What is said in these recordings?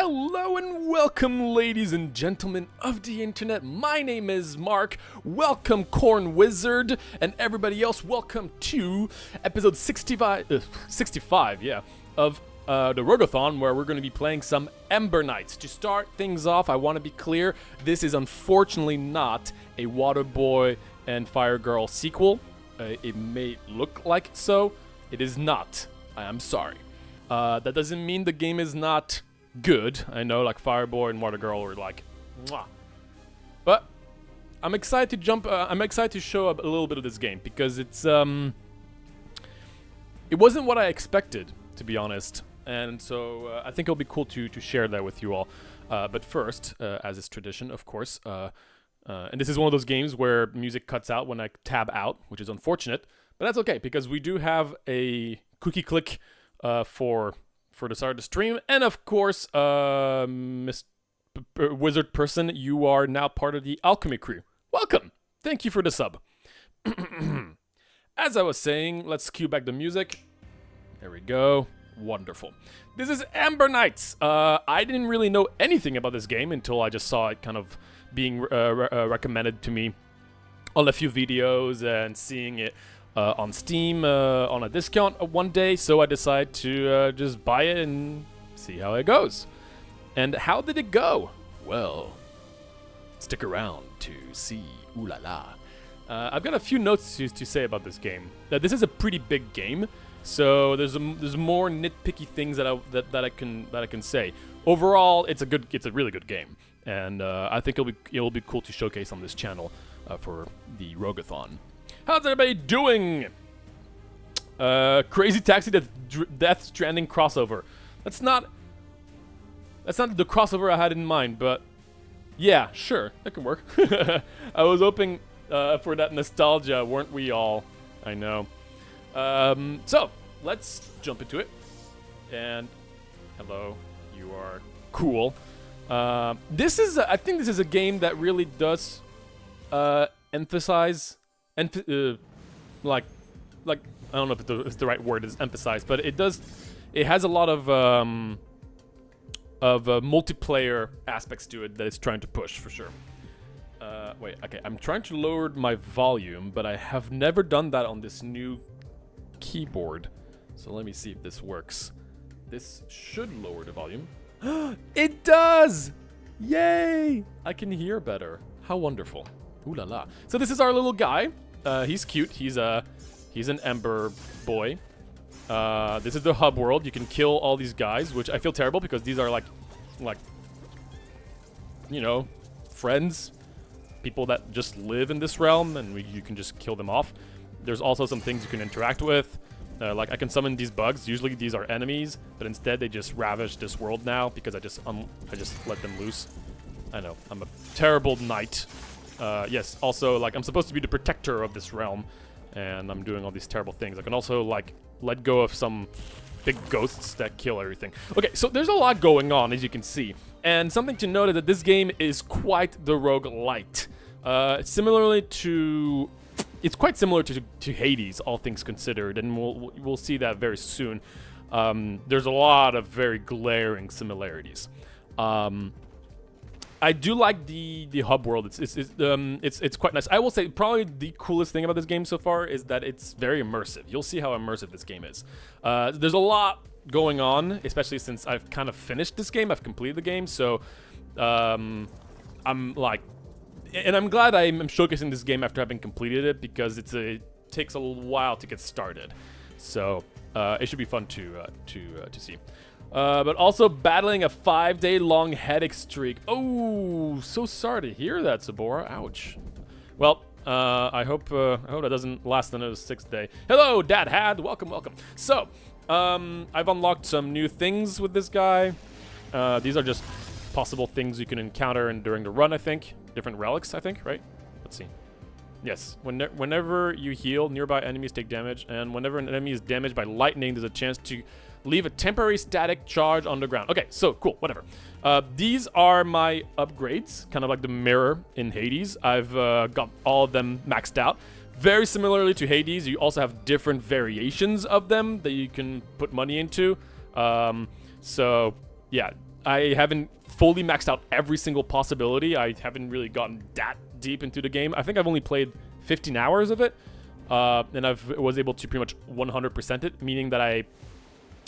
Hello and welcome, ladies and gentlemen of the internet. My name is Mark. Welcome, Corn Wizard, and everybody else. Welcome to episode 65, of the Rogue-a-thon, where we're going to be playing some Ember Knights. To start things off, I want to be clear: this is unfortunately not a Water Boy and Fire Girl sequel. It may look like so. It is not. I am sorry. That doesn't mean the game is not good. I know, like, Fireboy and Water Girl were like, mwah. But I'm excited to jump. I'm excited to show up a little bit of this game because it's it wasn't what I expected, to be honest, and so I think it'll be cool to share that with you all. But first, as is tradition, of course, and this is one of those games where music cuts out when I tab out, which is unfortunate, but that's okay because we do have a cookie click for the start of the stream, and of course, Miss Wizard Person, you are now part of the Alchemy crew. Welcome! Thank you for the sub. As I was saying, let's cue back the music. There we go. Wonderful. This is Ember Knights. I didn't really know anything about this game until I just saw it kind of being recommended to me on a few videos and seeing it on Steam on a discount one day, so I decided to just buy it and see how it goes. And how did it go? Well, stick around to see. Ooh la la. I've got a few notes to say about this game. This is a pretty big game, so there's more nitpicky things that I can say. Overall, it's a really good game, and I think it'll be cool to showcase on this channel for the Rogue-a-thon. How's everybody doing? Crazy Taxi Death Stranding crossover. That's not the crossover I had in mind, but yeah, sure, that can work. I was hoping for that nostalgia, weren't we all? I know. So let's jump into it. And hello, you are cool. I think this is a game that really does emphasize. And like I don't know if it's the right word is emphasize, but it has a lot of multiplayer aspects to it that it's trying to push for sure. Wait, okay, I'm trying to lower my volume, but I have never done that on this new keyboard. So let me see if this works. This should lower the volume. It does! Yay! I can hear better. How wonderful. Ooh la la. So this is our little guy. He's cute. He's an Ember boy. This is the hub world. You can kill all these guys, which I feel terrible because these are like, you know, friends, people that just live in this realm, and you can just kill them off. There's also some things you can interact with. Like I can summon these bugs. Usually these are enemies, but instead they just ravage this world now because I just let them loose. I know, I'm a terrible knight. Yes, also, like, I'm supposed to be the protector of this realm, and I'm doing all these terrible things. I can also, like, let go of some big ghosts that kill everything. Okay, so there's a lot going on, as you can see. And something to note is that this game is quite the rogue-lite. It's quite similar to Hades, all things considered, and we'll see that very soon. There's a lot of very glaring similarities. I do like the hub world. It's quite nice. I will say probably the coolest thing about this game so far is that it's very immersive. You'll see how immersive this game is. There's a lot going on, especially since I've kind of finished this game. I've completed the game, so I'm like, and I'm glad I'm showcasing this game after having completed it because it takes a while to get started. So it should be fun to see. But also battling a 5-day-long headache streak. Oh, so sorry to hear that, Sabora. Ouch. Well, I hope that doesn't last another 6th day. Hello, Dad Had. Welcome, welcome. So, I've unlocked some new things with this guy. These are just possible things you can encounter during the run, I think. Different relics, I think, right? Let's see. Yes, whenever you heal, nearby enemies take damage, and whenever an enemy is damaged by lightning, there's a chance to leave a temporary static charge on the ground. Okay, so cool, whatever. These are my upgrades, kind of like the mirror in Hades. I've got all of them maxed out. Very similarly to Hades, you also have different variations of them that you can put money into. So yeah, I haven't fully maxed out every single possibility. I haven't really gotten that deep into the game. I think I've only played 15 hours of it, and I was able to pretty much 100% it, meaning that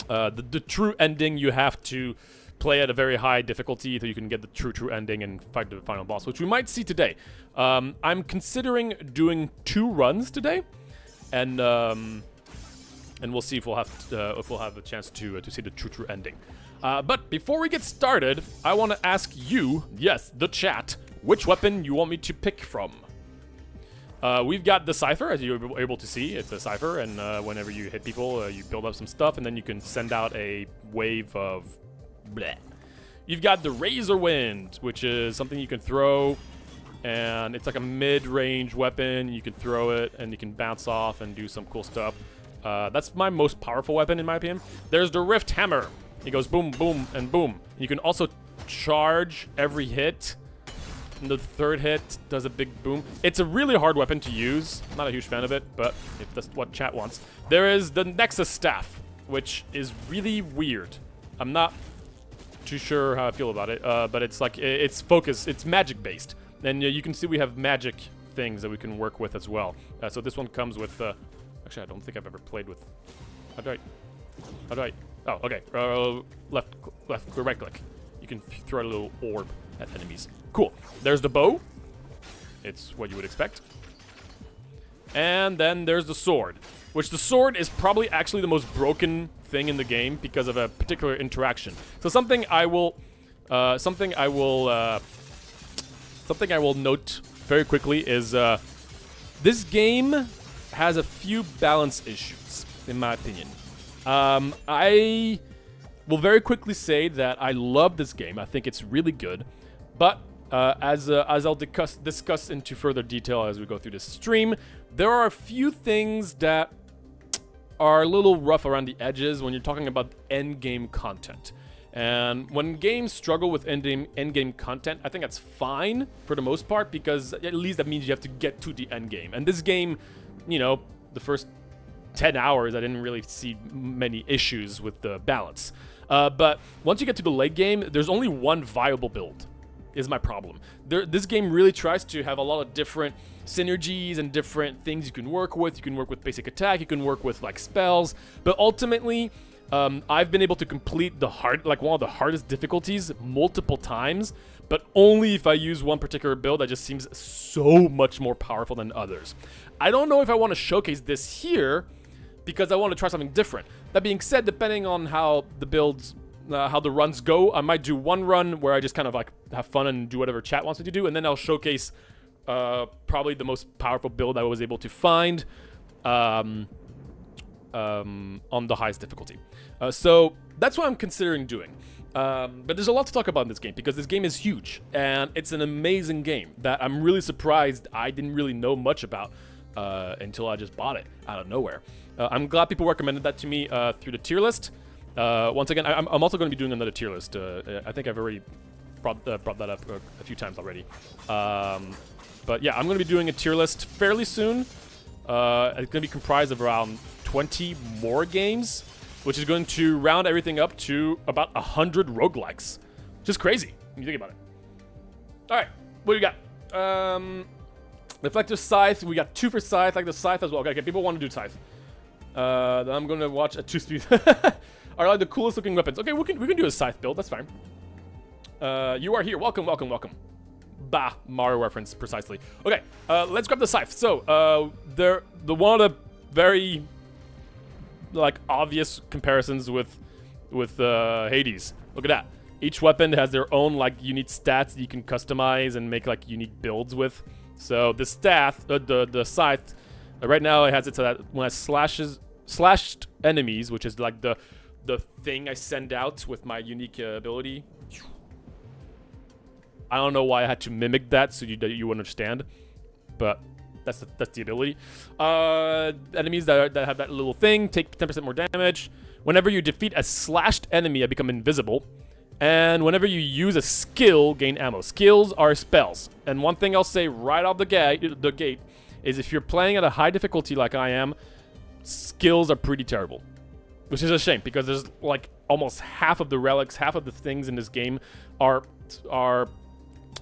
the true ending, you have to play at a very high difficulty so you can get the true ending and fight the final boss, which we might see today. I'm considering doing 2 runs today, and we'll see if we'll have a chance to see the true ending. But before we get started, I want to ask you, yes, the chat, which weapon you want me to pick from. We've got the Cypher, as you were able to see. It's a Cypher, and whenever you hit people, you build up some stuff, and then you can send out a wave of bleh. You've got the Razor Wind, which is something you can throw, and it's like a mid-range weapon. You can throw it, and you can bounce off and do some cool stuff. That's my most powerful weapon, in my opinion. There's the Rift Hammer. It goes boom, boom, and boom. You can also charge every hit. And the third hit does a big boom. It's a really hard weapon to use. I'm not a huge fan of it, but if that's what chat wants. There is the Nexus Staff, which is really weird. I'm not too sure how I feel about it, but it's like, it's focused, it's magic based. And you can see we have magic things that we can work with as well. So this one comes with, actually I don't think I've ever played with, how do I, oh, okay, right click. You can throw a little orb at enemies. Cool. There's the bow. It's what you would expect. And then there's the sword, which the sword is probably actually the most broken thing in the game because of a particular interaction. So something I will note very quickly is this game has a few balance issues, in my opinion. I will very quickly say that I love this game. I think it's really good, but as I'll discuss into further detail as we go through this stream, there are a few things that are a little rough around the edges when you're talking about endgame content. And when games struggle with endgame content, I think that's fine for the most part, because at least that means you have to get to the endgame. And this game, you know, the first 10 hours, I didn't really see many issues with the balance. But once you get to the late game, there's only one viable build, is my problem. This game really tries to have a lot of different synergies and different things you can work with. You can work with basic attack, you can work with like spells, but ultimately, I've been able to complete one of the hardest difficulties multiple times, but only if I use one particular build that just seems so much more powerful than others. I don't know if I want to showcase this here, because I want to try something different. That being said, depending on how the builds, how the runs go, I might do one run where I just kind of like have fun and do whatever chat wants me to do, and then I'll showcase probably the most powerful build I was able to find on the highest difficulty. So that's what I'm considering doing. But there's a lot to talk about in this game, because this game is huge, and it's an amazing game that I'm really surprised I didn't really know much about until I just bought it out of nowhere. I'm glad people recommended that to me through the tier list. Once again, I'm also going to be doing another tier list. I think I've already brought that up a few times already. But yeah, I'm going to be doing a tier list fairly soon. It's going to be comprised of around 20 more games, which is going to round everything up to about 100 roguelikes. Which is crazy when you think about it. All right, what do you got? Reflector Scythe, we got 2 for Scythe, like the Scythe as well. Okay, people want to do Scythe. Then I'm going to watch at 2 speed. Are like the coolest looking weapons. Okay, we can do a Scythe build, that's fine. You are here, welcome. Bah, Mario reference, precisely. Okay, let's grab the Scythe. So, they're one of the very, like, obvious comparisons with Hades. Look at that. Each weapon has their own, like, unique stats that you can customize and make, like, unique builds with. So, the the Scythe, right now it has it so that when it slashed enemies, which is, like, the thing I send out with my unique ability. I don't know why I had to mimic that so you understand, but that's the ability. Enemies that have that little thing take 10% more damage. Whenever you defeat a slashed enemy, I become invisible. And whenever you use a skill, gain ammo. Skills are spells. And one thing I'll say right off the gate is if you're playing at a high difficulty like I am, skills are pretty terrible. which is a shame because there's like almost half of the relics, half of the things in this game are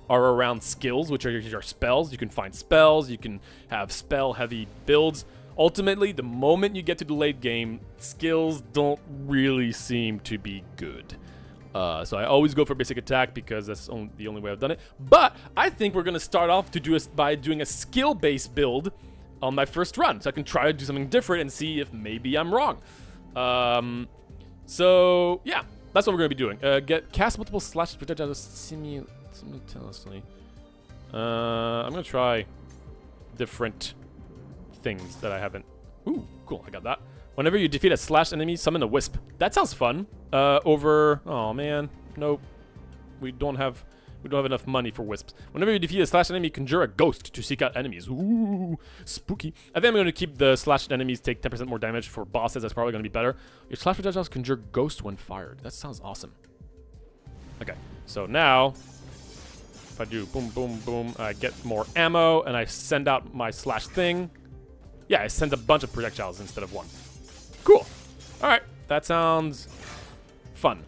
around skills, which are your spells. You can find spells, you can have spell-heavy builds. Ultimately, the moment you get to the late game, skills don't really seem to be good. So I always go for basic attack because that's the only way I've done it. But I think we're going to start off by doing a skill-based build on my first run. So I can try to do something different and see if maybe I'm wrong. So, yeah, that's what we're going to be doing. Cast multiple slash projectiles simultaneously. I'm going to try different things that I haven't. Ooh, cool, I got that. Whenever you defeat a slash enemy, summon a wisp. That sounds fun. Oh man, nope. We don't have enough money for wisps. Whenever you defeat a slash enemy, conjure a ghost to seek out enemies. Ooh, spooky. I think I'm going to keep the slashed enemies take 10% more damage for bosses. That's probably going to be better. Your slash projectiles conjure ghost when fired. That sounds awesome. Okay, so now if I do boom, boom, boom, I get more ammo and I send out my slash thing. Yeah, I send a bunch of projectiles instead of one. Cool. All right, that sounds fun.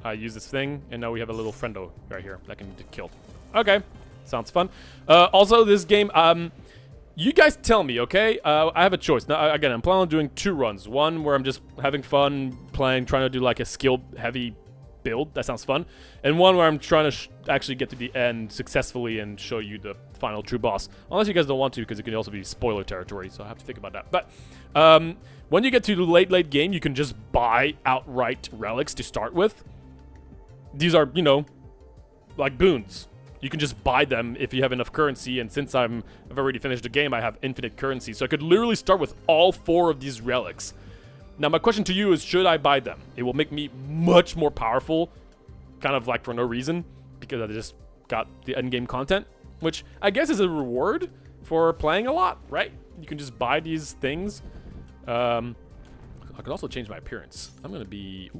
I use this thing, and now we have a little friendo right here that can get killed. Okay, sounds fun. Also, this game, you guys tell me, okay? I have a choice. Now, again, I'm planning on doing 2 runs. One where I'm just having fun playing, trying to do like a skill-heavy build. That sounds fun. And one where I'm trying to actually get to the end successfully and show you the final true boss. Unless you guys don't want to, because it can also be spoiler territory, so I have to think about that. But when you get to the late game, you can just buy outright relics to start with. These are, you know, like boons. You can just buy them if you have enough currency, and since I've already finished the game, I have infinite currency. So I could literally start with all 4 of these relics. Now, my question to you is, should I buy them? It will make me much more powerful, kind of like for no reason, because I just got the endgame content, which I guess is a reward for playing a lot, right? You can just buy these things. I could also change my appearance. I'm gonna be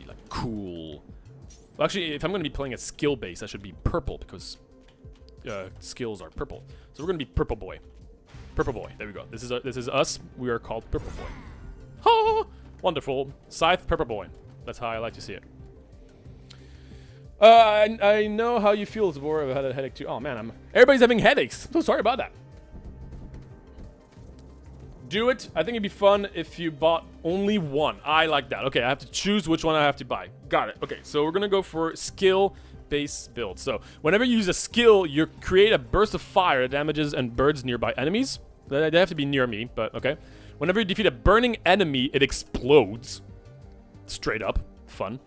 like cool. Well, actually, if I'm gonna be playing a skill base, I should be purple because skills are purple. So we're gonna be purple boy. Purple boy. There we go. This is us. We are called purple boy. Ha! Wonderful. Scythe purple boy. That's how I like to see it. I know how you feel, Zabor. I've had a headache too. Oh man, everybody's having headaches. So sorry about that. Do it. I think it'd be fun if you bought only one. I like that. Okay, I have to choose which one I have to buy. Got it. Okay, so we're gonna go for skill-based build. So whenever you use a skill, you create a burst of fire that damages and burns nearby enemies. They have to be near me, but okay. Whenever you defeat a burning enemy, it explodes. Straight up. Fun.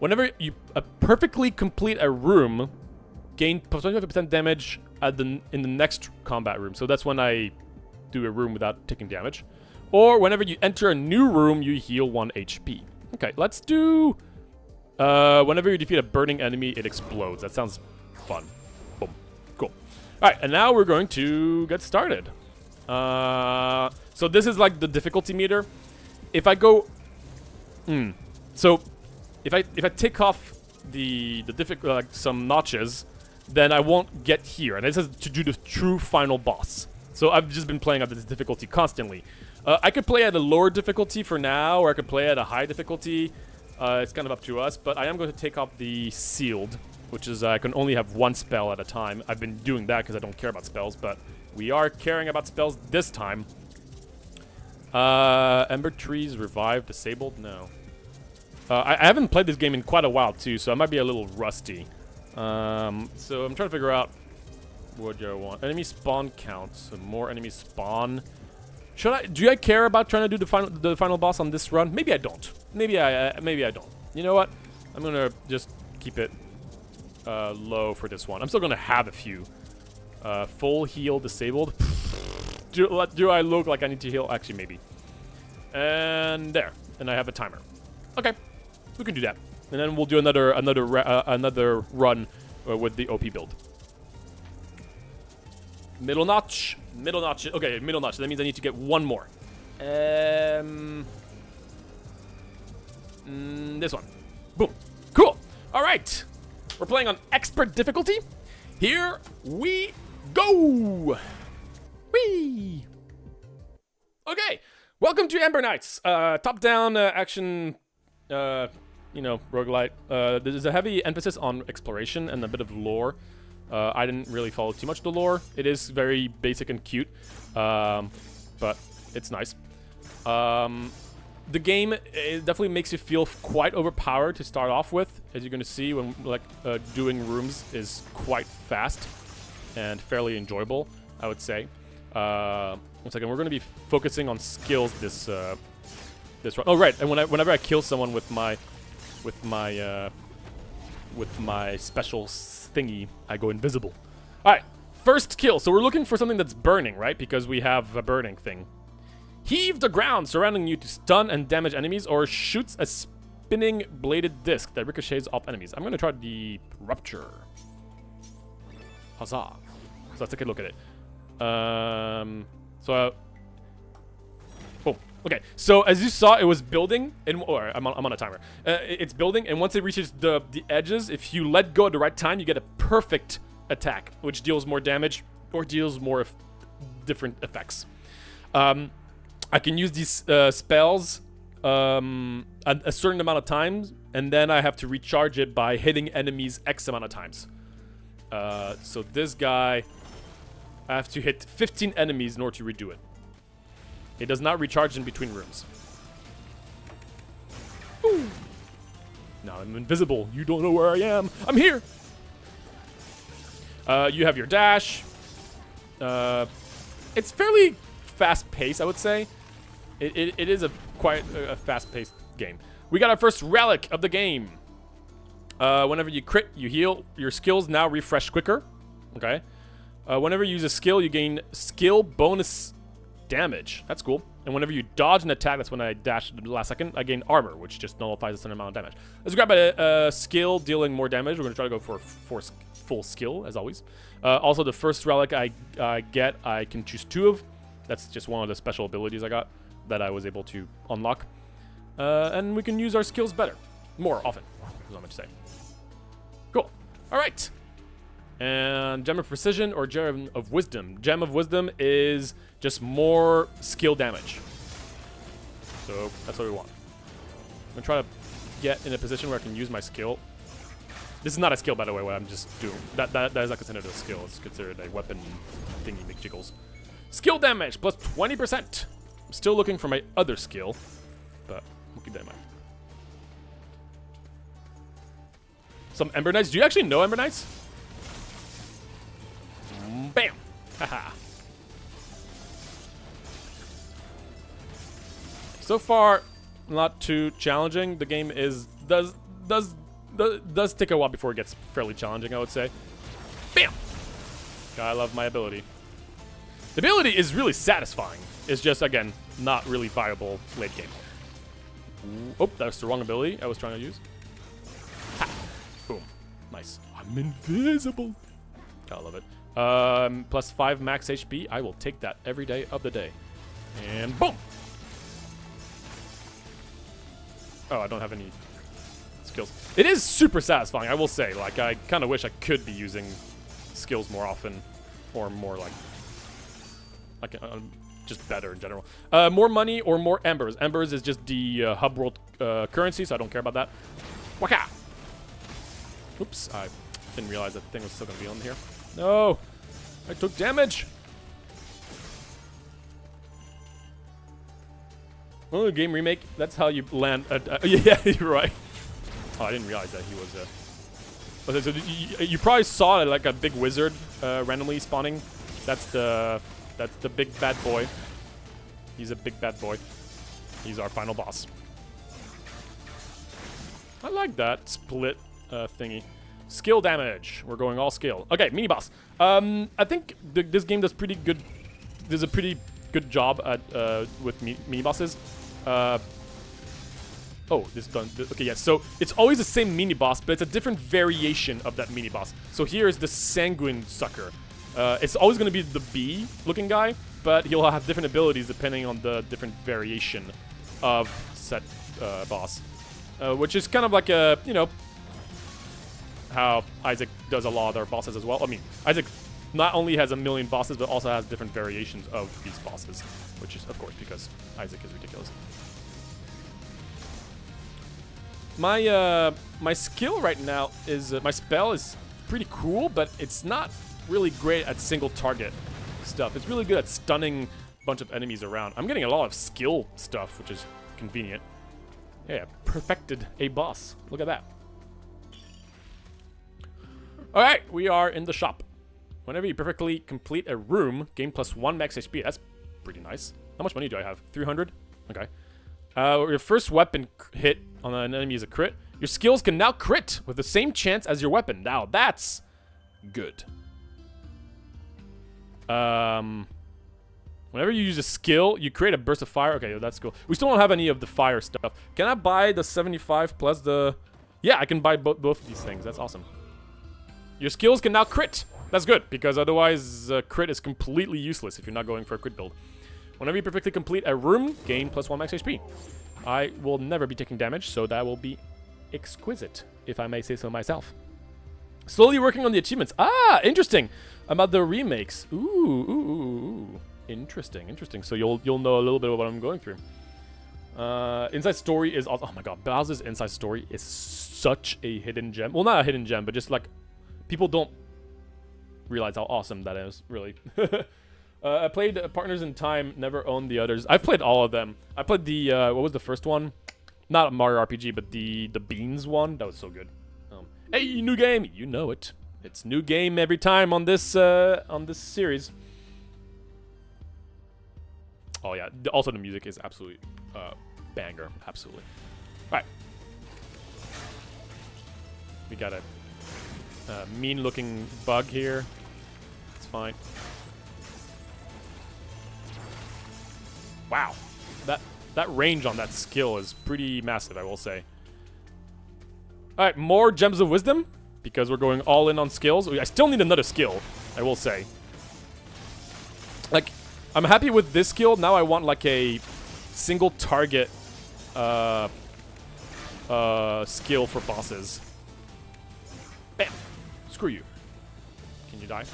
Whenever you perfectly complete a room, gain 25% damage in the next combat room. So that's when I do a room without taking damage. Or whenever you enter a new room, you heal 1 HP. Okay, let's do... whenever you defeat a burning enemy, it explodes. That sounds fun. Boom. Cool. Alright, and now we're going to get started. So this is like the difficulty meter. If I go... So, if I take off the like some notches, then I won't get here. And this is to do the true final boss. So I've just been playing at this difficulty constantly. I could play at a lower difficulty for now, or I could play at a high difficulty. It's kind of up to us, but I am going to take off the sealed, which is I can only have 1 spell at a time. I've been doing that because I don't care about spells, but we are caring about spells this time. Ember trees revived, disabled? No. I haven't played this game in quite a while too, so I might be a little rusty. So I'm trying to figure out what do I want. Enemy spawn count, so more enemies spawn. Do I care about trying to do the final boss on this run? Maybe I don't. Maybe I don't. You know what? I'm gonna just keep it low for this one. I'm still gonna have a few. Full heal disabled. do I look like I need to heal? Actually, maybe. And there. And I have a timer. Okay, we can do that. And then we'll do another run with the OP build. Middle notch. Middle notch. Okay, middle notch. That means I need to get 1 more. This one. Boom. Cool. All right. We're playing on expert difficulty. Here we go. Whee. Okay, welcome to Ember Knights, top-down action, roguelite. There's a heavy emphasis on exploration and a bit of lore. I didn't really follow too much the lore. It is very basic and cute, but it's nice. The game definitely makes you feel quite overpowered to start off with, as you're going to see when doing rooms is quite fast and fairly enjoyable, I would say. One second, we're going to be focusing on skills this run. Oh right, and whenever I kill someone with my special thingy, I go invisible. All right, first kill. So we're looking for something that's burning, right? Because we have a burning thing. Heave the ground surrounding you to stun and damage enemies, or shoots a spinning bladed disc that ricochets off enemies. I'm going to try the rupture. Huzzah! So let's take a look at it. Boom. Okay, so as you saw, it was building, and I'm on a timer. It's building, and once it reaches the edges, if you let go at the right time, you get a perfect attack, which deals more damage or deals more different effects. I can use these spells a certain amount of times, and then I have to recharge it by hitting enemies X amount of times. So this guy, I have to hit 15 enemies in order to redo it. It does not recharge in between rooms. Ooh. Now I'm invisible. You don't know where I am. I'm here. You have your dash. It's fairly fast-paced, I would say. It is quite a fast-paced game. We got our first relic of the game. Whenever you crit, you heal. Your skills now refresh quicker. Okay. Whenever you use a skill, you gain skill bonus damage. That's cool. And whenever you dodge an attack, that's when I dashed at the last second, I gain armor, which just nullifies a certain amount of damage. Let's grab a skill dealing more damage. We're going to try to go for full skill, as always. Also, the first relic I get, I can choose 2 of. That's just one of the special abilities I got that I was able to unlock. And we can use our skills better. More often, is what I'm going to say. Cool. All right. And Gem of Precision or Gem of Wisdom. Gem of Wisdom is just more skill damage. So that's what we want. I'm going to try to get in a position where I can use my skill. This is not a skill, by the way, what I'm just doing. That is not considered a skill. It's considered a weapon thingy McJiggles. Skill damage plus 20%. I'm still looking for my other skill, but we'll keep that in mind. Some Ember Knights. Do you actually know Ember Knights? Bam! Haha. So far, not too challenging. The game does take a while before it gets fairly challenging, I would say. Bam! I love my ability. The ability is really satisfying. It's just, again, not really viable late game. Oh, that's the wrong ability I was trying to use. Ha! Boom. Nice. I'm invisible. I love it. Plus 5 max HP. I will take that every day of the day. And boom! Oh, I don't have any skills. It is super satisfying, I will say. Like, I kind of wish I could be using skills more often. Or more, just better in general. More money or more embers. Embers is just the hub world currency, so I don't care about that. Waka! Oops, I didn't realize that thing was still going to be on here. No! I took damage! Oh, the game remake, that's how you land. Yeah, you're right. Oh, I didn't realize that he was so you probably saw like a big wizard randomly spawning. That's the big bad boy. He's a big bad boy. He's our final boss. I like that split thingy. Skill damage. We're going all skill. Okay, mini boss. I think this game does pretty good. Does a pretty good job at with mini bosses. Oh, this is done. Okay, yes. So it's always the same mini boss, but it's a different variation of that mini boss. So here is the sanguine sucker. It's always going to be the bee-looking guy, but he'll have different abilities depending on the different variation of set boss, which is kind of like a how Isaac does a lot of their bosses as well. I mean, Isaac not only has a million bosses, but also has different variations of these bosses, which is, of course, because Isaac is ridiculous. My skill right now is my spell is pretty cool, but it's not really great at single target stuff. It's really good at stunning a bunch of enemies around. I'm getting a lot of skill stuff, which is convenient. Yeah, perfected a boss. Look at that. All right, we are in the shop. Whenever you perfectly complete a room, gain +1 max HP. That's pretty nice. How much money do I have? 300? Okay. Your first weapon hit on an enemy is a crit. Your skills can now crit with the same chance as your weapon. Now, that's good. Whenever you use a skill, you create a burst of fire. Okay, that's cool. We still don't have any of the fire stuff. Can I buy the 75 plus the... Yeah, I can buy both of these things. That's awesome. Your skills can now crit. That's good, because otherwise crit is completely useless if you're not going for a crit build. Whenever you perfectly complete a room, gain +1 max HP. I will never be taking damage, so that will be exquisite, if I may say so myself. Slowly working on the achievements. Ah, interesting. About the remakes. Ooh. Interesting. So you'll know a little bit of what I'm going through. Inside story is also, oh my god, Bowser's inside story is such a hidden gem. Well, not a hidden gem, but just like people don't realize how awesome that is, really. I played Partners in Time, never owned the others. I've played all of them. I played the, what was the first one? Not Mario RPG, but the Beans one. That was so good. Hey, new game! You know it. It's new game every time on this series. Oh yeah, also the music is absolutely banger. Absolutely. All right. We got a mean-looking bug here. It's fine. Wow, that range on that skill is pretty massive, I will say. All right, more gems of wisdom because we're going all in on skills. I still need another skill, I will say. Like, I'm happy with this skill. Now I want like a single target skill for bosses. Bam! Screw you. Can you die?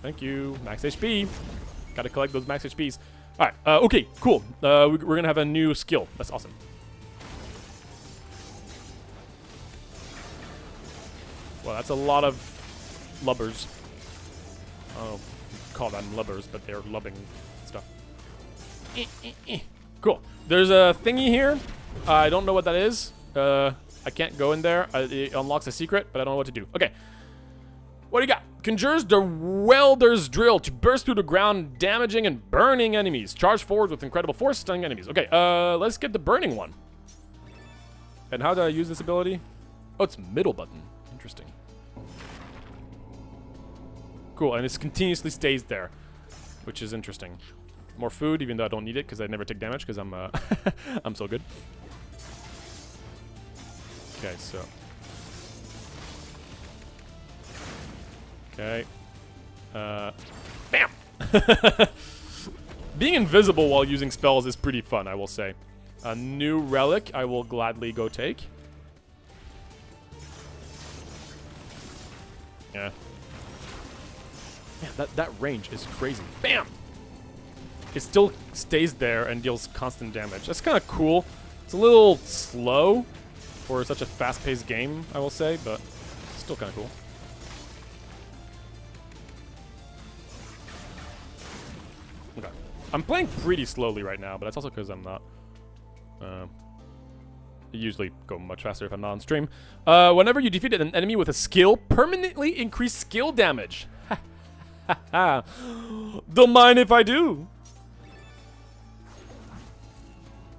Thank you. Max HP. Gotta collect those max HPs. Alright, okay, cool. We're gonna have a new skill. That's awesome. Well, that's a lot of lubbers. I don't call them lubbers, but they're lubbing stuff. Cool. There's a thingy here. I don't know what that is. I can't go in there. It unlocks a secret, but I don't know what to do. Okay. What do you got? Conjures the welder's drill to burst through the ground, damaging and burning enemies. Charge forward with incredible force, stunning enemies. Okay, let's get the burning one. And how do I use this ability? Oh, it's middle button. Interesting. Cool, and it continuously stays there, which is interesting. More food, even though I don't need it because I never take damage because I'm I'm so good. Okay, so. Okay. Bam! Being invisible while using spells is pretty fun, I will say. A new relic I will gladly go take. Yeah. Man, that range is crazy. Bam! It still stays there and deals constant damage. That's kind of cool. It's a little slow for such a fast-paced game, I will say, but still kind of cool. Okay. I'm playing pretty slowly right now, but that's also because I'm not... I usually go much faster if I'm not on stream. Whenever you defeat an enemy with a skill, permanently increase skill damage. Don't mind if I do.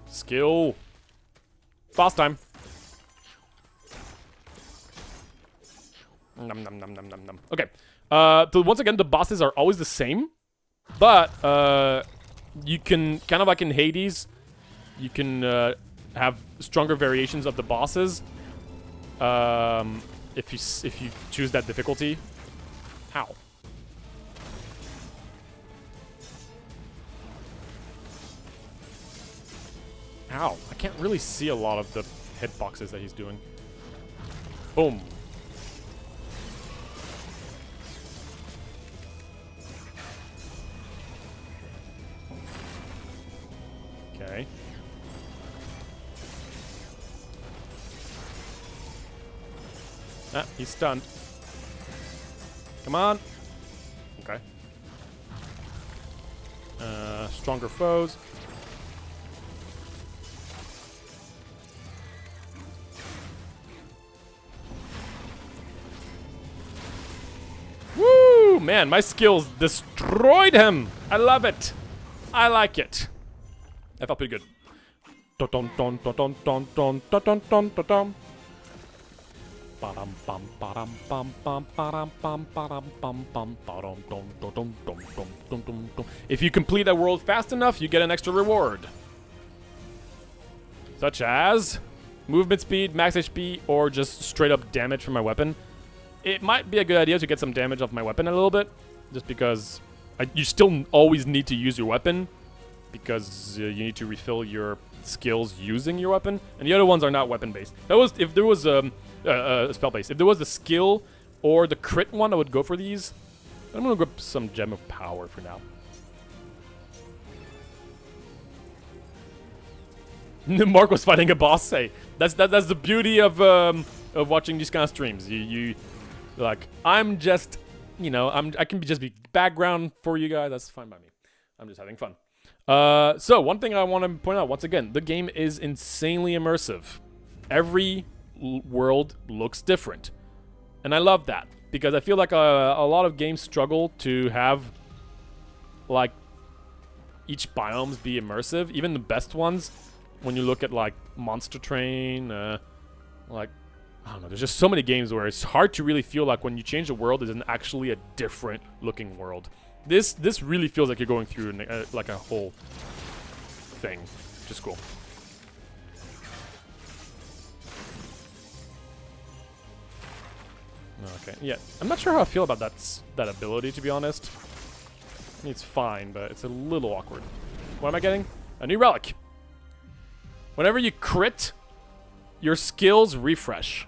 Skill. Boss time. Nom, nom, nom, nom, nom, nom. Okay. So once again, the bosses are always the same, but you can kind of like in Hades, you can have stronger variations of the bosses if you choose that difficulty. How? Ow. I can't really see a lot of the hitboxes that he's doing. Boom. Okay. Ah, he's stunned. Come on. Okay. Stronger foes. Woo! Man, my skills destroyed him. I love it. I like it. That felt pretty good. Dun dun dun dun dun dun dun dun dun dun dun. If you complete a world fast enough, you get an extra reward. Such as movement speed, max HP, or just straight up damage from my weapon. It might be a good idea to get some damage off my weapon a little bit, just because you still always need to use your weapon, because you need to refill your skills using your weapon, and the other ones are not weapon-based. If there was spell-based. If there was the skill or the crit one, I would go for these. I'm gonna grab some Gem of Power for now. Mark was fighting a boss. Hey, that's the beauty of watching these kind of streams. You like, I'm just, you know, I can just be background for you guys. That's fine by me. I'm just having fun. So one thing I want to point out once again, the game is insanely immersive. Every world looks different, and I love that, because I feel like a lot of games struggle to have like each biomes be immersive. Even the best ones, when you look at like Monster Train, like, I don't know, there's just so many games where it's hard to really feel like when you change a world is actually a different looking world. This really feels like you're going through like a whole thing, which is cool. Okay, yeah, I'm not sure how I feel about that ability, to be honest. I mean, it's fine, but it's a little awkward. What am I getting? A new relic. Whenever you crit, your skills refresh.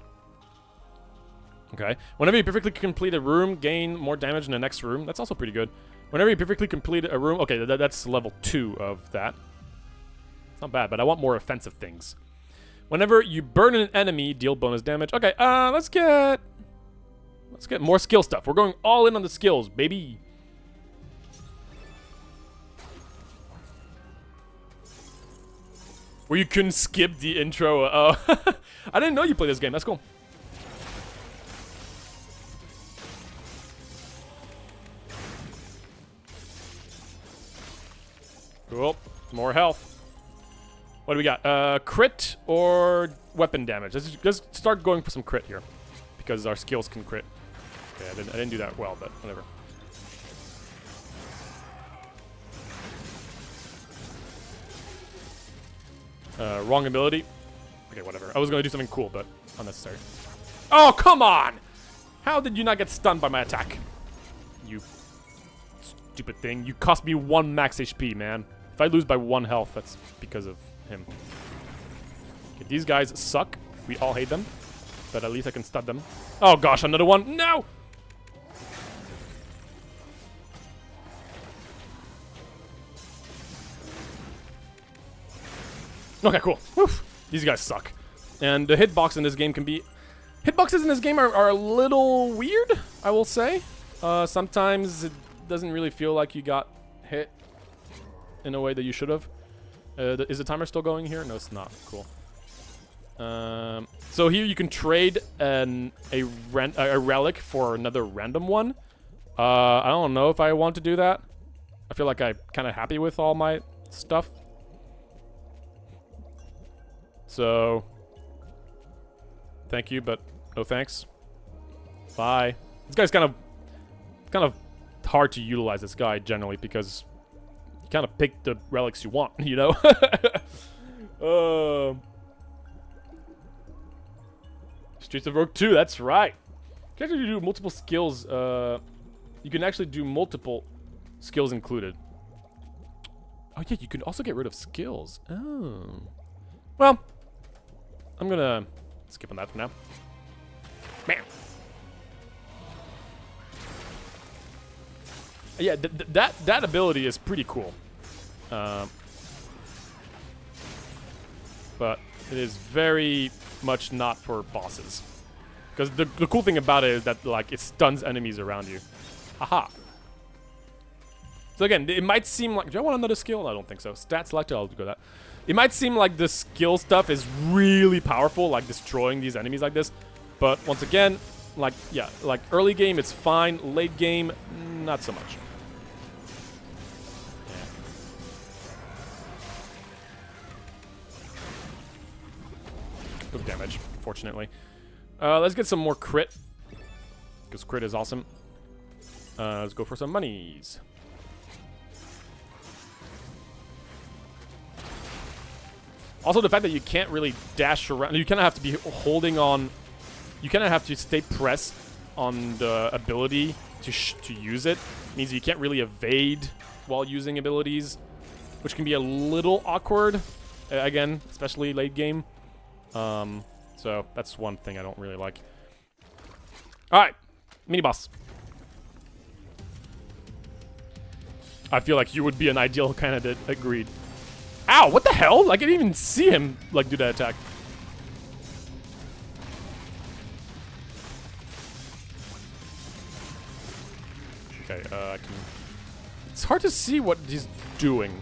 Okay. Whenever you perfectly complete a room, gain more damage in the next room. That's also pretty good. Whenever you perfectly complete a room... Okay, that's level 2 of that. It's not bad, but I want more offensive things. Whenever you burn an enemy, deal bonus damage. Okay, let's get more skill stuff. We're going all in on the skills, baby. Where you couldn't skip the intro. Oh, I didn't know you played this game. That's cool. Cool. More health. What do we got? Crit or weapon damage? Let's start going for some crit here, because our skills can crit. Okay, I didn't do that well, but whatever. Wrong ability. Okay, whatever. I was gonna do something cool, but unnecessary. Oh, come on! How did you not get stunned by my attack? You stupid thing. You cost me 1 max HP, man. If I lose by 1 health, that's because of him. Okay, these guys suck. We all hate them. But at least I can stun them. Oh gosh, another one. No! Okay, cool. Woof. These guys suck. And the hitbox in this game can be... Hitboxes in this game are a little weird, I will say. Sometimes it doesn't really feel like you got hit in a way that you should have. Is the timer still going here? No, it's not. Cool. So here you can trade a relic for another random one. I don't know if I want to do that. I feel like I'm kind of happy with all my stuff. So, thank you, but no thanks. Bye. This guy's kind of hard to utilize, this guy, generally, because you kind of pick the relics you want, you know? Streets of Rogue 2, that's right. You can actually do multiple skills. You can actually do multiple skills included. Oh, yeah, you can also get rid of skills. Oh. Well, I'm gonna skip on that for now. Man. Yeah, that ability is pretty cool. but it is very much not for bosses. Because the cool thing about it is that, like, it stuns enemies around you. Haha. So again, it might seem like... Do I want another skill? I don't think so. Stat selector, I'll go that. It might seem like the skill stuff is really powerful, like destroying these enemies like this. But once again, like, yeah, like early game, it's fine. Late game, not so much. Yeah. Good damage, fortunately. Let's get some more crit. Because crit is awesome. Let's go for some monies. Also, the fact that you can't really dash around, you kind of have to be holding on, you kind of have to stay pressed on the ability to use it. Means you can't really evade while using abilities, which can be a little awkward, again, especially late game. So that's one thing I don't really like. Alright, mini boss. I feel like you would be an ideal candidate, agreed. Ow, what the hell? Like, I didn't even see him, like, do that attack. Okay, I can... It's hard to see what he's doing.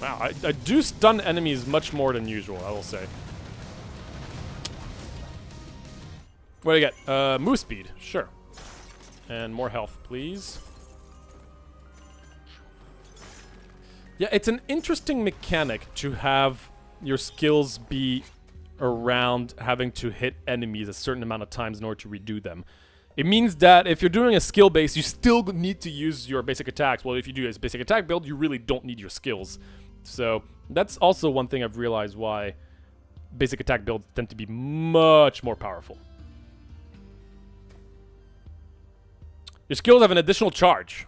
Wow, I do stun enemies much more than usual, I will say. What do I get? Move speed, sure. And more health, please. Yeah, it's an interesting mechanic to have your skills be around having to hit enemies a certain amount of times in order to redo them. It means that if you're doing a skill base, you still need to use your basic attacks. Well, if you do a basic attack build, you really don't need your skills. So that's also one thing I've realized why basic attack builds tend to be much more powerful. Your skills have an additional charge.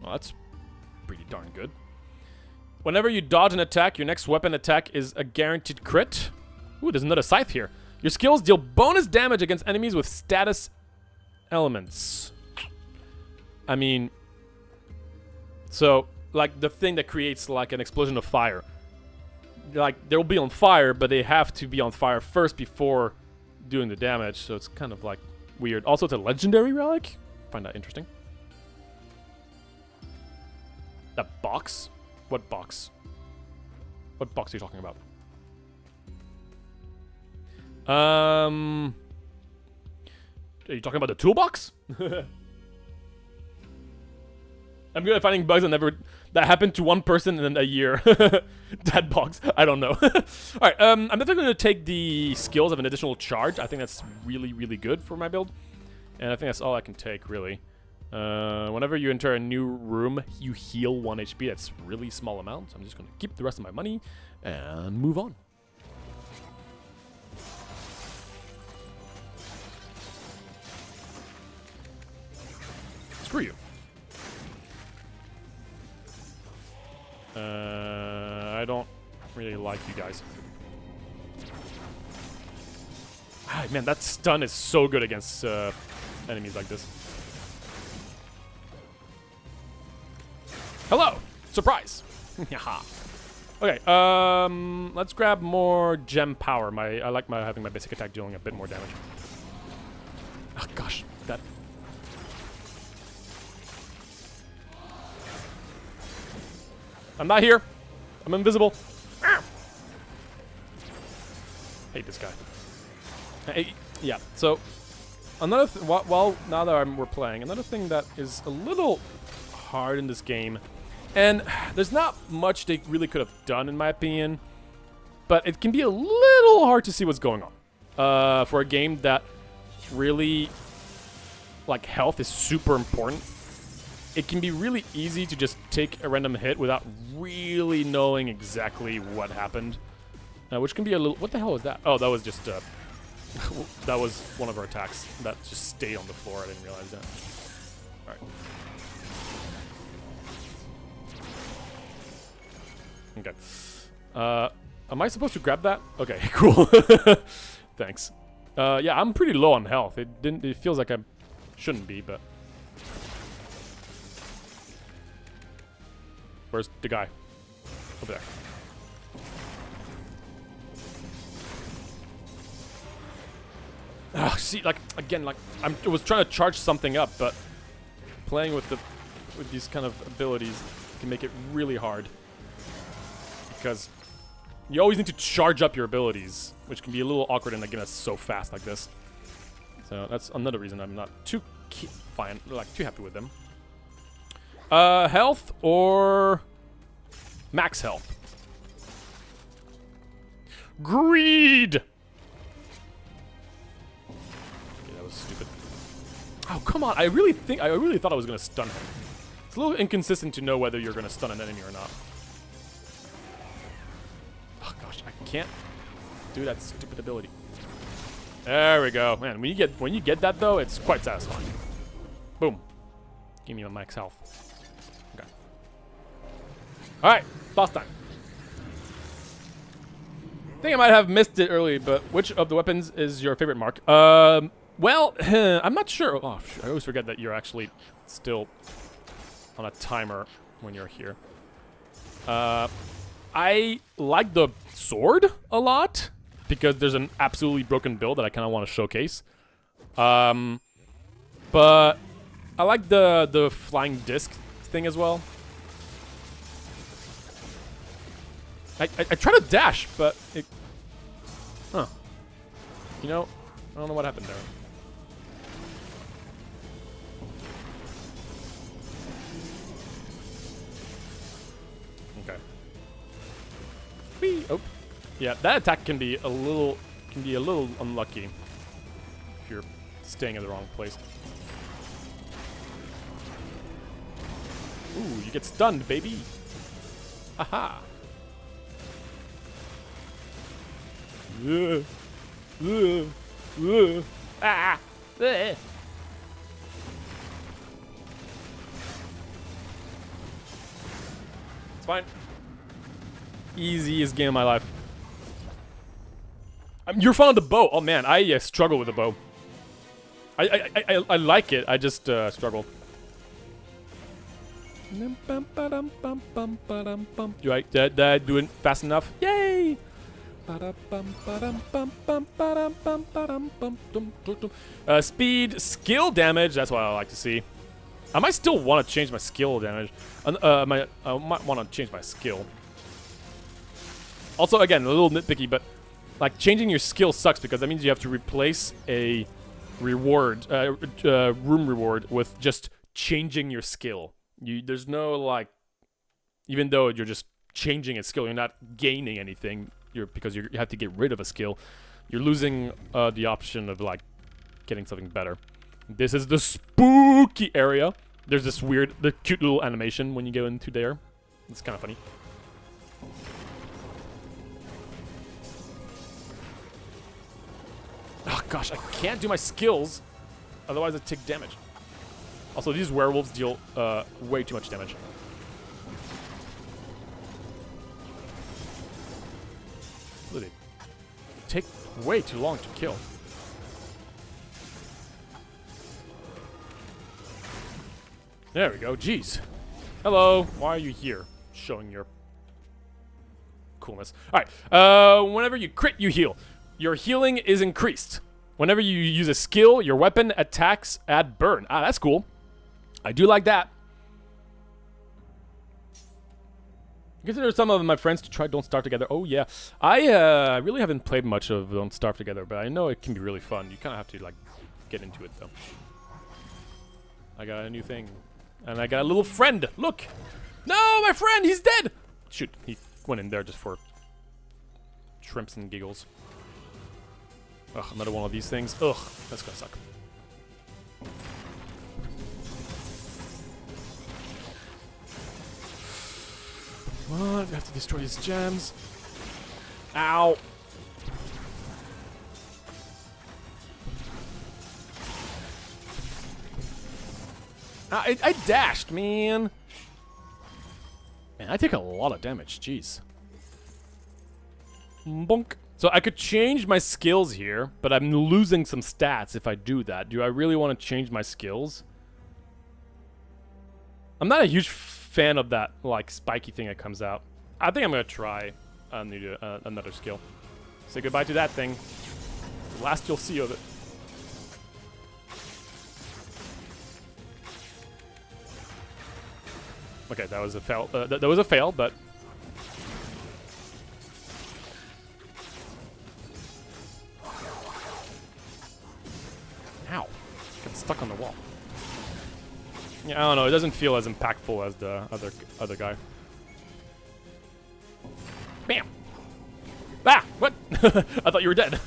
Well, that's pretty darn good. Whenever you dodge an attack, your next weapon attack is a guaranteed crit. Ooh, there's another scythe here. Your skills deal bonus damage against enemies with status elements. I mean... So, like, the thing that creates, like, an explosion of fire. Like, they'll be on fire, but they have to be on fire first before doing the damage. So it's kind of, like, weird. Also, it's a legendary relic. Find that interesting. That box? What box? What box are you talking about? Are you talking about the toolbox? I'm good at finding bugs that happened to one person in a year. That box. I don't know. Alright, I'm definitely going to take the skills of an additional charge. I think that's really, really good for my build. And I think that's all I can take, really. Whenever you enter a new room, you heal 1 HP. That's a really small amount. So I'm just going to keep the rest of my money and move on. Screw you. I don't really like you guys. Ah, man, that stun is so good against enemies like this. Hello! Surprise! Yaha. Okay, let's grab more gem power. I like having my basic attack dealing a bit more damage. Oh gosh, that... I'm not here. I'm invisible. Ah! Hate this guy. Hey, yeah, so another now that we're playing, another thing that is a little hard in this game, and there's not much they really could have done in my opinion, but it can be a little hard to see what's going on for a game that really, like, health is super important. It can be really easy to just take a random hit without really knowing exactly what happened, which can be a little... What the hell was that? Oh, that was just that was one of our attacks that just stayed on the floor. I didn't realize that. All right. Okay. Am I supposed to grab that? Okay, cool. Thanks. Yeah, I'm pretty low on health. It feels like I shouldn't be, but... Where's the guy? Over there. Ah, see, like, again, like, I was trying to charge something up, but playing with these kind of abilities can make it really hard. Because you always need to charge up your abilities, which can be a little awkward in a game that's so fast like this. So that's another reason I'm not too too happy with them. Health or max health? Greed! Okay, that was stupid. Oh, come on. I really thought I was gonna stun him. It's a little inconsistent to know whether you're gonna stun an enemy or not. Oh gosh, I can't do that stupid ability. There we go. Man, when you get that though, it's quite satisfying. Boom. Give me my max health. Okay. Alright, boss time. I think I might have missed it early, but which of the weapons is your favorite, Mark? Well, I'm not sure. Oh, I always forget that you're actually still on a timer when you're here. I like the sword a lot because there's an absolutely broken build that I kind of want to showcase. But I like the flying disc thing as well. I try to dash, but it... Huh. You know, I don't know what happened there. Okay. Whee! Oh. Yeah, that attack can be a little unlucky if you're staying in the wrong place. Ooh, you get stunned, baby. Haha. Ah. It's fine. Easiest game of my life. You're fond of the bow. Oh man, I struggle with the bow. I like it. I just struggle. Did I do it fast enough? Yay! Speed, skill damage. That's what I like to see. I might still want to change my skill damage. I might want to change my skill. Also, again, a little nitpicky, but like changing your skill sucks because that means you have to replace a reward, room reward, with just changing your skill. There's no like, even though you're just changing a skill, you're not gaining anything. Because you have to get rid of a skill, you're losing the option of like getting something better. This is the spooky area. There's this the cute little animation when you go into there. It's kind of funny. Oh gosh, I can't do my skills, otherwise I take damage. Also, these werewolves deal way too much damage. They take way too long to kill. There we go. Jeez. Hello. Why are you here? Showing your coolness. All right. Whenever you crit, you heal. Your healing is increased. Whenever you use a skill, your weapon attacks add burn. Ah, that's cool. I do like that. Consider some of my friends to try Don't Starve Together. Oh, yeah. I really haven't played much of Don't Starve Together, but I know it can be really fun. You kind of have to, like, get into it, though. I got a new thing. And I got a little friend. Look! No, my friend! He's dead! Shoot, he went in there just for shrimps and giggles. Ugh, another one of these things. Ugh, that's gonna suck. What? We have to destroy these gems. Ow. I dashed, man. Man, I take a lot of damage. Jeez. Bonk. So I could change my skills here, but I'm losing some stats if I do that. Do I really want to change my skills? I'm not a huge fan of that, like, spiky thing that comes out. I think I'm going to try another skill. Say goodbye to that thing. The last you'll see of it. Okay, that was a fail. That was a fail, but... Ow. Got stuck on the wall. Yeah, I don't know. It doesn't feel as impactful as the other guy. Bam! Ah! What? I thought you were dead.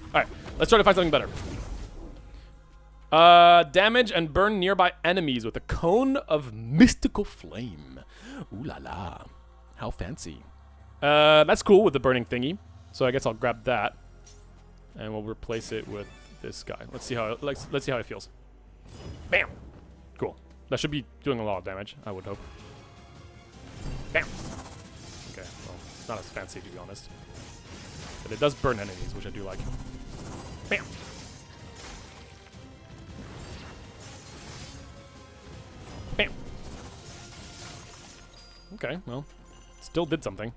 Alright, let's try to find something better. Damage and burn nearby enemies with a cone of mystical flame. Ooh la la. How fancy. That's cool with the burning thingy. So I guess I'll grab that. And we'll replace it with this guy. Let's see how it feels. Bam! Cool. That should be doing a lot of damage, I would hope. Bam! Okay, well, it's not as fancy to be honest. But it does burn enemies, which I do like. Bam! Bam! Okay, well, still did something.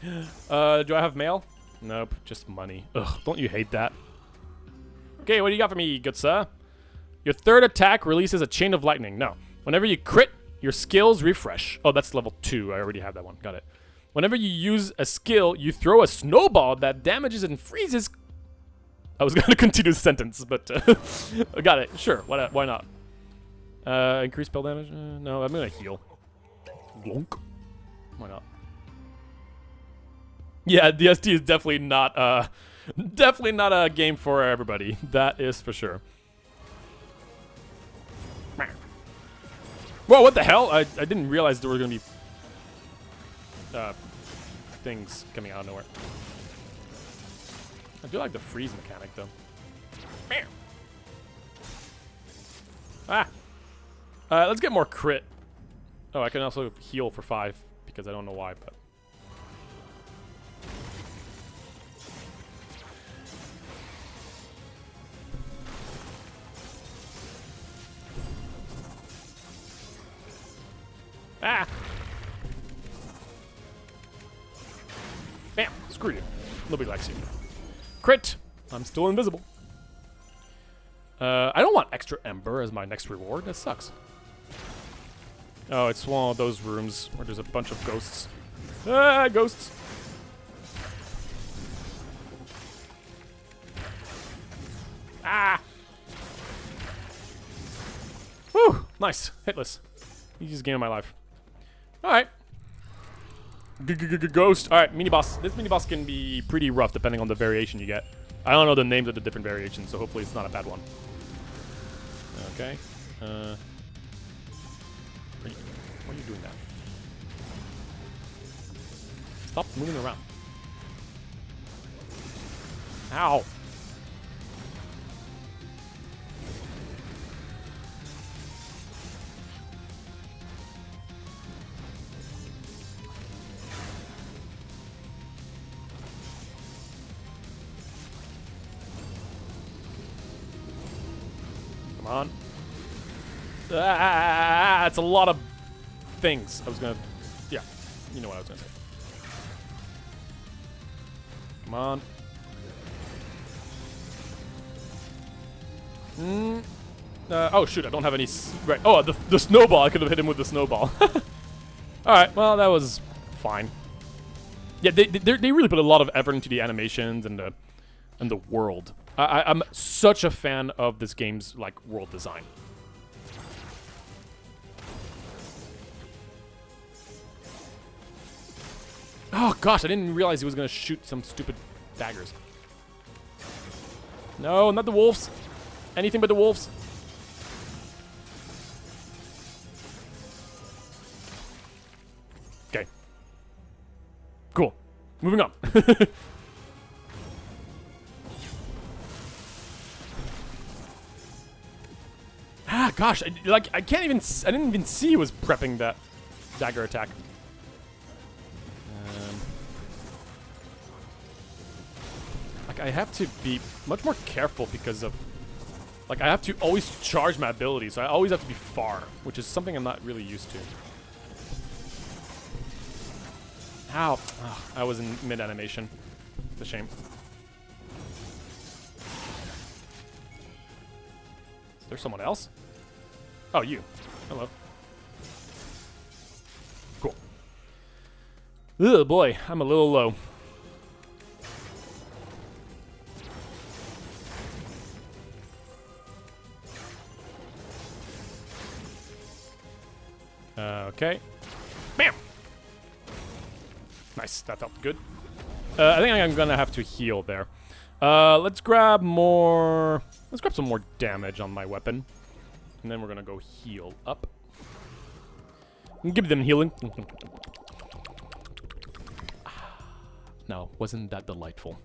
Do I have mail? Nope, just money. Ugh, don't you hate that? Okay, what do you got for me, good sir? Your third attack releases a chain of lightning. No. Whenever you crit, your skills refresh. Oh, that's level 2. I already have that one. Got it. Whenever you use a skill, you throw a snowball that damages and freezes... I was going to continue the sentence, but... got it. Sure. Why not? Increase spell damage? No, I'm going to heal. Glonk. Why not? Yeah, DST is definitely not a game for everybody. That is for sure. Whoa, what the hell? I didn't realize there were going to be things coming out of nowhere. I do like the freeze mechanic, though. Ah! Let's get more crit. Oh, I can also heal for 5, because I don't know why, but... Ah! Bam! Screw you. Nobody likes you. Crit! I'm still invisible. I don't want extra Ember as my next reward. That sucks. Oh, it's one of those rooms where there's a bunch of ghosts. Ah, ghosts! Ah! Whew! Nice. Hitless. Easiest game of my life. Alright. Ghost. Alright, mini-boss. This mini-boss can be pretty rough depending on the variation you get. I don't know the names of the different variations, so hopefully it's not a bad one. Okay. Why are you doing that? Stop moving around. Ow. On. It's a lot of things. I was gonna... Yeah, you know what I was gonna say. Come on. Oh, shoot, I don't have any... Right. Oh, the snowball. I could have hit him with the snowball. Alright, well, that was fine. Yeah, they really put a lot of effort into the animations and the world. I'm such a fan of this game's, like, world design. Oh, gosh, I didn't realize he was going to shoot some stupid daggers. No, not the wolves. Anything but the wolves. Okay. Cool. Moving on. Ah, gosh, I didn't even see he was prepping that dagger attack. I have to be much more careful because of, like, I have to always charge my ability, so I always have to be far, which is something I'm not really used to. Ow. Oh, I was in mid-animation. It's a shame. Is there someone else? Oh, you. Hello. Cool. Oh boy, I'm a little low. Okay. Bam! Nice, that felt good. I think I'm gonna have to heal there. Let's grab more... Let's grab some more damage on my weapon. And then we're gonna go heal up. Give them healing. No, wasn't that delightful?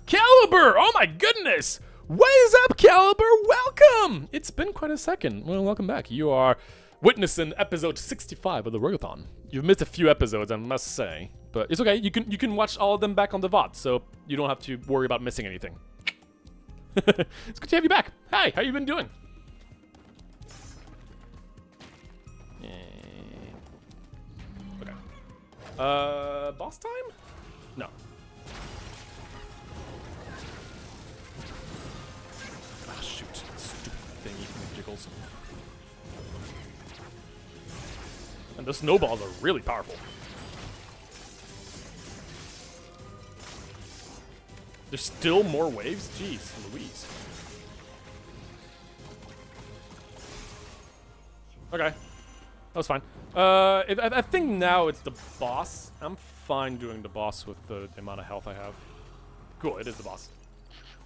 Caliber! Oh my goodness! What is up, Caliber? Welcome! It's been quite a second. Well, welcome back. You are witnessing episode 65 of the Rogue-a-thon. You've missed a few episodes, I must say, but it's okay. You can watch all of them back on the VOD, so you don't have to worry about missing anything. It's good to have you back. Hi, how you been doing? Okay. Boss time? No. Ah, shoot. Stupid thingy jiggles. And the snowballs are really powerful. There's still more waves? Jeez, Louise. Okay. That was fine. I think now it's the boss. I'm fine doing the boss with the amount of health I have. Cool, it is the boss.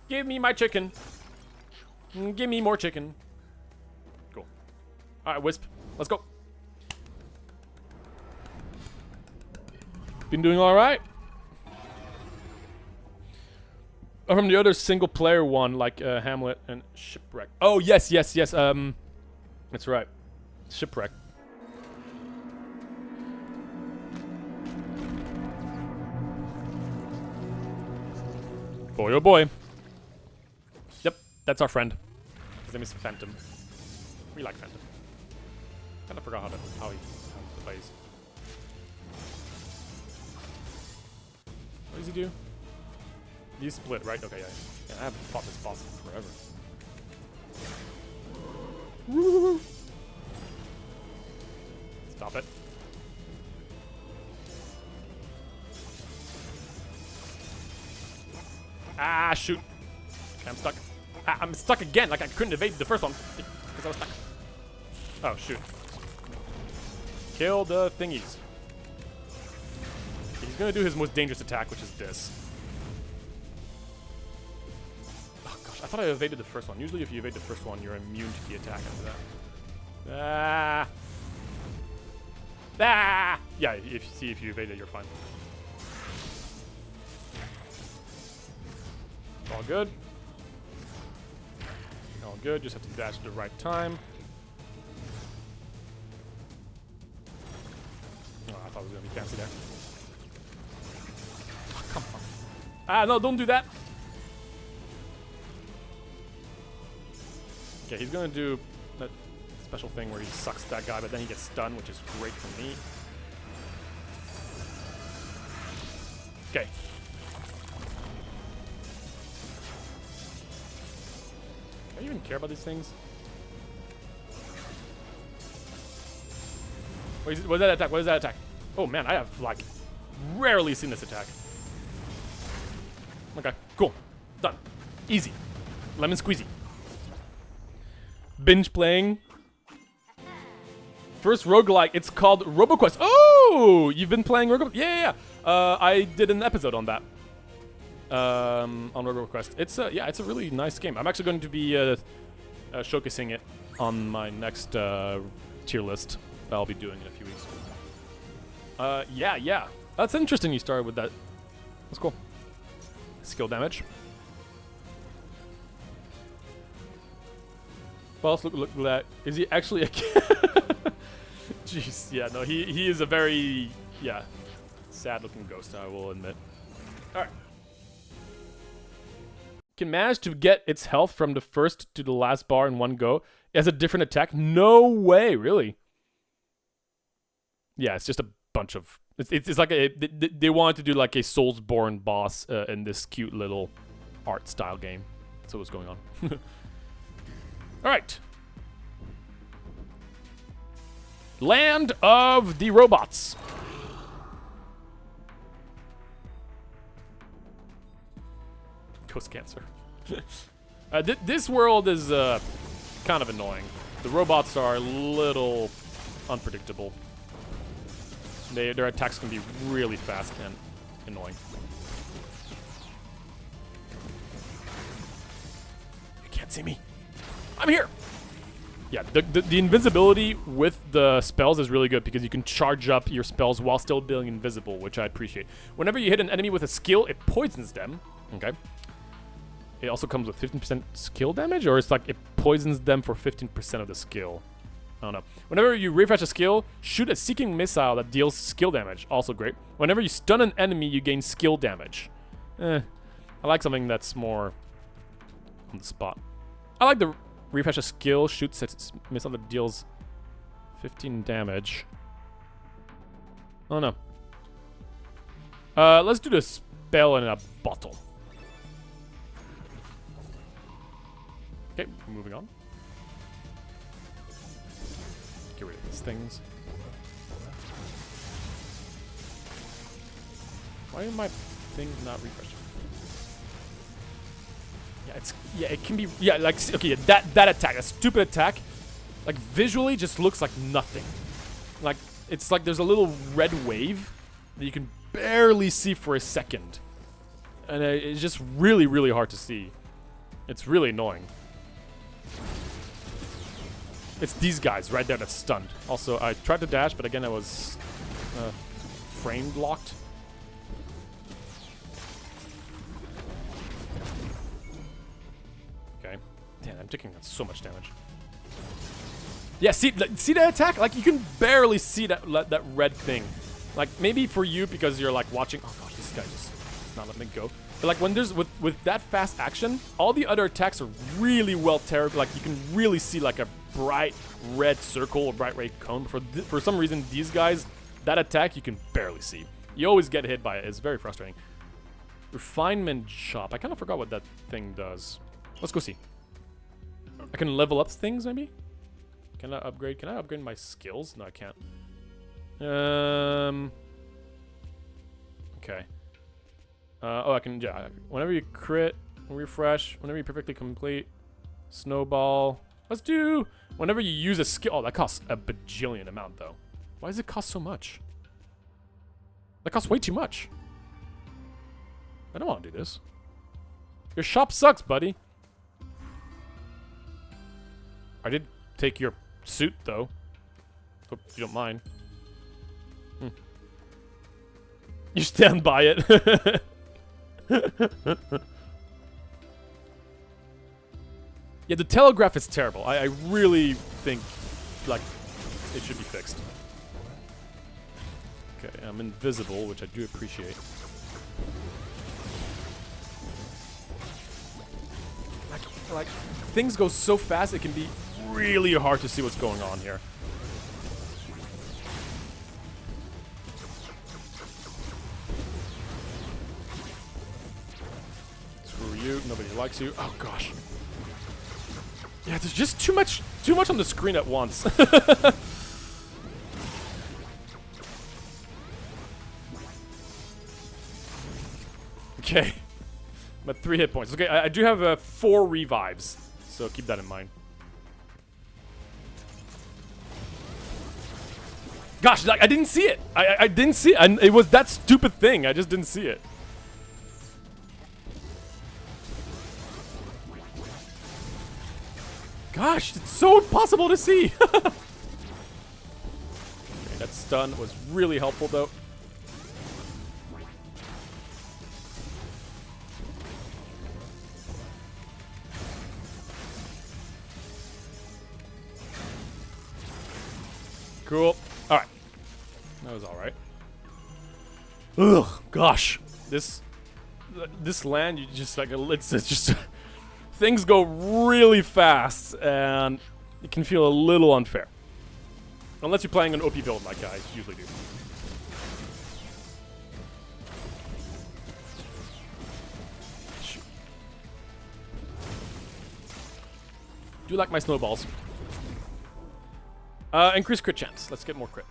Give me my chicken. Give me more chicken. Cool. Alright, Wisp. Let's go. Been doing alright? Oh, from the other single player one, like Hamlet and Shipwreck. Oh, yes. That's right. Shipwreck. Boy, oh boy. Yep, that's our friend. His name is Phantom. We like Phantom. Kinda forgot how he plays. What does he do? You split, right? Okay, yeah. I haven't fought this boss in forever. Woo! Stop it. Ah, shoot. Okay, I'm stuck. Ah, I'm stuck again, like I couldn't evade the first one. Because I was stuck. Oh, shoot. Kill the thingies. He's gonna do his most dangerous attack, which is this. I thought I evaded the first one. Usually if you evade the first one, you're immune to the attack after that. Ah! Ah! Yeah, if you evade it, you're fine. All good. All good, just have to dash at the right time. Oh, I thought it was gonna be fancy there. Oh, come on. Ah, no, don't do that! Okay, he's gonna do that special thing where he sucks that guy, but then he gets stunned, which is great for me. Okay. Do I even care about these things? What is that attack? What is that attack? Oh man, I have like rarely seen this attack. Okay, cool. Done. Easy. Lemon squeezy. Binge playing. First roguelike, it's called RoboQuest. Oh, you've been playing RogueLite? Yeah. I did an episode on that. On RogueQuest. It's it's a really nice game. I'm actually going to be showcasing it on my next tier list that I'll be doing in a few weeks. Yeah. That's interesting. You started with that. That's cool. Skill damage. Boss look at that. Is he actually a Jeez, yeah, no, he is a very, sad looking ghost, I will admit. Alright. can manage to get its health from the first to the last bar in one go. It has a different attack. No way, really. Yeah, it's just a bunch of... It's like they wanted to do like a Soulsborne boss in this cute little art style game. That's what's going on. Alright. Land of the Robots. Ghost Cancer. This world is kind of annoying. The robots are a little unpredictable. Their attacks can be really fast and annoying. You can't see me. I'm here. Yeah, the invisibility with the spells is really good because you can charge up your spells while still being invisible, which I appreciate. Whenever you hit an enemy with a skill, it poisons them. Okay. It also comes with 15% skill damage, or it's like it poisons them for 15% of the skill. I don't know. Whenever you refresh a skill, shoot a seeking missile that deals skill damage. Also great. Whenever you stun an enemy, you gain skill damage. I like something that's more on the spot. I like the refresh a skill, shoots a missile that deals 15 damage. I don't know. Let's do the spell in a bottle. Okay, moving on. Get rid of these things. Why are my things not refreshing? Yeah, it can be, like, okay, that attack, that stupid attack, like, visually just looks like nothing. Like, it's like there's a little red wave that you can barely see for a second. And it's just really, really hard to see. It's really annoying. It's these guys right there that's stunned. Also, I tried to dash, but again, I was frame locked. Okay. Damn, I'm taking so much damage. Yeah, see that attack? Like, you can barely see that red thing. Like, maybe for you because you're like watching. Oh gosh, this guy just not letting me go. But like when there's with that fast action, all the other attacks are really well tailored. Like you can really see like a bright red circle or bright red cone. For some reason, these guys, that attack you can barely see. You always get hit by it. It's very frustrating. Refinement shop. I kind of forgot what that thing does. Let's go see. I can level up things maybe. Can I upgrade? Can I upgrade my skills? No, I can't. Okay. Oh, I can, yeah. Whenever you crit, refresh, whenever you perfectly complete, snowball. Let's do, whenever you use a skill. Oh, that costs a bajillion amount, though. Why does it cost so much? That costs way too much. I don't want to do this. Your shop sucks, buddy. I did take your suit, though. Hope you don't mind. You stand by it. Yeah, the telegraph is terrible. I really think, like, it should be fixed. Okay, I'm invisible, which I do appreciate. Like, things go so fast, it can be really hard to see what's going on here. Screw you, nobody likes you. Oh gosh. Yeah, there's just too much on the screen at once. Okay. I'm at 3 hit points. Okay, I do have 4 revives, so keep that in mind. Gosh, like, I didn't see it. I didn't see it. And it was that stupid thing. I just didn't see it. Gosh, it's so impossible to see. Okay, that stun was really helpful, though. Cool. All right. That was all right. Ugh, gosh. This this land, you just like it's just things go really fast, and it can feel a little unfair. Unless you're playing an OP build like I usually do. Shoot. Do like my snowballs. Increase crit chance. Let's get more crit.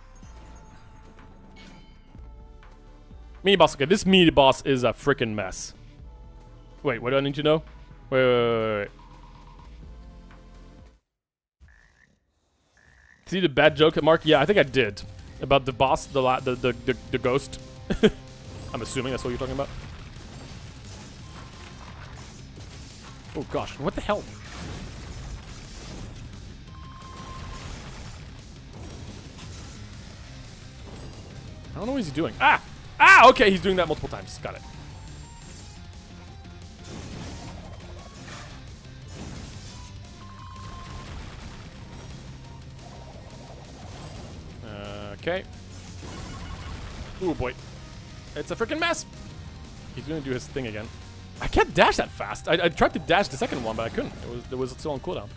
Mini boss. Okay, this mini boss is a freaking mess. Wait, what do I need to know? Wait. See the bad joke, Mark? Yeah, I think I did. About the boss, the ghost. I'm assuming that's what you're talking about. Oh gosh, what the hell? I don't know what he's doing. Ah! Ah! Okay, he's doing that multiple times. Got it. Okay. Ooh, boy. It's a freaking mess. He's gonna do his thing again. I can't dash that fast. I tried to dash the second one, but I couldn't. It was still on cooldown.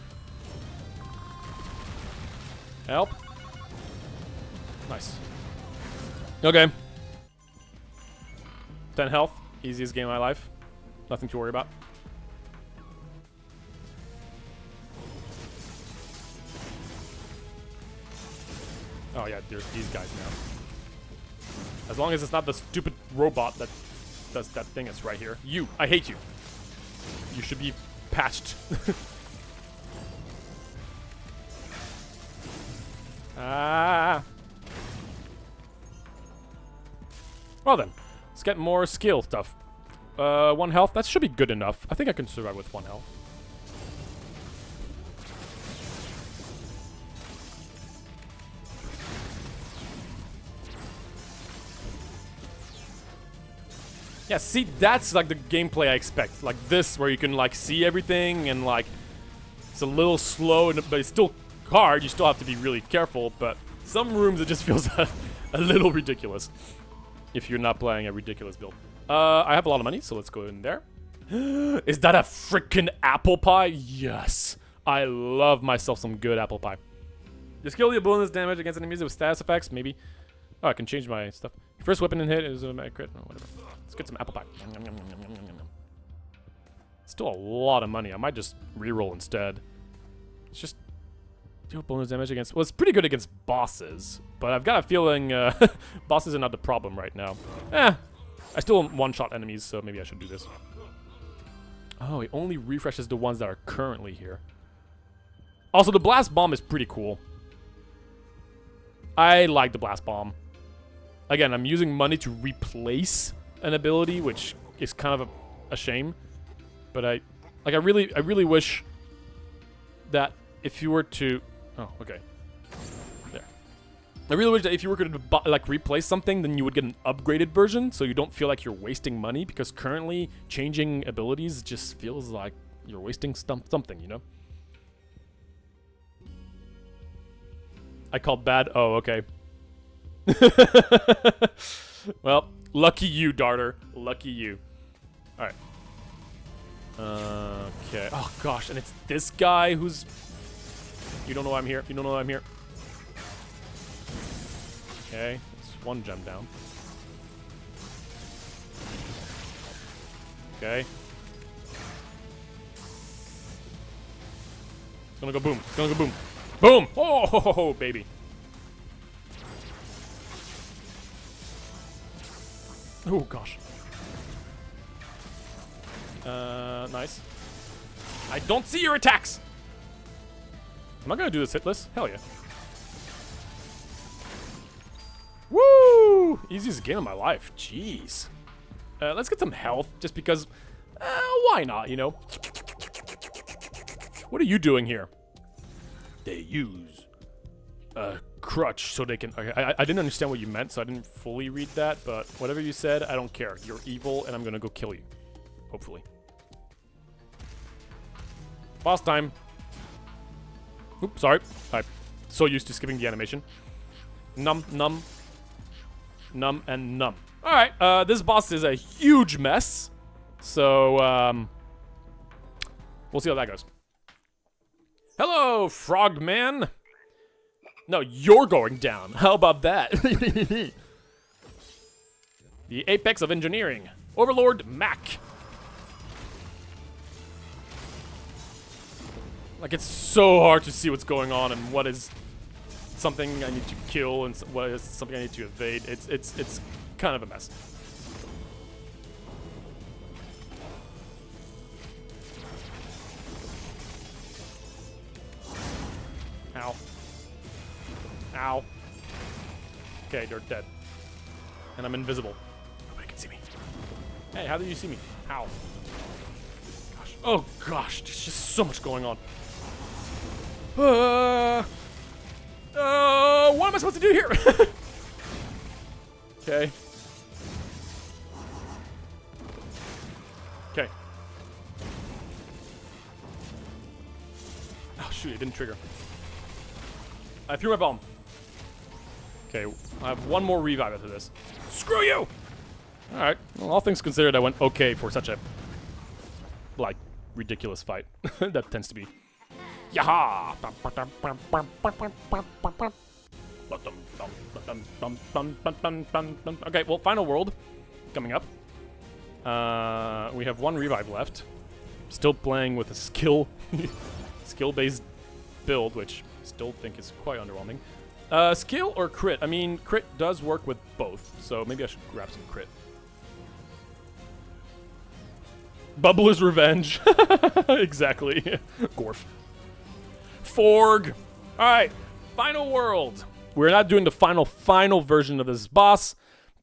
Help. Nice. Okay. 10 health. Easiest game of my life. Nothing to worry about. Oh yeah, there's these guys now. As long as it's not the stupid robot that does that thing that's right here. You! I hate you! You should be patched. Ah! Well then, let's get more skill stuff. 1 health, that should be good enough. I think I can survive with 1 health. Yeah, see, that's like the gameplay I expect. Like this, where you can like see everything and like it's a little slow, but it's still hard. You still have to be really careful, but some rooms it just feels a little ridiculous if you're not playing a ridiculous build. I have a lot of money, so let's go in there. Is that a freaking apple pie? Yes. I love myself some good apple pie. The skill deal bonus damage against enemies with status effects, maybe. Oh, I can change my stuff. First weapon in hit is a crit or whatever. Let's get some apple pie. Still a lot of money. I might just reroll instead. It's just deal bonus damage against. Well, it's pretty good against bosses, but I've got a feeling bosses are not the problem right now. I still one-shot enemies, so maybe I should do this. Oh, it only refreshes the ones that are currently here. Also, the blast bomb is pretty cool. I like the blast bomb. Again, I'm using money to replace an ability, which is kind of a shame. But I really wish that if you were to, oh, okay, there. I really wish that if you were going to like replace something, then you would get an upgraded version, so you don't feel like you're wasting money. Because currently, changing abilities just feels like you're wasting something, you know. I called bad. Oh, okay. Well, lucky you, Darter. Lucky you. Alright. Okay. Oh, gosh. And it's this guy who's... You don't know I'm here. You don't know I'm here. Okay. It's 1 gem down. Okay. It's gonna go boom. It's gonna go boom. Boom! Oh, ho, ho, ho, baby. Oh, gosh. Nice. I don't see your attacks! Am I gonna do this hitless? Hell yeah. Woo! Easiest game of my life. Jeez. Let's get some health, just because... why not, you know? What are you doing here? They use a crutch so they can... Okay, I didn't understand what you meant, so I didn't fully read that, but whatever you said, I don't care. You're evil, and I'm gonna go kill you. Hopefully. Boss time. Oops, sorry. I'm so used to skipping the animation. Num, num, and num. Alright, this boss is a huge mess. So, we'll see how that goes. Hello, Frogman. No, you're going down. How about that? The apex of engineering. Overlord Mac. Like, it's so hard to see what's going on and what is something I need to kill and what is something I need to evade. It's kind of a mess. Ow. Ow. Okay, they're dead. And I'm invisible. Nobody can see me. Hey, how did you see me? How? Gosh. Oh gosh, there's just so much going on. What am I supposed to do here? Okay. Okay. Oh shoot, it didn't trigger. I threw my bomb. Okay, I have one more revive after this. Screw you! Alright, well, all things considered, I went okay for such a, like, ridiculous fight. That tends to be. Yaha! Okay, well, final world coming up. We have one revive left. Still playing with a skill-based build, which I still think is quite underwhelming. Skill or crit? I mean, crit does work with both, so maybe I should grab some crit. Bubbler's Revenge. Exactly. Gorf. Forg. Alright, final world. We're not doing the final version of this boss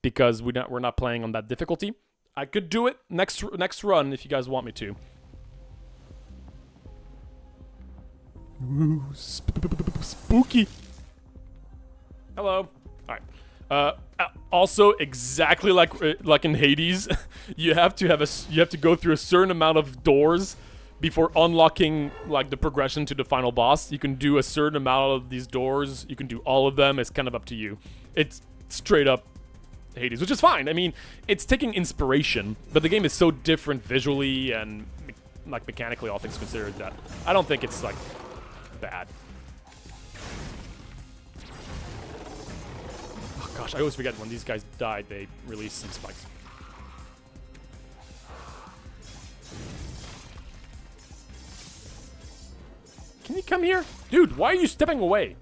because we're not playing on that difficulty. I could do it next run if you guys want me to. Ooh, spooky. Hello. All right. Also, exactly like in Hades, you have to go through a certain amount of doors before unlocking like the progression to the final boss. You can do a certain amount of these doors. You can do all of them. It's kind of up to you. It's straight up Hades, which is fine. I mean, it's taking inspiration, but the game is so different visually and like mechanically, all things considered, that I don't think it's like bad. Oh gosh, I always forget when these guys died, they release some spikes. Can you come here? Dude, why are you stepping away?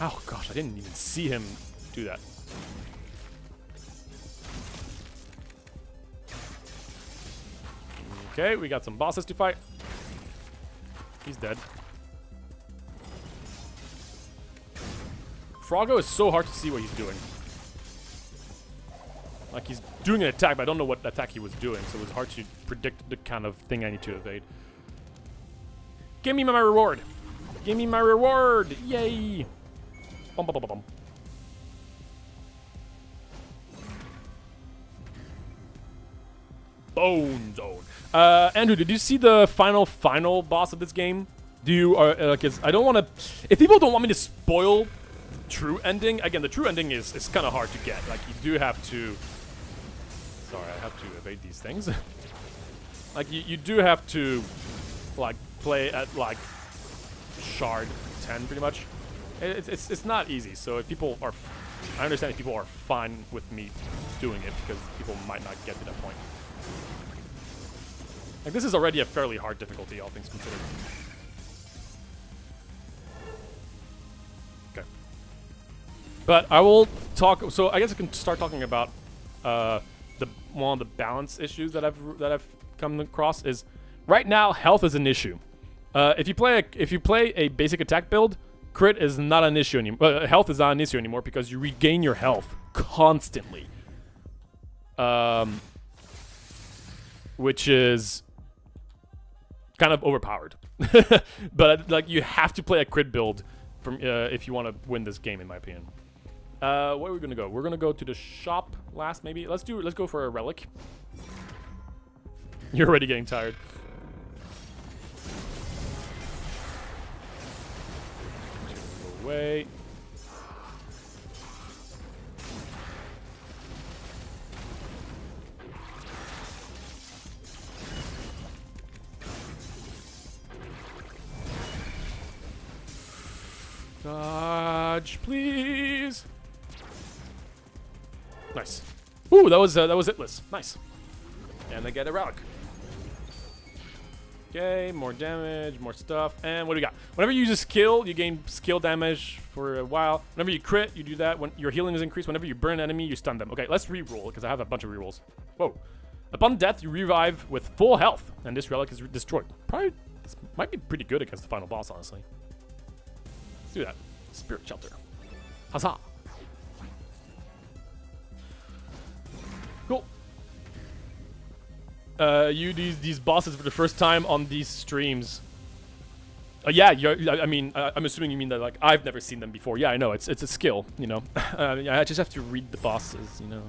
Oh gosh, I didn't even see him do that. Okay, we got some bosses to fight. He's dead. Froggo is so hard to see what he's doing. Like, he's doing an attack, but I don't know what attack he was doing, so it was hard to predict the kind of thing I need to evade. Give me my reward! Give me my reward! Yay! Bum, bum, bum, bum. Bone Zone. Andrew, did you see the final boss of this game? Do you, like, I don't want to... If people don't want me to spoil true ending, again, the true ending is kind of hard to get. Like, you do have to... Sorry, I have to evade these things. Like, you do have to, like, play at, like, shard 10, pretty much. It's not easy, so if people are... I understand if people are fine with me doing it, because people might not get to that point. Like, this is already a fairly hard difficulty, all things considered. Okay. But I will talk... So I guess I can start talking about one of the balance issues that I've come across is right now health is an issue. If you play a basic attack build, crit is not an issue anymore. Health is not an issue anymore because you regain your health constantly. Which is kind of overpowered. But like, you have to play a crit build from if you want to win this game, in my opinion. Where are we gonna go? We're gonna go to the shop last, maybe. Let's go for a relic. You're already getting tired. Go away. Dodge, please. Nice. Ooh, that was hitless. Nice. And I get a relic. Okay, more damage, more stuff. And what do we got? Whenever you use a skill, you gain skill damage for a while. Whenever you crit, you do that. When your healing is increased, whenever you burn an enemy, you stun them. Okay, let's re-roll, because I have a bunch of re-rolls. Whoa. Upon death, you revive with full health, and this relic is destroyed. Probably, this might be pretty good against the final boss, honestly. Let's do that. Spirit Shelter. Huzzah. Cool. You do these bosses for the first time on these streams. Yeah, I mean, I'm assuming you mean that, like, I've never seen them before. Yeah, I know, it's a skill, you know. I just have to read the bosses, you know,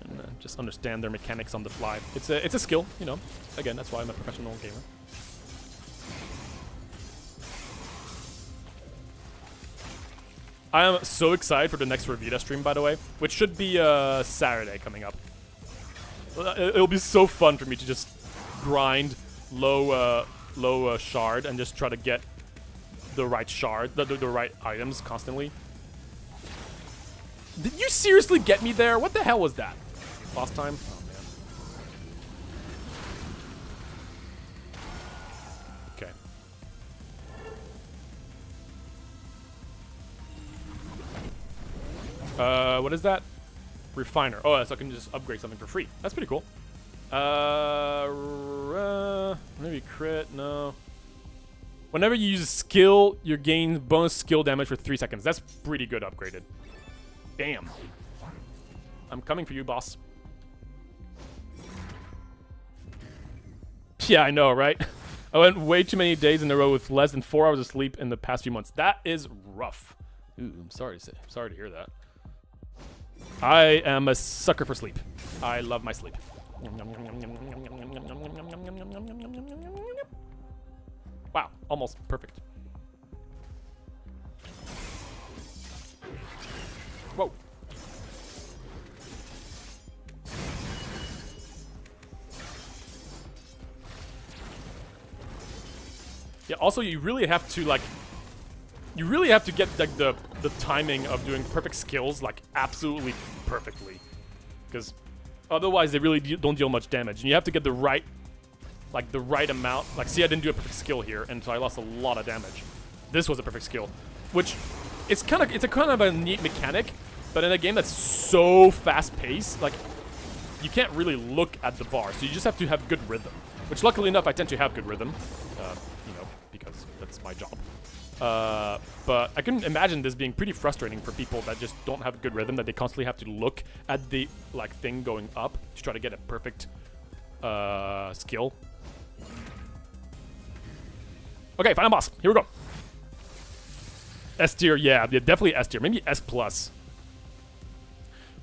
and just understand their mechanics on the fly. It's a skill, you know. Again, that's why I'm a professional gamer. I am so excited for the next Revita stream, by the way, which should be Saturday coming up. It'll be so fun for me to just grind low shard and just try to get the right shard, the right items constantly. Did you seriously get me there? What the hell was that? Last time? Oh, man. Okay. What is that? Refiner. Oh, so I can just upgrade something for free. That's pretty cool. Maybe crit. No. Whenever you use a skill, you gain bonus skill damage for 3 seconds. That's pretty good upgraded. Damn. I'm coming for you, boss. Yeah, I know, right? I went way too many days in a row with less than 4 hours of sleep in the past few months. That is rough. Ooh, I'm sorry to hear that. I am a sucker for sleep. I love my sleep. Wow, almost perfect. Whoa. Yeah, also you really have to, like, get like the timing of doing perfect skills like absolutely perfectly, because otherwise they really don't deal much damage, and you have to get the right amount. Like, see, I didn't do a perfect skill here, and so I lost a lot of damage. This was a perfect skill, which it's a kind of a neat mechanic, but in a game that's so fast paced, like, you can't really look at the bar, so you just have to have good rhythm. Which, luckily enough, I tend to have good rhythm, you know, because that's my job. But I can imagine this being pretty frustrating for people that just don't have good rhythm, that they constantly have to look at the, like, thing going up to try to get a perfect skill. Okay, final boss. Here we go. S tier, yeah, definitely S tier. Maybe S plus.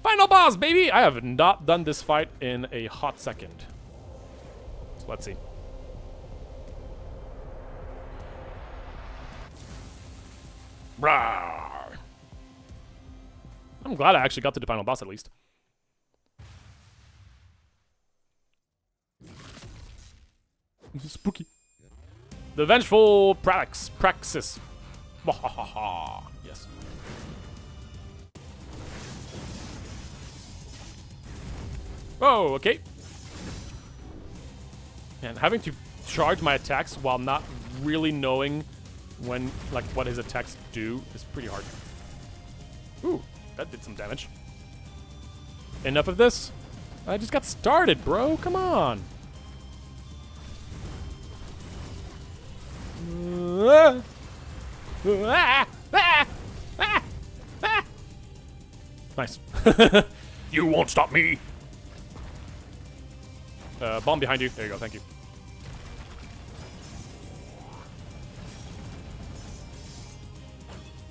Final boss, baby! I have not done this fight in a hot second. So let's see. Rawr. I'm glad I actually got to the final boss at least. This is spooky. The vengeful Praxis. Yes. Oh, okay. And having to charge my attacks while not really knowing when, like, what his attacks do is pretty hard. Ooh, that did some damage. Enough of this. I just got started, bro. Come on. Nice. You won't stop me. Bomb behind you. There you go. Thank you.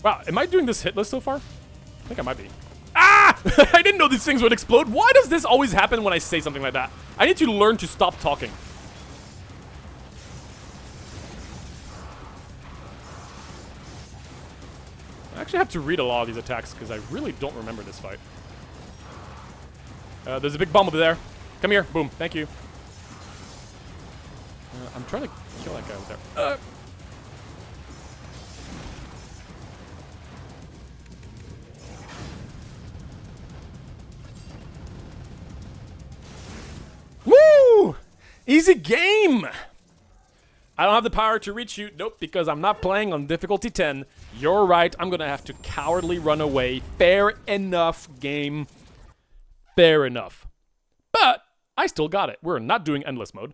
Wow, am I doing this hitless so far? I think I might be. Ah! I didn't know these things would explode. Why does this always happen when I say something like that? I need to learn to stop talking. I actually have to read a lot of these attacks because I really don't remember this fight. There's a big bomb over there. Come here. Boom. Thank you. I'm trying to kill that guy over there. easy game. I don't have the power to reach you. Nope, because I'm not playing on difficulty 10. You're right. I'm going to have to cowardly run away. Fair enough, game. Fair enough. But I still got it. We're not doing endless mode.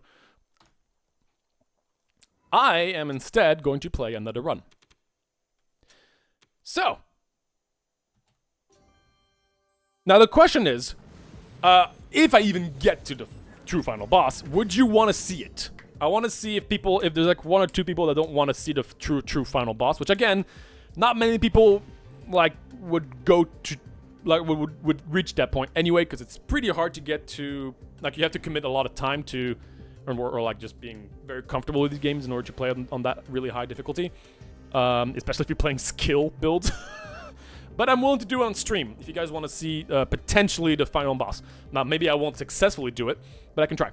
I am instead going to play another run. So. Now the question is, if I even get to the true final boss, would you want to see it? I want to see if there's like 1 or 2 people that don't want to see the true final boss, which again, not many people like would go to, like would reach that point anyway, because it's pretty hard to get to, like you have to commit a lot of time to, or like just being very comfortable with these games in order to play on that really high difficulty, especially if you're playing skill builds. But I'm willing to do it on stream if you guys want to see potentially the final boss. Now maybe I won't successfully do it, but I can try.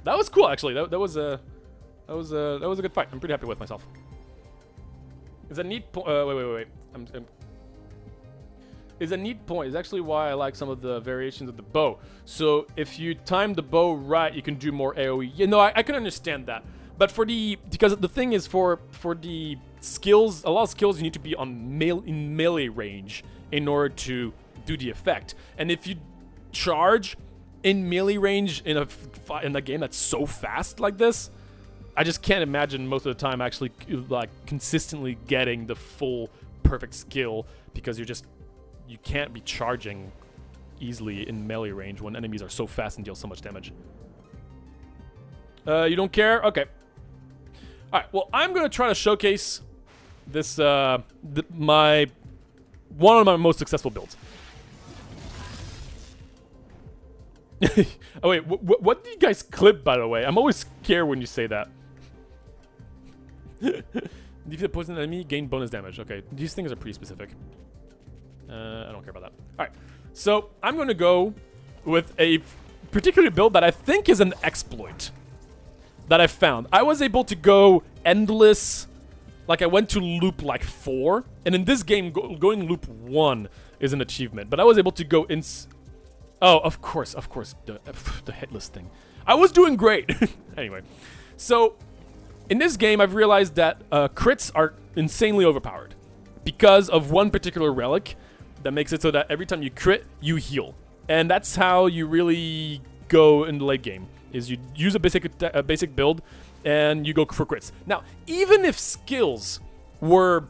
That was cool, actually. That was a good fight. I'm pretty happy with myself. Is a neat point. Wait. Is a neat point. Is actually why I like some of the variations of the bow. So if you time the bow right, you can do more AOE. You know, I can understand that. But because the thing is for the skills, a lot of skills you need to be on in melee range in order to do the effect. And if you charge in melee range in a game that's so fast like this, I just can't imagine most of the time actually like consistently getting the full perfect skill, because you can't be charging easily in melee range when enemies are so fast and deal so much damage. You don't care? Okay. All right. Well, I'm gonna try to showcase this one of my most successful builds. Oh wait, what do you guys clip, by the way? I'm always scared when you say that. Defeat a poison enemy, gain bonus damage. Okay, these things are pretty specific. I don't care about that. Alright, so I'm going to go with a particular build that I think is an exploit that I found. I was able to go endless, like I went to loop like 4, and in this game, going loop 1 is an achievement, but I was able to go in... Oh, of course, the hitless thing. I was doing great. Anyway, so in this game, I've realized that crits are insanely overpowered because of one particular relic that makes it so that every time you crit, you heal. And that's how you really go in the late game, is you use a basic build and you go for crits. Now, even if skills were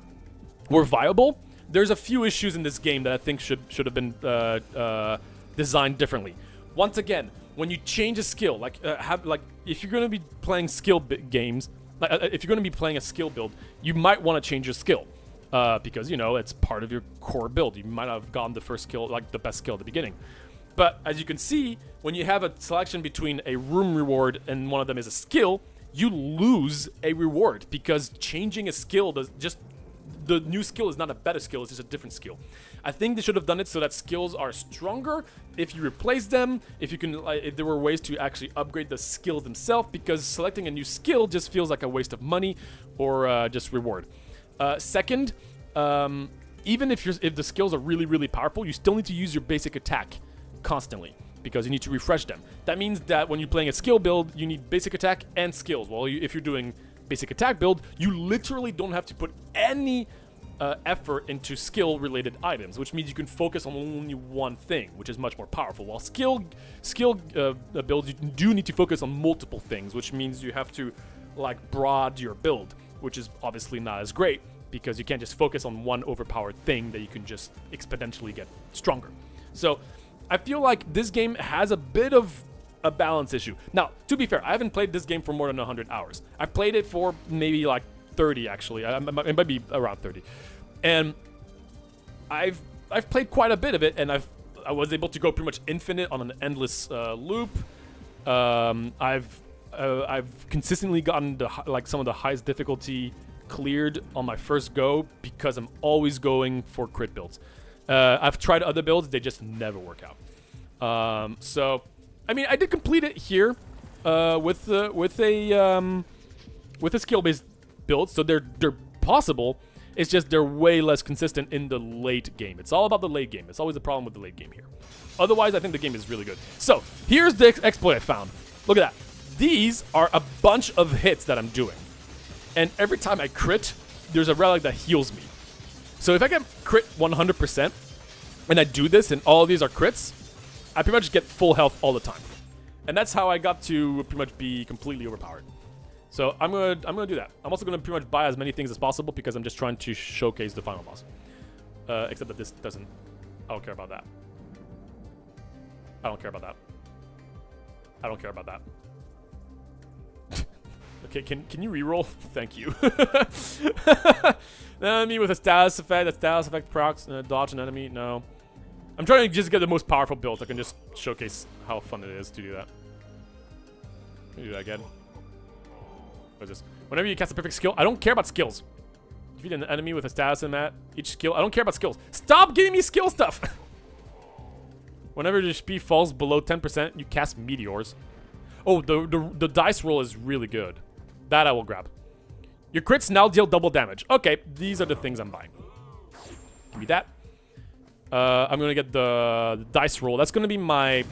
viable, there's a few issues in this game that I think should have been designed differently. Once again, when you change a skill, if you're going to be playing skill games, if you're going to be playing a skill build, you might want to change your skill because, you know, it's part of your core build. You might have gotten the first skill, like the best skill at the beginning. But as you can see, when you have a selection between a room reward and one of them is a skill, you lose a reward because changing a skill the new skill is not a better skill, it's just a different skill. I think they should have done it so that skills are stronger if you replace them, if there were ways to actually upgrade the skills themselves, because selecting a new skill just feels like a waste of money or just reward. Second, even if the skills are really, really powerful, you still need to use your basic attack constantly because you need to refresh them. That means that when you're playing a skill build, you need basic attack and skills. Well, if you're doing basic attack build, you literally don't have to put any effort into skill related items, which means you can focus on only one thing, which is much more powerful. While skill builds, you do need to focus on multiple things, which means you have to like broad your build, which is obviously not as great because you can't just focus on one overpowered thing that you can just exponentially get stronger. So I feel like this game has a bit of a balance issue. Now, to be fair, I haven't played this game for more than 100 hours. I've played it for maybe like 30, actually. It might be around 30. And I've played quite a bit of it, and I was able to go pretty much infinite on an endless loop. I've consistently gotten some of the highest difficulty cleared on my first go because I'm always going for crit builds. I've tried other builds, they just never work out. So I mean, I did complete it here with a skill-based build, so they're possible. It's just they're way less consistent in the late game. It's all about the late game. It's always a problem with the late game here. Otherwise, I think the game is really good. So here's the exploit I found. Look at that. these are a bunch of hits that I'm doing. And every time I crit, there's a relic that heals me. So if I get crit 100%, and I do this and all of these are crits, I pretty much get full health all the time. And that's how I got to pretty much be completely overpowered. So I'm gonna do that. I'm also gonna pretty much buy as many things as possible because I'm just trying to showcase the final boss. Except that this doesn't... I don't care about that. I don't care about that. I don't care about that. Okay, can you reroll? Thank you. Enemy with a status effect. A status effect procs dodge an enemy. No. I'm trying to just get the most powerful build. I can just showcase how fun it is to do that. Let me do that again. What is this? Whenever you cast a perfect skill, I don't care about skills. Defeat an enemy with a status in that. Each skill, I don't care about skills. Stop giving me skill stuff! Whenever your HP falls below 10%, you cast meteors. Oh, the dice roll is really good. That I will grab. Your crits now deal double damage. Okay, these are the things I'm buying. Give me that. I'm gonna get the dice roll. That's gonna be my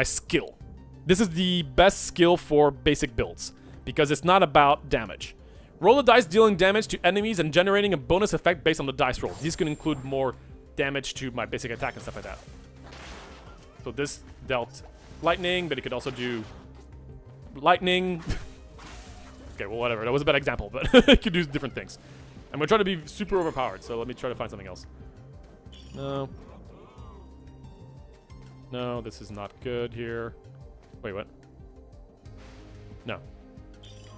skill. This is the best skill for basic builds because it's not about damage. Roll the dice dealing damage to enemies and generating a bonus effect based on the dice roll. These can include more damage to my basic attack and stuff like that. So this dealt lightning, but it could also do lightning. Okay, well, whatever. That was a bad example, but it could do different things. I'm gonna try to be super overpowered, so let me try to find something else. No. No, this is not good here. Wait, what? No.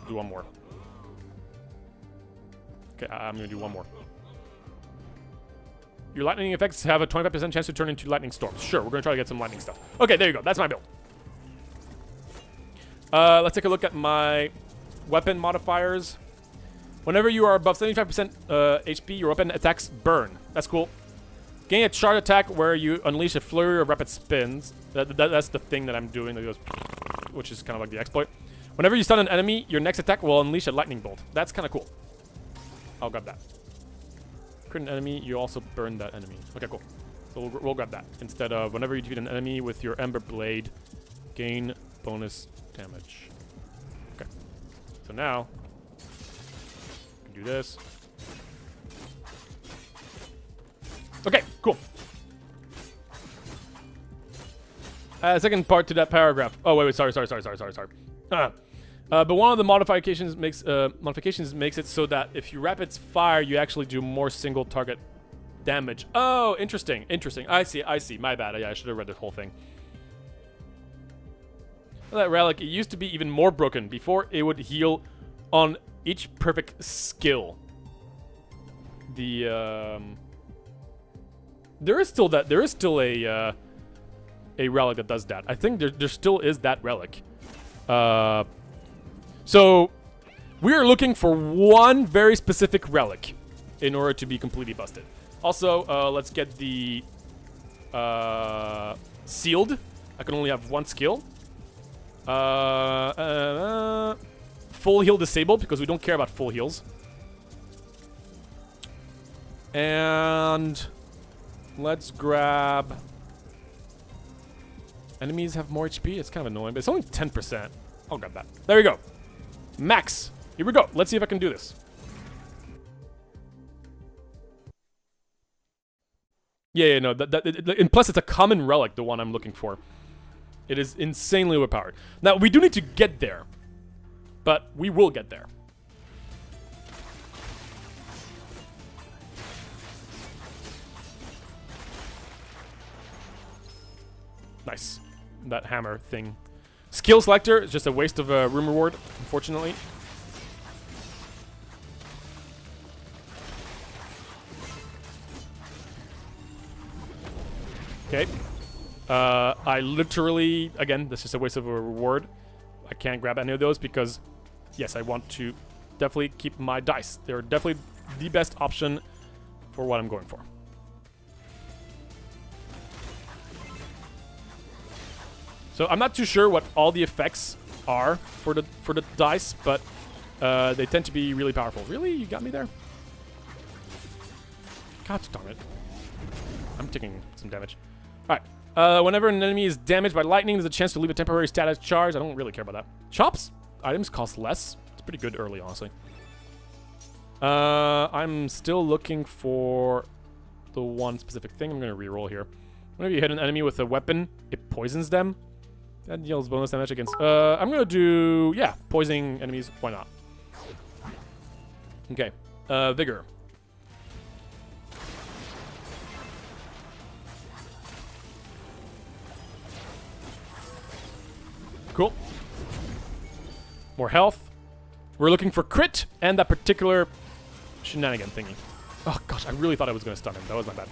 Do one more. Okay, I'm gonna do one more. Your lightning effects have a 25% chance to turn into lightning storms. Sure, we're gonna try to get some lightning stuff. Okay, there you go. That's my build. Let's take a look at my weapon modifiers. Whenever you are above 75% HP, your weapon attacks burn. That's cool. Gain a charge attack where you unleash a flurry of rapid spins. That's the thing that I'm doing that goes, which is kind of like the exploit. Whenever you stun an enemy, your next attack will unleash a lightning bolt. That's kind of cool. I'll grab that. Crit an enemy, you also burn that enemy. Okay, cool. So we'll grab that. Instead of whenever you defeat an enemy with your Ember Blade, gain bonus damage. Okay. So now, we can do this. Okay, cool. Second part to that paragraph. Oh, wait, sorry. But one of the modifications makes it so that if you rapid fire, you actually do more single target damage. Oh, interesting. I see. My bad. Yeah, I should have read the whole thing. That relic, it used to be even more broken. Before, it would heal on each perfect skill. There is still a relic that does that. I think there still is that relic. So we are looking for one very specific relic in order to be completely busted. Also, let's get the sealed. I can only have one skill. Full heal disabled because we don't care about full heals. And let's grab... Enemies have more HP? It's kind of annoying, but it's only 10%. I'll grab that. There we go. Max. Here we go. Let's see if I can do this. Yeah, no. And plus, it's a common relic, the one I'm looking for. It is insanely overpowered. Now, we do need to get there. But we will get there. Nice. That hammer thing. Skill selector is just a waste of a room reward, unfortunately. Okay. I literally, again, this is a waste of a reward. I can't grab any of those because, yes, I want to definitely keep my dice. They're definitely the best option for what I'm going for. So I'm not too sure what all the effects are for the dice, but they tend to be really powerful. Really? You got me there? God darn it. I'm taking some damage. Alright. Whenever an enemy is damaged by lightning, there's a chance to leave a temporary status charge. I don't really care about that. Shops items cost less. It's pretty good early, honestly. I'm still looking for the one specific thing. I'm going to reroll here. Whenever you hit an enemy with a weapon, it poisons them. That deals bonus damage against... I'm going to do... Yeah, poisoning enemies. Why not? Okay. Vigor. Cool. More health. We're looking for crit and that particular shenanigan thingy. Oh gosh, I really thought I was going to stun him. That was my bad.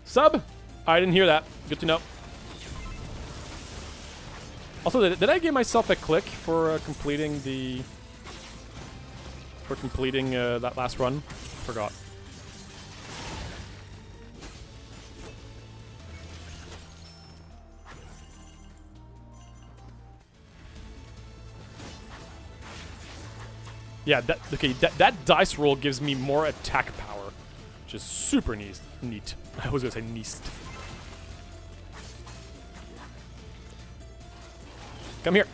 Sub? I didn't hear that. Good to know. Also, did I give myself a click for completing the... that last run? Forgot. Yeah, that dice roll gives me more attack power, which is super neat. I was gonna say neat. Come here.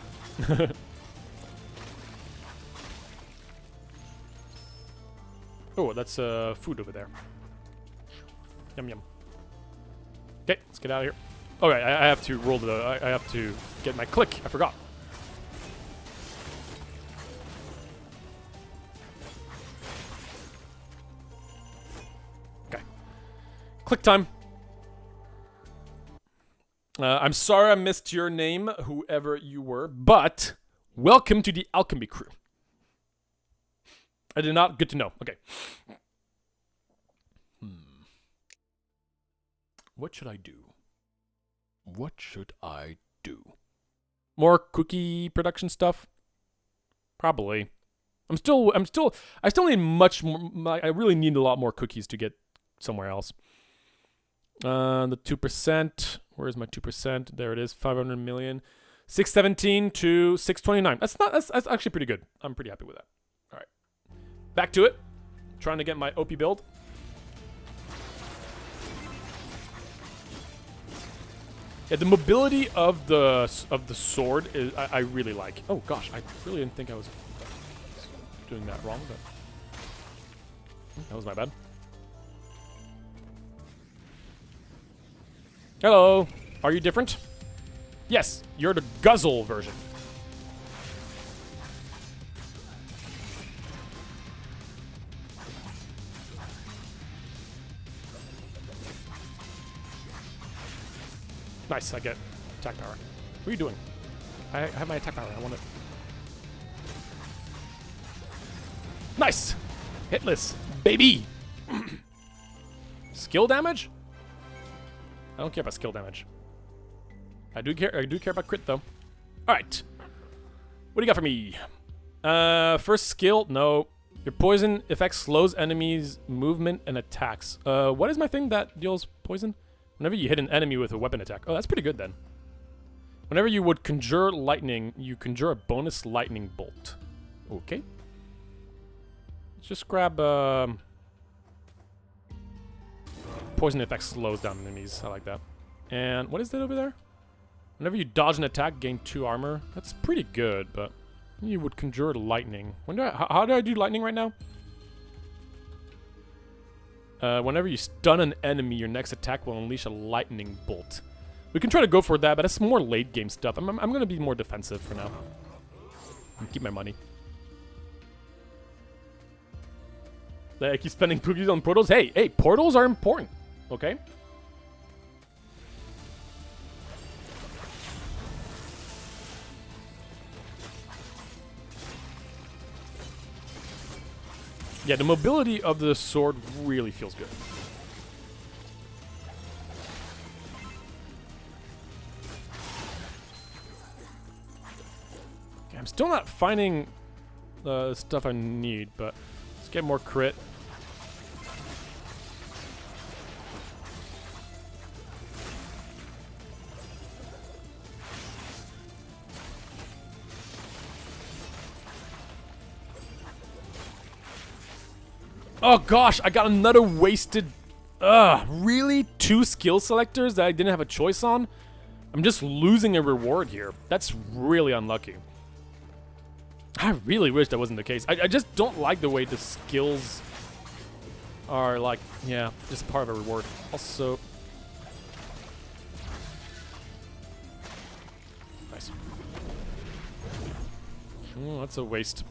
Oh, that's food over there. Yum yum. Okay, let's get out of here. Oh, right, I have to roll the. I have to get my click. I forgot. Okay. Click time. I'm sorry I missed your name, whoever you were, but welcome to the Alchemy crew. I did not. Good to know. Okay. What should I do? What should I do? More cookie production stuff? Probably. I still need much more. I really need a lot more cookies to get somewhere else. The 2%. Where is my 2%? There it is. 500 million. 617 to 629. That's actually pretty good. I'm pretty happy with that. All right. Back to it. Trying to get my OP build. Yeah, the mobility of the sword is I really like. Oh gosh, I really didn't think I was doing that wrong, but that was my bad. Hello, are you different? Yes, you're the guzzle version. Nice, I get attack power. What are you doing? I have my attack power. I want it. Nice! Hitless, baby! Skill damage? I don't care about skill damage. I do care about crit though. Alright. What do you got for me? First skill, no. Your poison effect slows enemies' movement and attacks. What is my thing that deals poison? Whenever you hit an enemy with a weapon attack. Oh, that's pretty good then. Whenever you would conjure lightning, you conjure a bonus lightning bolt. Okay. Let's just grab poison effect slows down enemies. I like that. And what is that over there? Whenever you dodge an attack, gain 2 armor. That's pretty good, but you would conjure lightning. How do I do lightning right now? Whenever you stun an enemy, your next attack will unleash a lightning bolt. We can try to go for that, but that's more late game stuff. I'm going to be more defensive for now. And keep my money. I keep spending cookies on portals. Hey, portals are important. Okay? Yeah, the mobility of the sword really feels good. Okay, I'm still not finding the stuff I need, but let's get more crit. Oh gosh, I got another wasted... really? 2 skill selectors that I didn't have a choice on? I'm just losing a reward here. That's really unlucky. I really wish that wasn't the case. I just don't like the way the skills are like, yeah, just part of a reward. Also... Nice. Oh, that's a waste.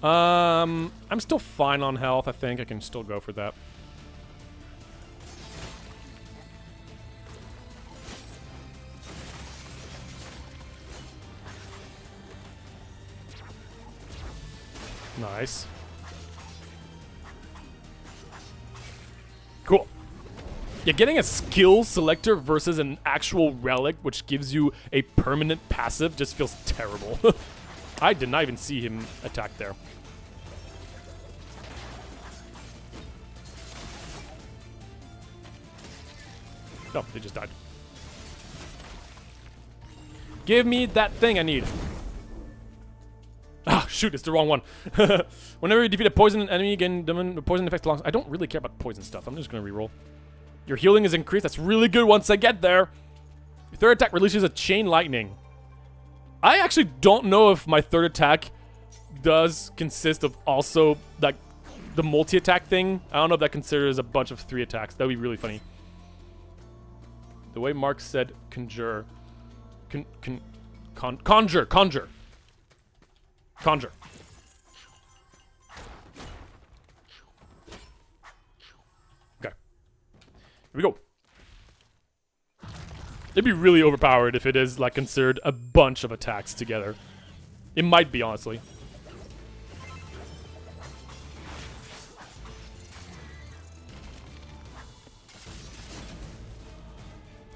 I'm still fine on health. I think I can still go for that. Nice. Cool. Yeah, getting a skill selector versus an actual relic, which gives you a permanent passive, just feels terrible. I did not even see him attack there. No, they just died. Give me that thing I need. Ah, shoot, it's the wrong one. Whenever you defeat a poison enemy, gain the poison effect belongs. I don't really care about poison stuff. I'm just gonna reroll. Your healing is increased. That's really good once I get there. Your third attack releases a chain lightning. I actually don't know if my third attack does consist of also like the multi-attack thing. I don't know if that considers a bunch of 3 attacks. That would be really funny. The way Mark said conjure. Conjure. Conjure. Okay. Here we go. It'd be really overpowered if it is like considered a bunch of attacks together. It might be, honestly.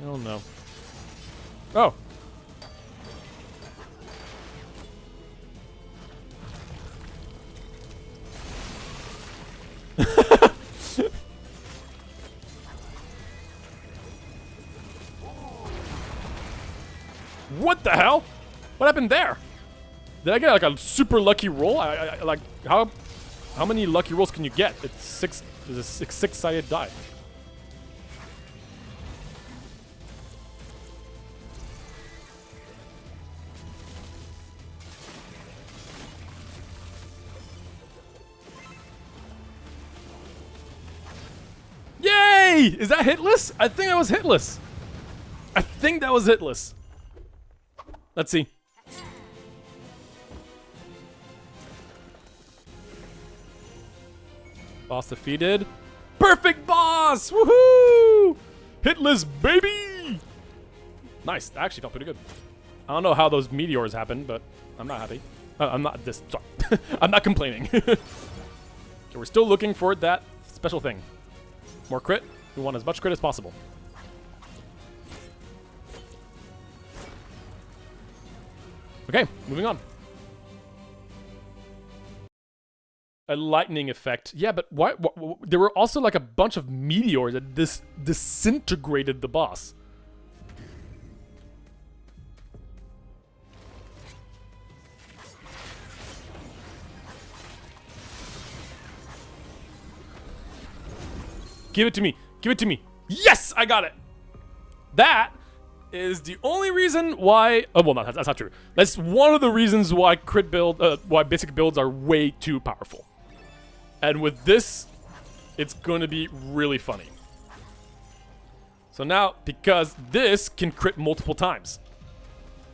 I don't know. Oh. What the hell? What happened there? Did I get like a super lucky roll? I like how many lucky rolls can you get? It's 6. There's a 6-sided die. Yay! Is that hitless? I think that was hitless. I think that was hitless. Let's see. Boss defeated. Perfect boss! Woohoo! Hitless, baby! Nice. That actually felt pretty good. I don't know how those meteors happened, but I'm not happy. I'm not this. Sorry. I'm not complaining. So we're still looking for that special thing. More crit. We want as much crit as possible. Okay, moving on. A lightning effect. Yeah, but why there were also like a bunch of meteors that disintegrated the boss. Give it to me. Give it to me. Yes, I got it. That is the only reason why. Oh well, no, that's not true. That's one of the reasons why why basic builds are way too powerful. And with this, it's going to be really funny. So now, because this can crit multiple times,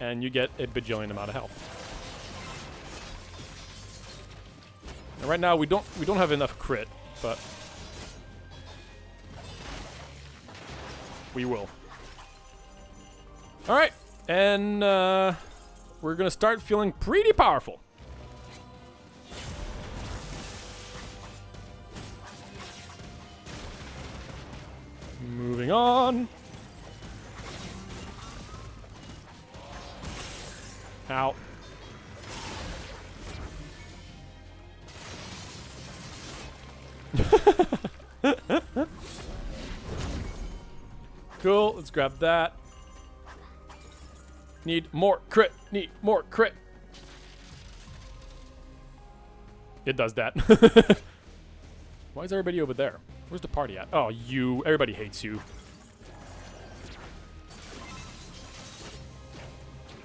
and you get a bajillion amount of health. And right now, we don't have enough crit, but we will. All right, and we're gonna start feeling pretty powerful. Moving on. Ow. Cool, let's grab that. Need more crit. Need more crit. It does that. Why is everybody over there? Where's the party at? Oh, you. Everybody hates you.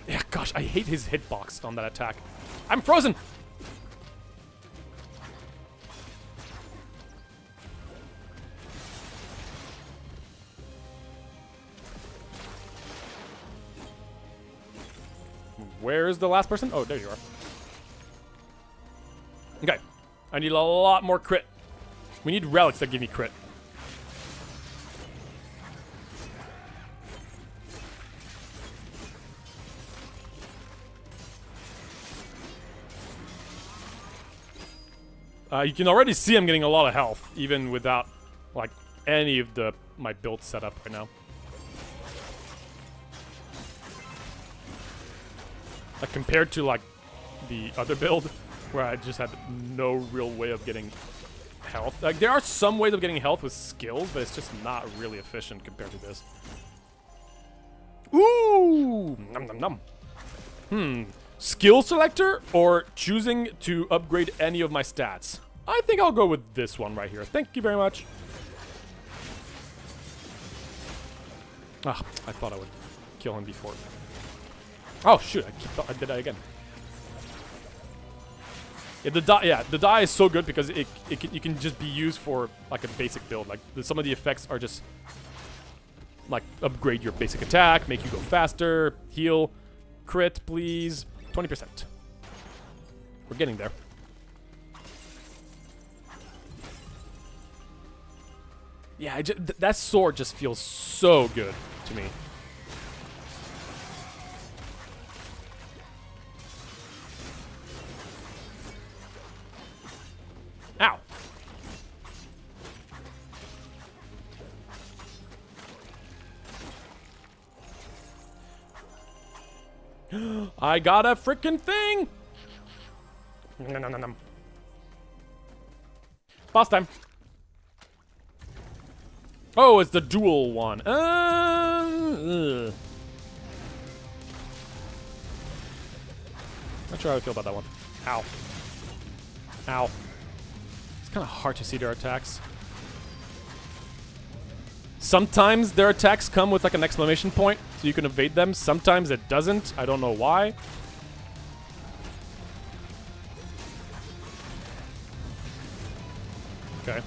Yeah, gosh, I hate his hitbox on that attack. I'm frozen! Where's the last person? Oh, there you are. Okay. I need a lot more crit. We need relics that give me crit. You can already see I'm getting a lot of health, even without, like, any of my build setup right now. Like, compared to, like, the other build, where I just had no real way of getting health. Like, there are some ways of getting health with skills, but it's just not really efficient compared to this. Ooh! Nom nom nom. Skill selector or choosing to upgrade any of my stats? I think I'll go with this one right here. Thank you very much. Ah, I thought I would kill him before. Oh shoot, I did that again. Yeah, the die is so good because it can just be used for like a basic build. Like some of the effects are just like upgrade your basic attack, make you go faster, heal, crit, please. 20%. We're getting there. Yeah, that sword just feels so good to me. Ow. I got a freaking thing! No. Boss time. Oh, it's the dual one. Not sure how I feel about that one. Ow. Ow. It's kind of hard to see their attacks. Sometimes their attacks come with like an exclamation point, so you can evade them. Sometimes it doesn't. I don't know why. Okay.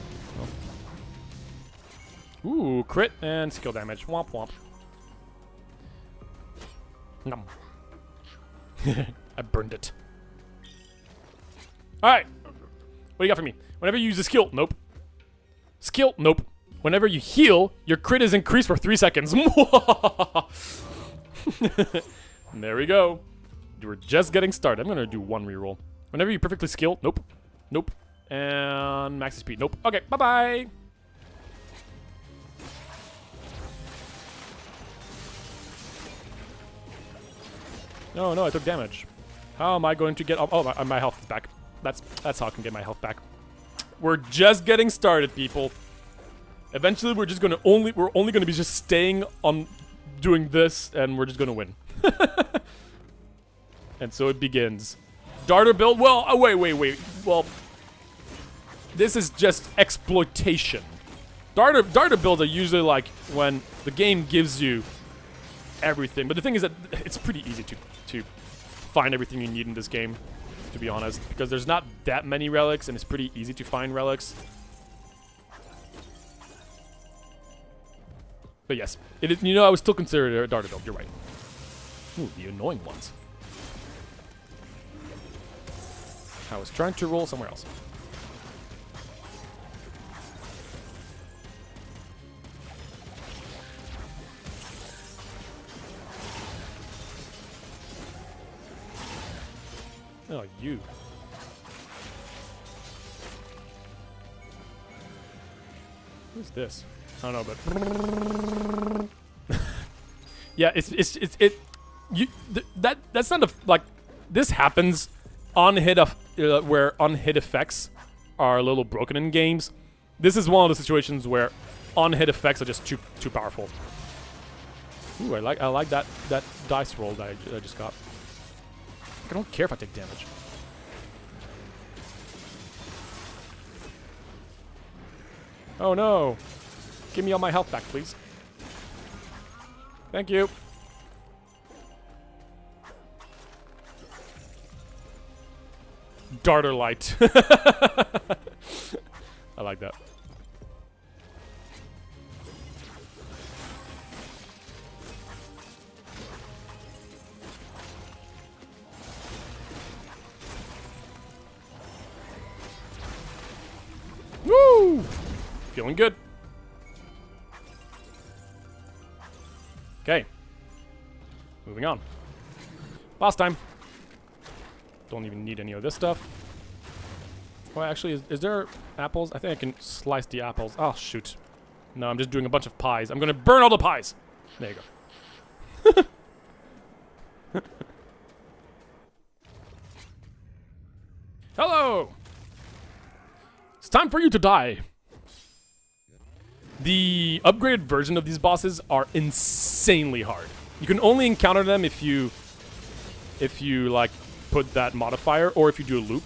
Well. Ooh, crit and skill damage. Womp womp. Nom. I burned it. Alright. What do you got for me? Whenever you use a skill, nope. Skill, nope. Whenever you heal, your crit is increased for 3 seconds. There we go. We're just getting started. I'm gonna do one reroll. Whenever you perfectly skill, nope. Nope. And max speed, nope. Okay, bye-bye. No, I took damage. How am I going to get... Oh, my health is back. That's how I can get my health back. We're just getting started, people. Eventually, we're only gonna be just staying on doing this, and we're just gonna win. And so it begins. Darter build? Well, wait. Well, this is just exploitation. Darter builds are usually like when the game gives you everything. But the thing is that it's pretty easy to find everything you need in this game, to be honest, because there's not that many relics, and it's pretty easy to find relics. But yes, I would still consider it a darter build. You're right. Ooh, the annoying ones. I was trying to roll somewhere else. Oh, you. Who's this? I don't know, but yeah, that's not like this happens on hit of where on-hit effects are a little broken in games. This is one of the situations where on-hit effects are just too powerful. Ooh, I like that dice roll that I just got. I don't care if I take damage. Oh no. Give me all my health back, please. Thank you. Darter light. I like that. Woo! Feeling good. Okay. Moving on. Boss time. Don't even need any of this stuff. Well, actually, is there apples? I think I can slice the apples. Oh, shoot. No, I'm just doing a bunch of pies. I'm gonna burn all the pies. There you go. Hello! It's time for you to die. The upgraded version of these bosses are insanely hard. You can only encounter them if you like put that modifier or if you do a loop.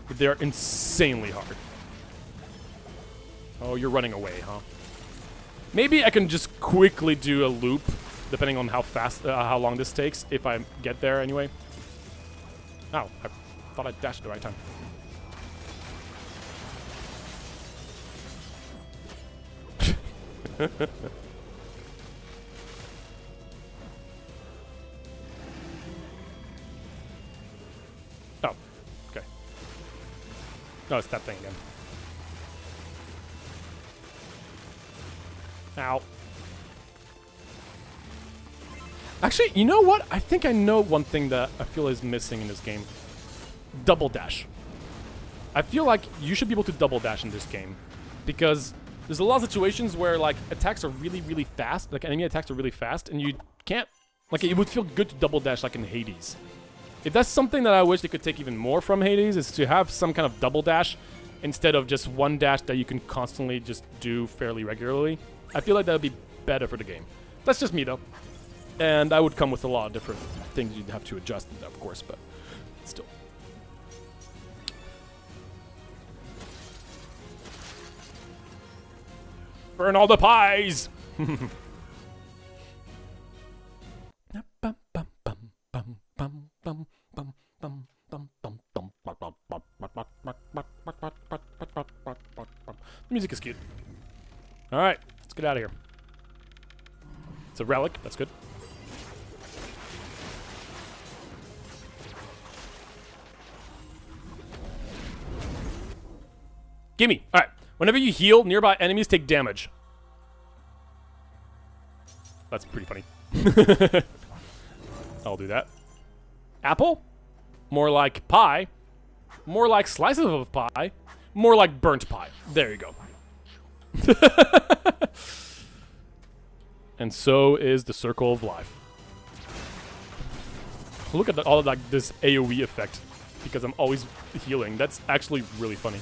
But they're insanely hard. Oh, you're running away, huh? Maybe I can just quickly do a loop, depending on how fast, how long this takes, if I get there anyway. Oh, I thought I dashed at the right time. Oh, okay. No, it's that thing again. Ow. Actually, you know what? I think I know one thing that I feel is missing in this game. Double dash. I feel like you should be able to double dash in this game. Because there's a lot of situations where, like, attacks are really, really fast. Like, enemy attacks are really fast, and you can't... Like, it would feel good to double dash, like in Hades. If that's something that I wish they could take even more from Hades, is to have some kind of double dash instead of just one dash that you can constantly just do fairly regularly. I feel like that would be better for the game. That's just me, though. And I would come with a lot of different things you'd have to adjust, of course, but still. Burn all the pies! The music is cute. Alright, let's get out of here. It's a relic, that's good. Gimme! Alright. Whenever you heal, nearby enemies take damage. That's pretty funny. I'll do that. Apple? More like pie. More like slices of pie. More like burnt pie. There you go. And so is the circle of life. Look at all of like this AoE effect. Because I'm always healing. That's actually really funny.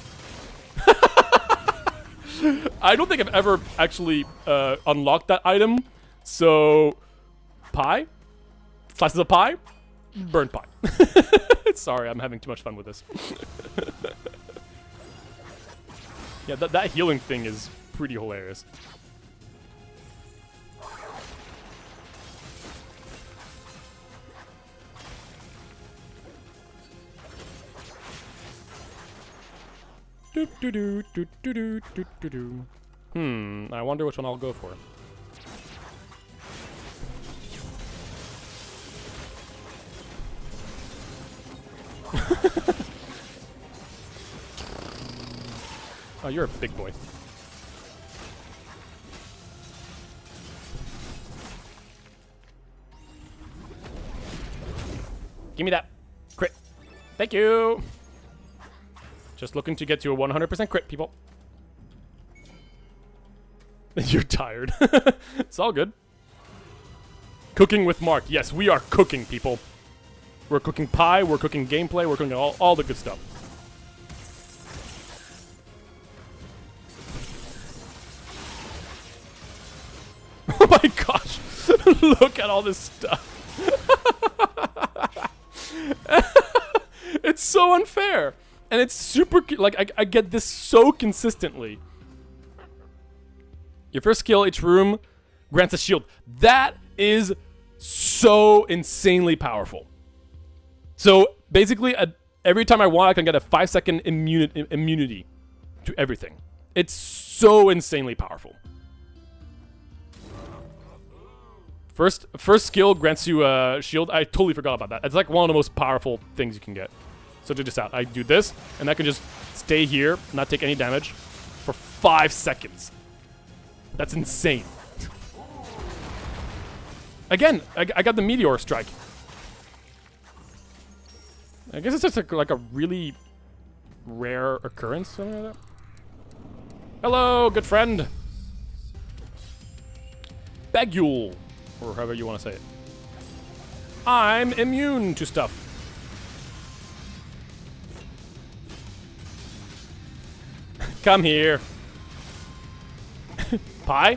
I don't think I've ever actually unlocked that item. So, pie, slices of pie, burnt pie. Sorry, I'm having too much fun with this. Yeah, that healing thing is pretty hilarious. I wonder which one I'll go for. Oh, you're a big boy. Give me that crit. Thank you. Just looking to get to a 100% crit, people. You're tired. It's all good. Cooking with Mark. Yes, we are cooking, people. We're cooking pie, we're cooking gameplay, we're cooking all the good stuff. Oh my gosh. Look at all this stuff. It's so unfair. and it's super, like, I get this so consistently. Your first skill, each room grants a shield. That is so insanely powerful. So basically, every time I want, I can get a 5-second immunity to everything. It's so insanely powerful. First skill grants you a shield. I totally forgot about that. It's like one of the most powerful things you can get. So check this out. I do this, and I can just stay here, not take any damage, for 5 seconds. That's insane. Again, I got the meteor strike. I guess it's just like a really rare occurrence, something like that. Hello, good friend. Bagule, or however you want to say it. I'm immune to stuff. Come here. Pie?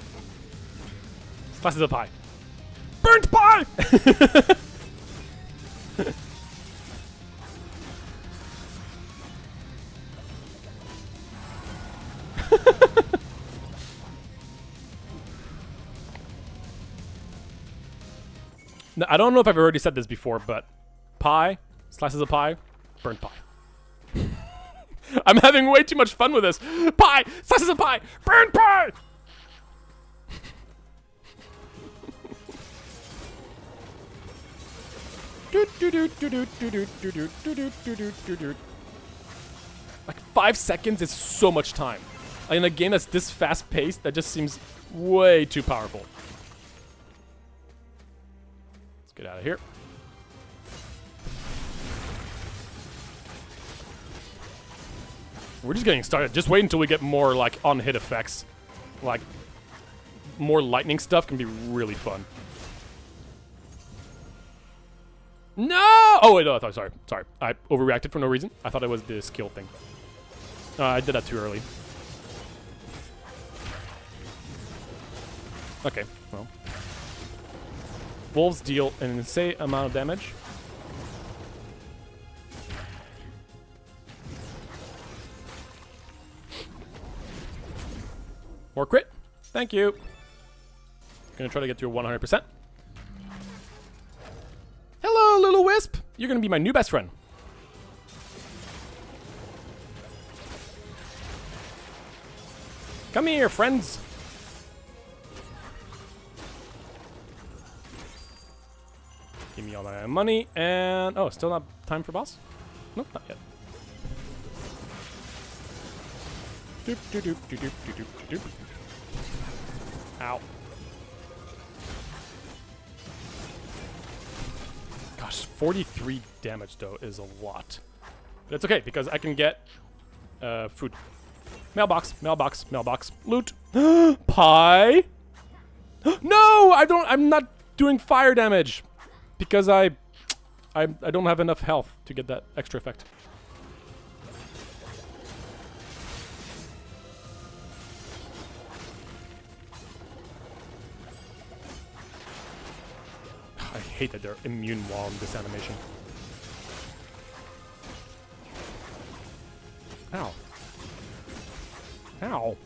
Slices of pie. Burnt pie! Now, I don't know if I've already said this before, but pie, slices of pie, burnt pie. I'm having way too much fun with this. Pie, slices of pie, burnt pie! Like 5 seconds is so much time. In a game that's this fast paced, that just seems way too powerful. Let's get out of here. We're just getting started. Just wait until we get more like on-hit effects. Like more lightning stuff can be really fun. No! Oh wait, no, sorry. I overreacted for no reason. I thought it was the skill thing. I did that too early. Okay, well. Wolves deal an insane amount of damage. More crit. Thank you. Gonna try to get to a 100%. Hello, little wisp. You're gonna be my new best friend. Come here, friends. Give me all my money and oh, still not time for boss? Nope, not yet. Doop, doop, doop, doop, doop, doop, doop. Ow. Gosh, 43 damage though is a lot. But it's okay because I can get food. Mailbox, mailbox, mailbox. Loot. Pie. No, I'm not doing fire damage because I don't have enough health to get that extra effect. I hate that they're immune while in this animation. Ow. Ow.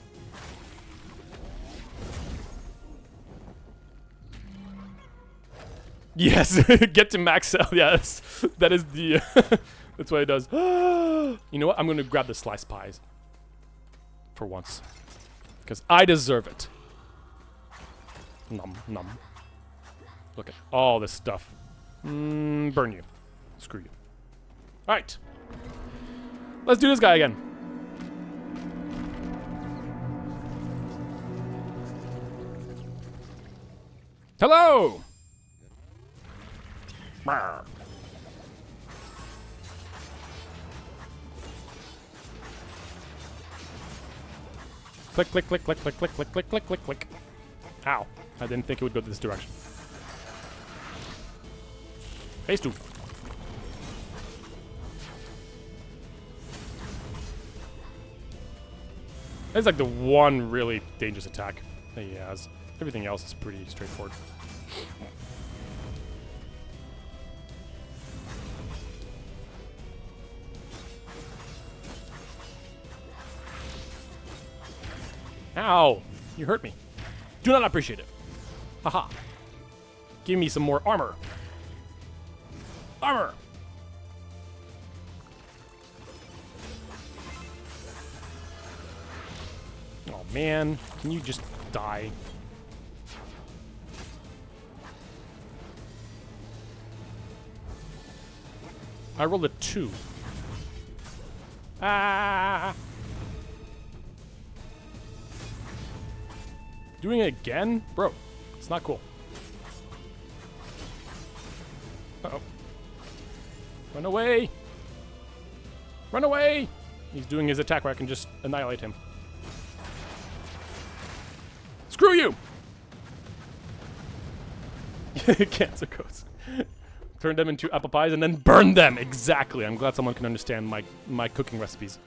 Yes, get to max out. Yes, that is the. That's what it does. You know what? I'm gonna grab the sliced pies. For once, because I deserve it. Nom nom. Look at all this stuff. Burn you. Screw you. All right. Let's do this guy again. Hello! Brr. Click, click, click, click, click, click, click, click, click, click, click. Ow. I didn't think it would go this direction. Phase 2. That's like the one really dangerous attack that he has. Everything else is pretty straightforward. Ow! You hurt me. Do not appreciate it. Haha. Give me some more armor. Armor! Oh man, can you just die? I rolled a 2. Ah! Doing it again? Bro, it's not cool. Uh-oh. Run away! Run away! He's doing his attack where I can just annihilate him. Screw you! Cancer coats. Turn them into apple pies and then burn them! Exactly. I'm glad someone can understand my cooking recipes.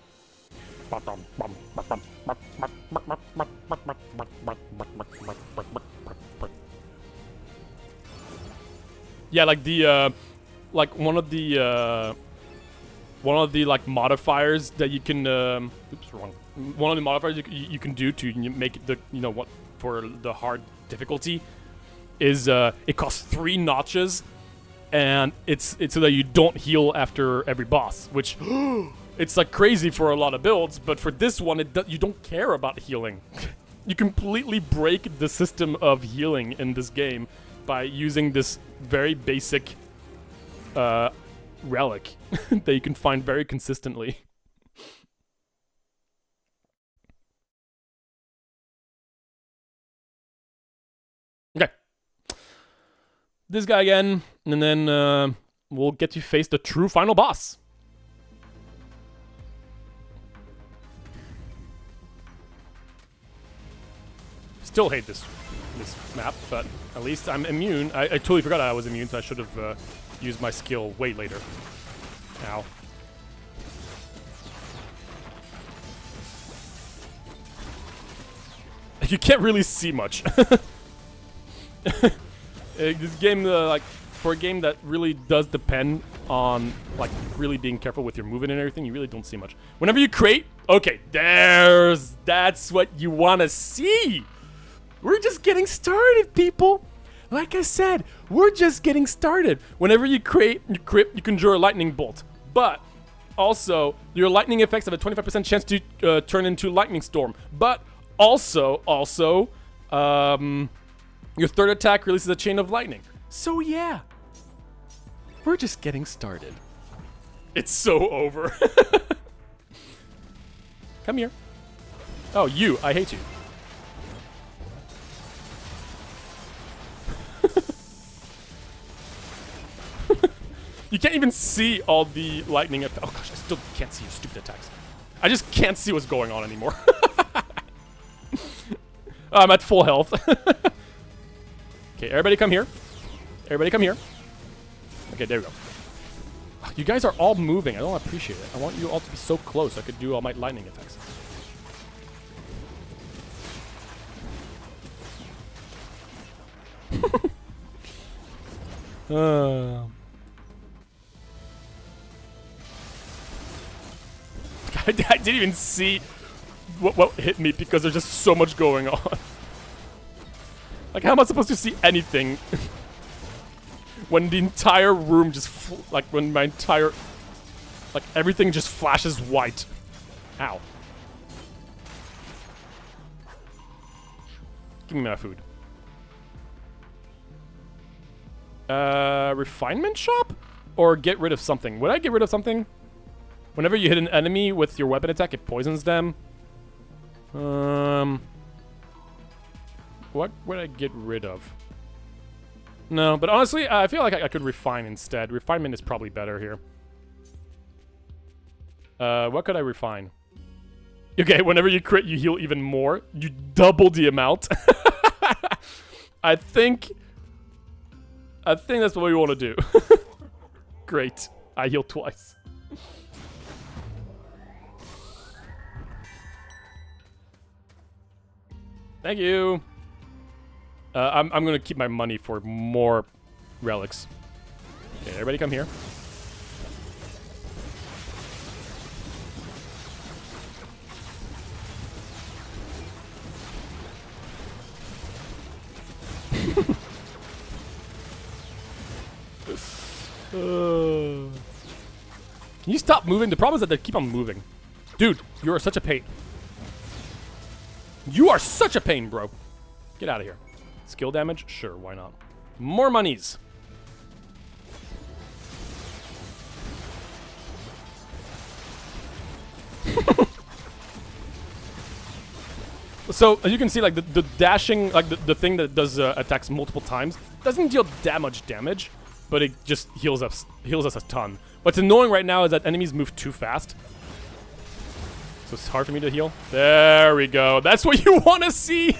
Yeah, like the like one of the like modifiers that you can oops, wrong. One of the modifiers you can do to make it the what for the hard difficulty is it costs 3 notches, and it's so that you don't heal after every boss, which it's like crazy for a lot of builds, but for this one you don't care about healing. You completely break the system of healing in this game by using this very basic relic that you can find very consistently. Okay. This guy again, and then we'll get to face the true final boss. Still hate this map, but at least I'm immune. I totally forgot I was immune, so I should have used my skill way later. Ow. You can't really see much. This game, like, for a game that really does depend on, like, really being careful with your movement and everything, you really don't see much. Whenever you crate, okay, that's what you want to see. We're just getting started, people. Like I said, we're just getting started. Whenever you crate, you conjure a lightning bolt. But also, your lightning effects have a 25% chance to turn into lightning storm. But also, your third attack releases a chain of lightning. So yeah, we're just getting started. It's so over. Come here. Oh, you. I hate you. You can't even see all the lightning effects. Oh gosh, I still can't see your stupid attacks. I just can't see what's going on anymore. I'm at full health. Okay, everybody come here. Everybody come here. Okay, there we go. You guys are all moving. I don't appreciate it. I want you all to be so close so I could do all my lightning effects. I didn't even see what hit me because there's just so much going on. Like, how am I supposed to see anything when the entire room just when my entire everything just flashes white? Ow. Give me my food. Refinement shop? Or get rid of something? Would I get rid of something? Whenever you hit an enemy with your weapon attack, it poisons them. What would I get rid of? No, but honestly, I feel like I could refine instead. Refinement is probably better here. What could I refine? Okay, whenever you crit, you heal even more. You double the amount. I think that's what we want to do. Great. I heal twice. Thank you. I'm gonna keep my money for more relics. Okay, everybody come here. Can you stop moving? The problem is that they keep on moving. Dude, you are such a pain. You are such a pain, bro. Get out of here. Skill damage? Sure, why not? More monies. So, as you can see, like, the dashing, like, the thing that does attacks multiple times doesn't deal damage, but it just heals us a ton. What's annoying right now is that enemies move too fast. So it's hard for me to heal. There we go. That's what you want to see.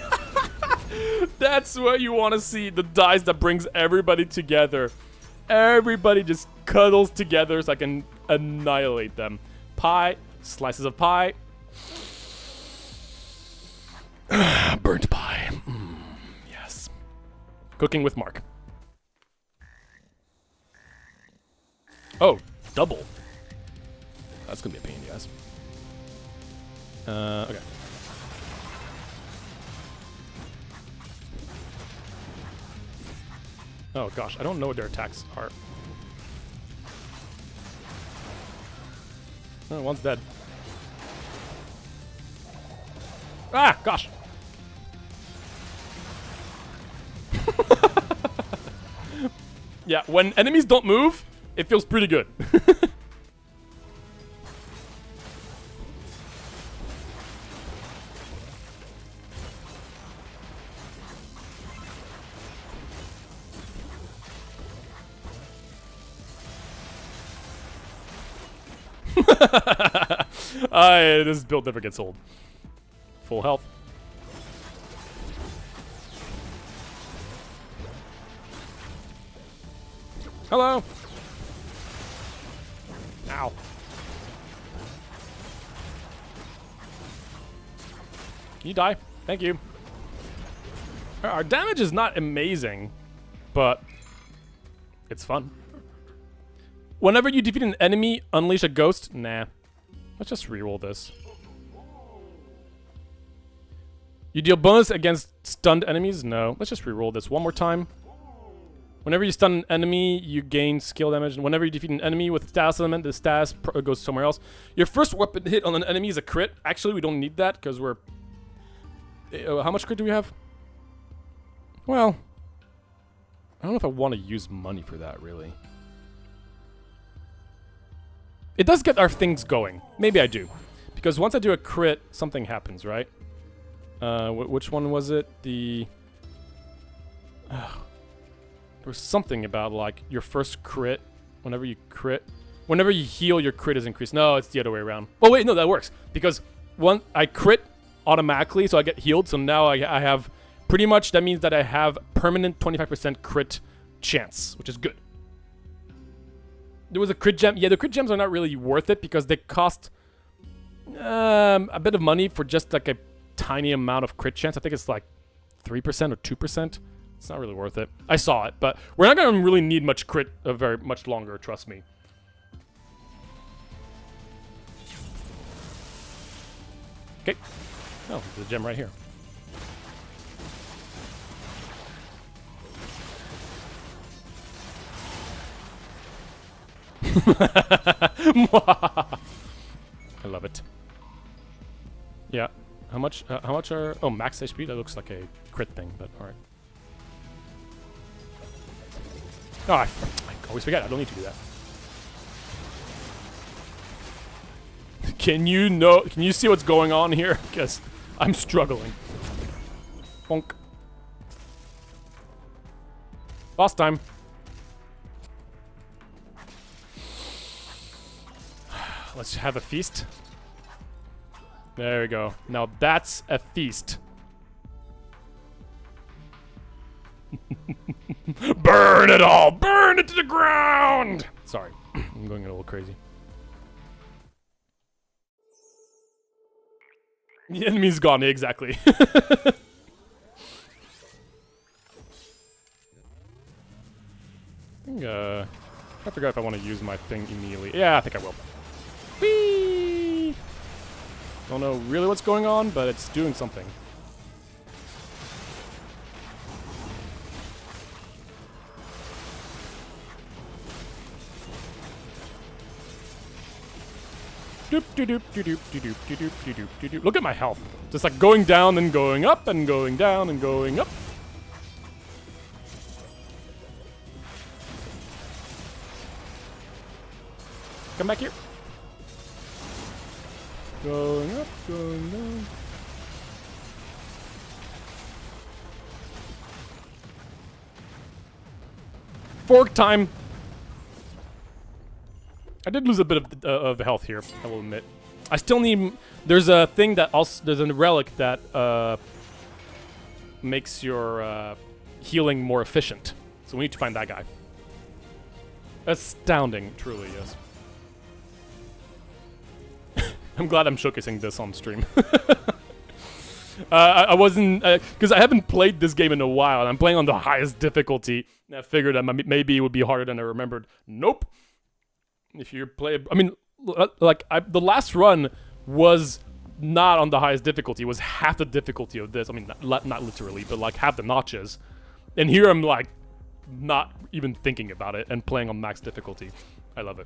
That's what you want to see. The dice that brings everybody together. Everybody just cuddles together so I can annihilate them. Pie. Slices of pie. Burnt pie. Yes. Cooking with Mark. Oh, double. That's gonna be a pain, yes. Okay. Oh gosh, I don't know what their attacks are. Oh, one's dead. Ah, gosh. Yeah, when enemies don't move, it feels pretty good. This build never gets old. Full health. Hello. Ow. Can you die? Thank you. Our damage is not amazing, but it's fun. Whenever you defeat an enemy, unleash a ghost. Nah. Let's just reroll this. You deal bonus against stunned enemies? No. Let's just reroll this one more time. Whenever you stun an enemy, you gain skill damage. And whenever you defeat an enemy with a status element, the status goes somewhere else. Your first weapon hit on an enemy is a crit. Actually, we don't need that because we're... how much crit do we have? Well, I don't know if I want to use money for that, really. It does get our things going. Maybe I do. Because once I do a crit, something happens, right? Which one was it? The... there was something about, like, your first crit. Whenever you crit... Whenever you heal, your crit is increased. No, it's the other way around. Oh, wait, no, that works. Because I crit automatically, so I get healed. So now I have... Pretty much, that means that I have permanent 25% crit chance, which is good. There was a crit gem. Yeah, the crit gems are not really worth it because they cost a bit of money for just like a tiny amount of crit chance. I think it's like 3% or 2%. It's not really worth it. I saw it, but we're not going to really need much crit very much longer, trust me. Okay. Oh, there's a gem right here. I love it. Yeah. How much are... Oh, max HP? That looks like a crit thing, but alright. Oh, I always forget. I don't need to do that. Can you see what's going on here? Because I'm struggling. Bonk. Boss time. Let's have a feast. There we go. Now that's a feast. Burn it all! Burn it to the ground! Sorry, I'm going a little crazy. The enemy's gone, exactly. I forgot if I want to use my thing immediately. Yeah, I think I will. Whee! Don't know really what's going on, but it's doing something. Look at my health. Just like going down and going up and going down and going up. Come back here. Going up, going down. Fork time. I did lose a bit of health here, I will admit. I still need... There's a thing that also... There's a relic that makes your healing more efficient. So we need to find that guy. Astounding, truly, yes. I'm glad I'm showcasing this on stream. I wasn't... Because I haven't played this game in a while, and I'm playing on the highest difficulty. And I figured that maybe it would be harder than I remembered. Nope. If you play... I mean, like, the last run was not on the highest difficulty. It was half the difficulty of this. I mean, not literally, but like half the notches. And here I'm like, not even thinking about it and playing on max difficulty. I love it.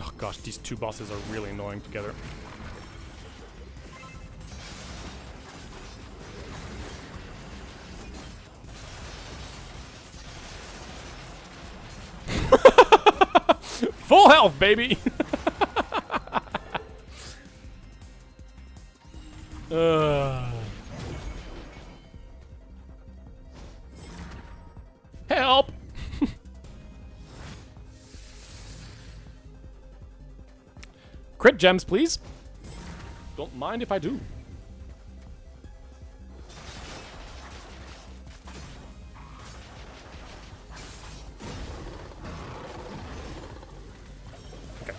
Oh gosh, these two bosses are really annoying together. Full health, baby! Help! Crit gems, please. Don't mind if I do. Okay.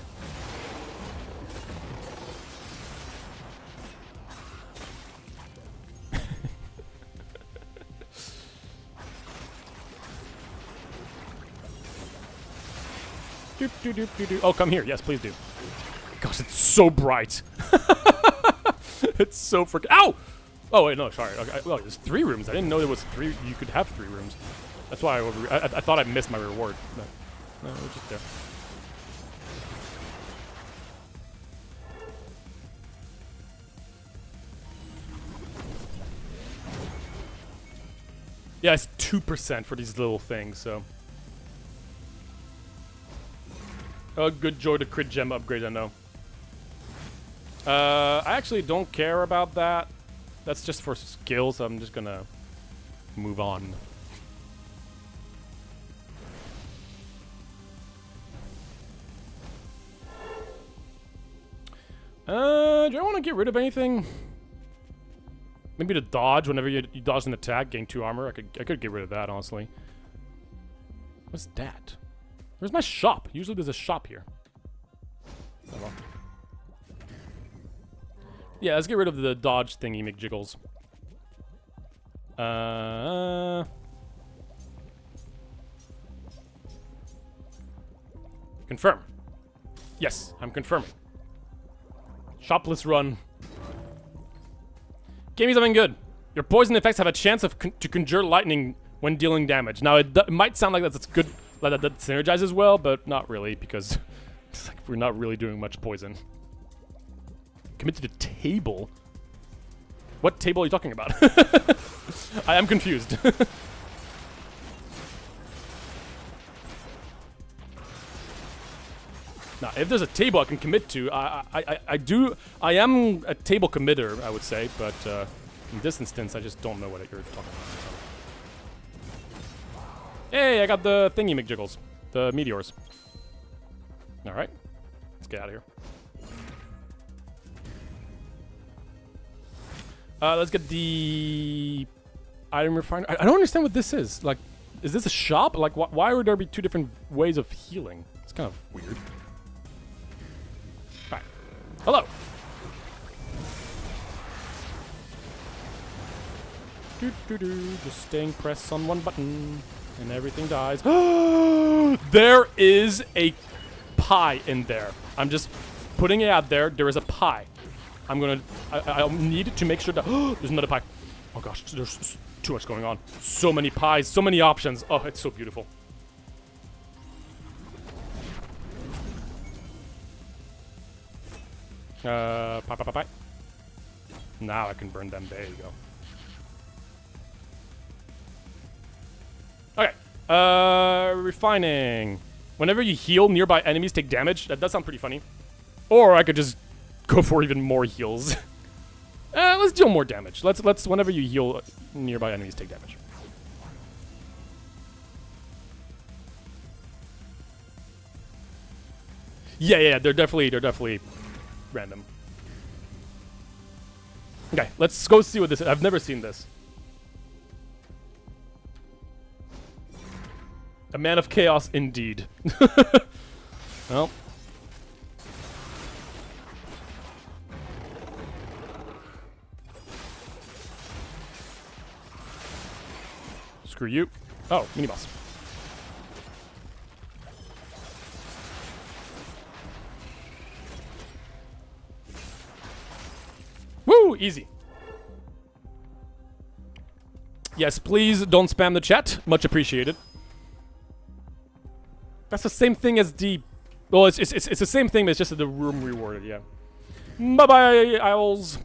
Doop, doop, doop, doop, doop. Oh, come here. Yes, please do. Gosh, it's so bright. It's so freaking... Ow! Oh, wait, no, sorry. Okay, well, there's 3 rooms. I didn't know there was 3... You could have 3 rooms. That's why I thought I missed my reward. No, we're just there. Yeah, it's 2% for these little things, so... Oh, good joy to crit gem upgrade, I know. I actually don't care about that. That's just for skill, so I'm just gonna move on. Do I want to get rid of anything? Maybe the dodge. Whenever you dodge an attack, gain 2 armor. I could get rid of that, honestly. What's that? Where's my shop? Usually there's a shop here. Oh, well. Yeah, let's get rid of the dodge thingy McJiggles. Confirm. Yes, I'm confirming. Shopless run. Game is something good. Your poison effects have a chance to conjure lightning when dealing damage. Now, it might sound like that's good, like that synergizes well, but not really, because it's like we're not really doing much poison. Commit to the table? What table are you talking about? I am confused. Now, if there's a table I can commit to, I am a table committer, I would say, but in this instance, I just don't know what you're talking about. Hey, I got the thingy McJiggles, the meteors. All right, let's get out of here. Let's get the item refiner. I don't understand what this is. Like, is this a shop? Like, why would there be 2 different ways of healing? It's kind of weird. All right. Hello. Just staying pressed on one button, and everything dies. There is a pie in there. I'm just putting it out there. There is a pie. I'm gonna... I'll need to make sure that... there's another pie. Oh gosh, there's too much going on. So many pies, so many options. Oh, it's so beautiful. Pie. Now I can burn them. There you go. Okay. Refining. Whenever you heal, nearby enemies take damage. That does sound pretty funny. Or I could just go for even more heals. Let's deal more damage. Let's whenever you heal, nearby enemies take damage. Yeah, they're definitely random. Okay, let's go see what this is. I've never seen this. A man of chaos indeed. Well. Screw you. Oh, mini boss. Woo! Easy. Yes, please don't spam the chat. Much appreciated. That's the same thing as the... Well, it's the same thing, but it's just the room rewarded, yeah. Bye-bye, owls.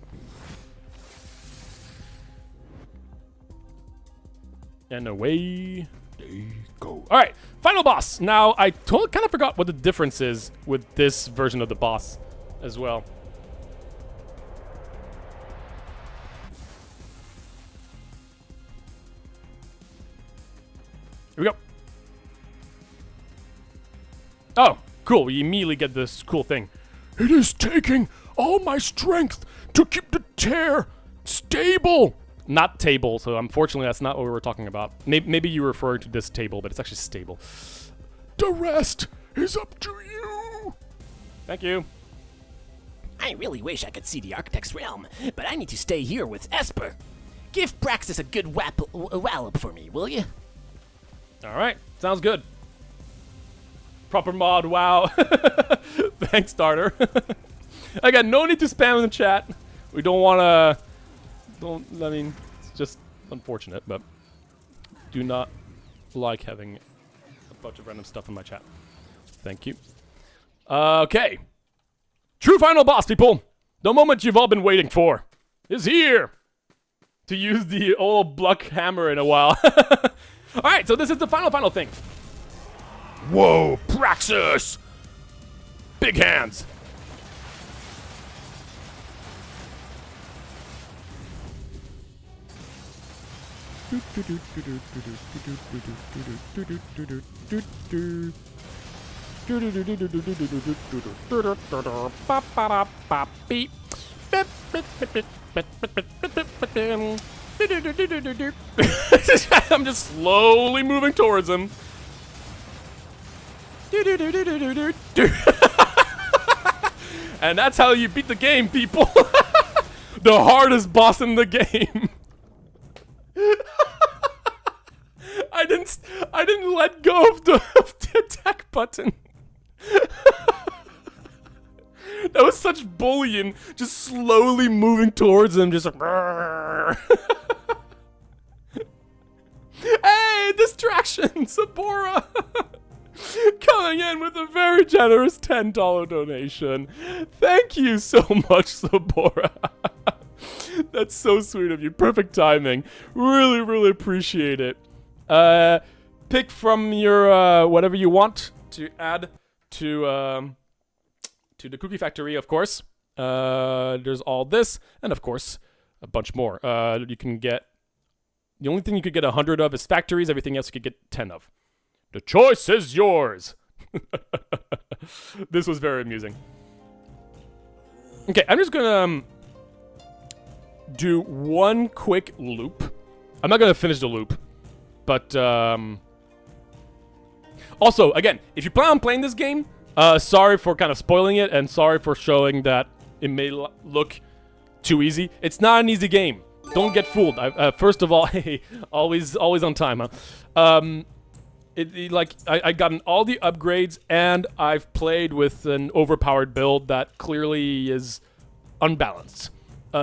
And away they go. Alright, final boss. Now, I kind of forgot what the difference is with this version of the boss as well. Here we go. Oh, cool. We immediately get this cool thing. It is taking all my strength to keep the tear stable. Not table, so unfortunately that's not what we were talking about. Maybe you were referring to this table, but it's actually stable. The rest is up to you. Thank you. I really wish I could see the Architect's Realm, but I need to stay here with Esper. Give Praxis a good wallop for me, will you? Alright, sounds good. Proper mod, wow. Thanks, starter. Again, no need to spam in the chat. We don't want to... I mean, it's just unfortunate, but do not like having a bunch of random stuff in my chat. Thank you. Okay. True final boss, people. The moment you've all been waiting for is here. To use the old Bluck hammer in a while. Alright, so this is the final thing. Whoa, Praxis! Big hands. I'm just slowly moving towards him. And that's how you beat the game, people. The hardest boss in the game. I didn't let go of the attack button. That was such bullying, just slowly moving towards him, just like. Hey, distraction, Sabora. Coming in with a very generous $10 donation. Thank you so much, Sabora. That's so sweet of you. Perfect timing. Really, really appreciate it. Pick from your whatever you want to add to the cookie factory, of course. There's all this, and of course, a bunch more. You can get... The only thing you could get 100 of is factories. Everything else you could get 10 of. The choice is yours. This was very amusing. Okay, I'm just gonna do one quick loop. I'm not gonna finish the loop, but also, again, if you plan on playing this game, sorry for kind of spoiling it, and sorry for showing that it may look too easy. It's not an easy game. Don't get fooled. First of all, hey, always on time, huh? I gotten all the upgrades, and I've played with an overpowered build that clearly is unbalanced.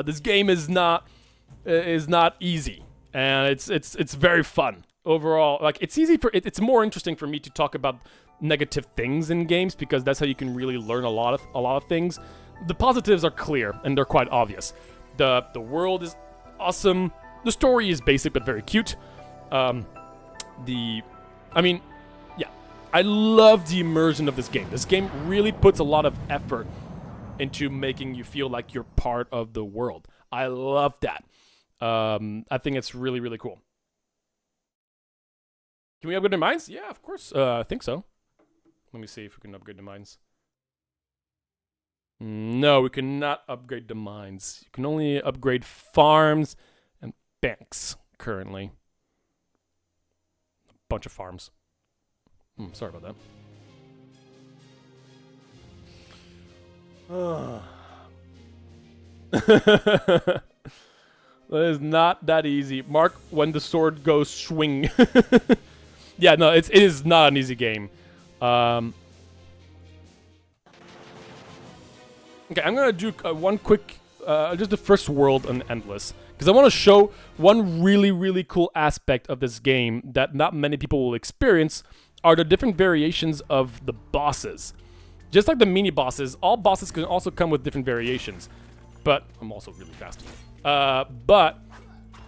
This game is not easy, and it's very fun overall. Like it's easy for it's more interesting for me to talk about negative things in games because that's how you can really learn a lot of things. The positives are clear and they're quite obvious. The world is awesome. The story is basic but very cute. I mean, yeah, I love the immersion of this game. This game really puts a lot of effort into making you feel like you're part of the world. I love that. I think it's really, really cool. Can we upgrade the mines? Yeah, of course. I think so. Let me see if we can upgrade the mines. No, we cannot upgrade the mines. You can only upgrade farms and banks currently. A bunch of farms. Sorry about that. That is not that easy. Mark when the sword goes swing. Yeah, no, it is not an easy game. Okay, I'm gonna do one quick, just the first world on Endless, because I want to show one really, really cool aspect of this game that not many people will experience are the different variations of the bosses. Just like the mini bosses, all bosses can also come with different variations. But I'm also really fast. But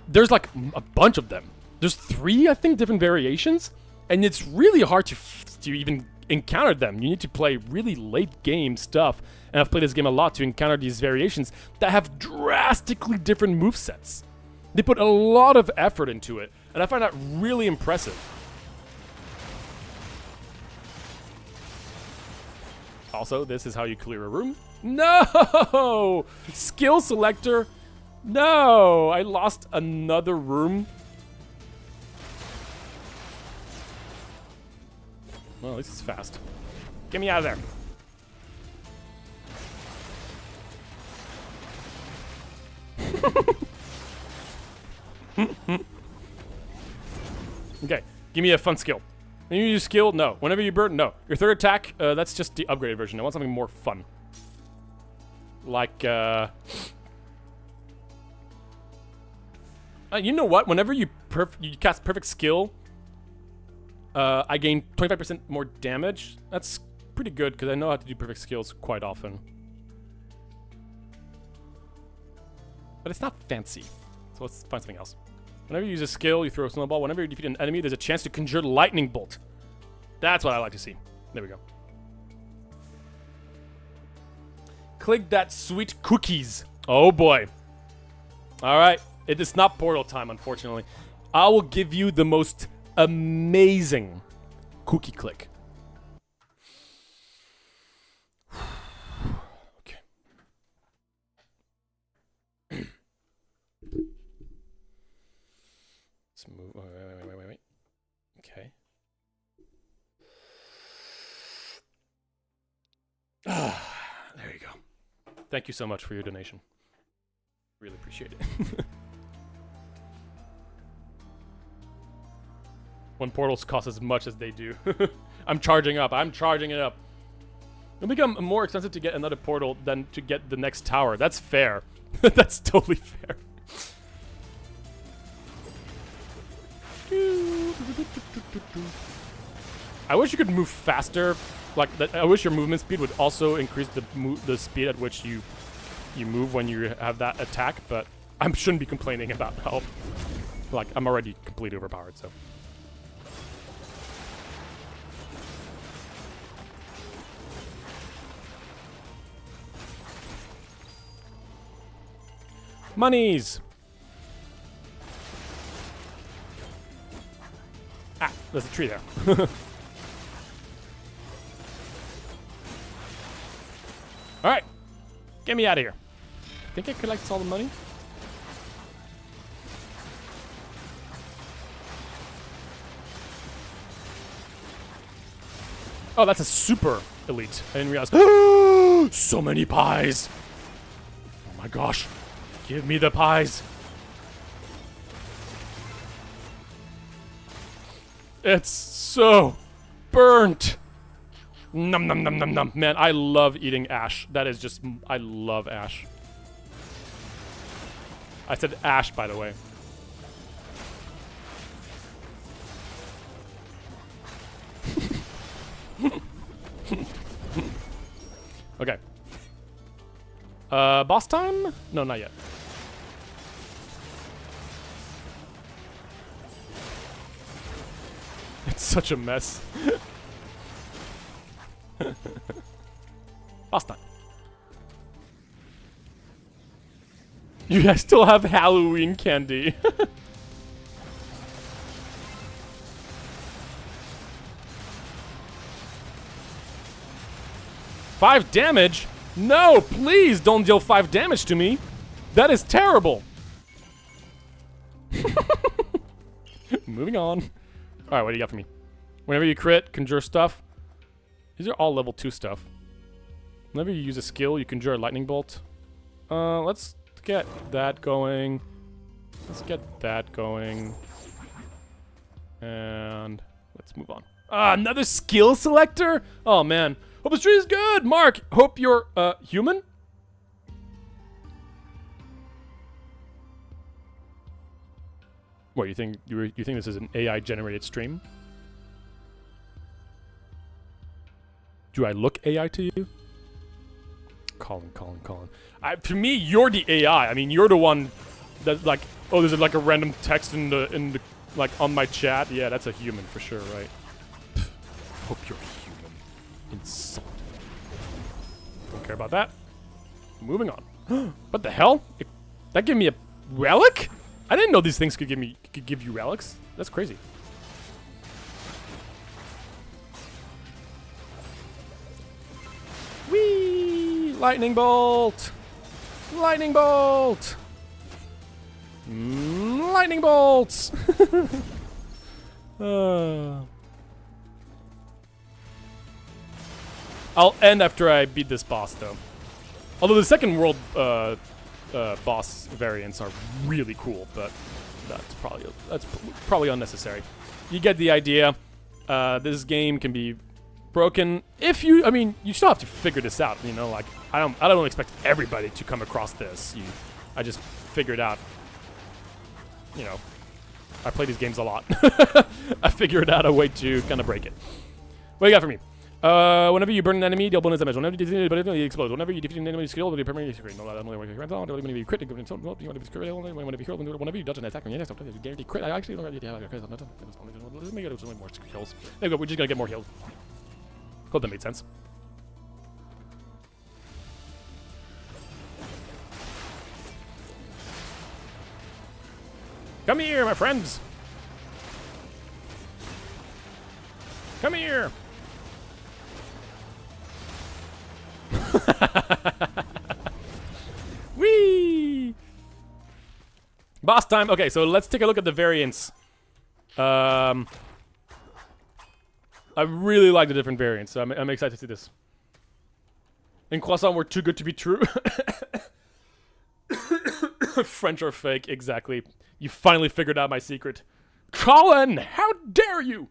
there's like a bunch of them. There's 3, I think, different variations, and it's really hard to even encounter them. You need to play really late game stuff, and I've played this game a lot to encounter these variations that have drastically different movesets. They put a lot of effort into it, and I find that really impressive. Also, this is how you clear a room. No! Skill selector. No! I lost another room. Well, this is fast. Get me out of there. Okay, give me a fun skill. When you use skill, no. Whenever you burn, no. Your third attack, that's just the upgraded version. I want something more fun. Like, you know what? Whenever you cast perfect skill, I gain 25% more damage. That's pretty good, because I know how to do perfect skills quite often. But it's not fancy. So let's find something else. Whenever you use a skill, you throw a snowball. Whenever you defeat an enemy, there's a chance to conjure lightning bolt. That's what I like to see. There we go. Click that sweet cookies. Oh boy. Alright. It is not portal time, unfortunately. I will give you the most amazing cookie click. Okay. Let's move. Wait. Okay. There you go. Thank you so much for your donation. Really appreciate it. When portals cost as much as they do. I'm charging up. I'm charging it up. It'll become more expensive to get another portal than to get the next tower. That's fair. That's totally fair. I wish you could move faster. Like that. I wish your movement speed would also increase the speed at which you move when you have that attack. But I shouldn't be complaining about how, like, I'm already completely overpowered. So. Monies! Ah, there's a tree there. Alright. Get me out of here. I think I collected all the money. Oh, that's a super elite. I didn't realize. So many pies! Oh my gosh. Give me the pies. It's so burnt. Num num num num num. Man, I love eating ash. That is just, I love ash. I said Ash, by the way. Okay. Boss time? No, not yet. It's such a mess. Boss time. You guys still have Halloween candy. Five damage? No, please don't deal 5 damage to me. That is terrible. Moving on. Alright, what do you got for me? Whenever you crit, conjure stuff. These are all level 2 stuff. Whenever you use a skill, you conjure a lightning bolt. Let's get that going. Let's get that going. And let's move on. Another skill selector? Oh, man. Hope this tree is good, Mark. Hope you're, human? What, you think this is an AI-generated stream? Do I look AI to you? Colin. To me, you're the AI. I mean, you're the one that like, oh, there's like a random text in the like on my chat. Yeah, that's a human for sure, right? Pfft, hope you're human. Insult. Don't care about that. Moving on. What the hell? That gave me a relic? I didn't know these things could give you relics. That's crazy. Whee! Lightning bolt! Lightning bolt! Lightning bolts! I'll end after I beat this boss, though. Although the second world boss variants are really cool, but that's probably unnecessary. You get the idea. This game can be broken if you. I mean, you still have to figure this out. You know, like I don't expect everybody to come across this. I just figured out. You know, I play these games a lot. I figured out a way to kind of break it. What do you got for me? Whenever you burn an enemy, deal bonus damage. Whenever you defeat an enemy, it explodes. Whenever you defeat an enemy skill, you permanently secret. No, that's only when you crit. Whenever you dodge an attack, guarantee crit. I actually don't have let me get more heals. There we go. We're just gonna get more heals. Hope that made sense. Come here, my friends. Come here. Whee! Boss time. Okay, so let's take a look at the variants. I really like the different variants, so I'm excited to see this. In Croissant, we're too good to be true. French or fake, exactly. You finally figured out my secret. Colin, how dare you?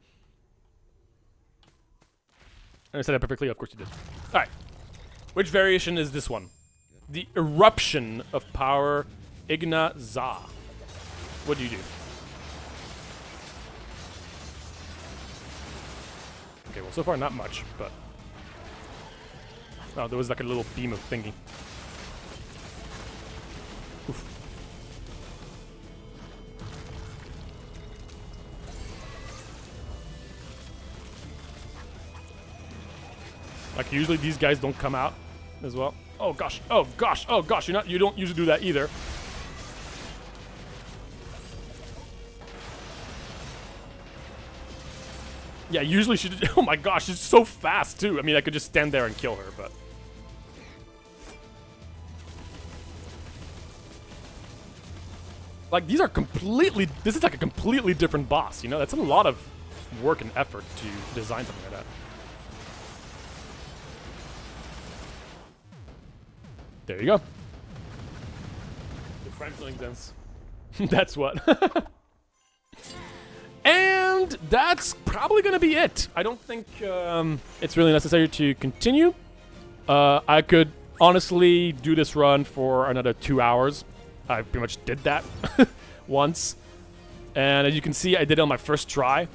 And I said that perfectly, of course you did. Alright. Which variation is this one? The Eruption of Power Igna Za. What do you do? Okay, well, so far not much, but... Oh, there was like a little beam of thingy. Oof. Like, usually these guys don't come out as well. Oh gosh, oh gosh, oh gosh, you don't usually do that either. Yeah, usually she did, oh my gosh, she's so fast too. I mean, I could just stand there and kill her, but... Like, these are completely, this is like a completely different boss, you know? That's a lot of work and effort to design something like that. There you go. The French dance. That's what. And that's probably gonna be it. I don't think it's really necessary to continue. I could honestly do this run for another 2 hours. I pretty much did that once. And as you can see, I did it on my first try.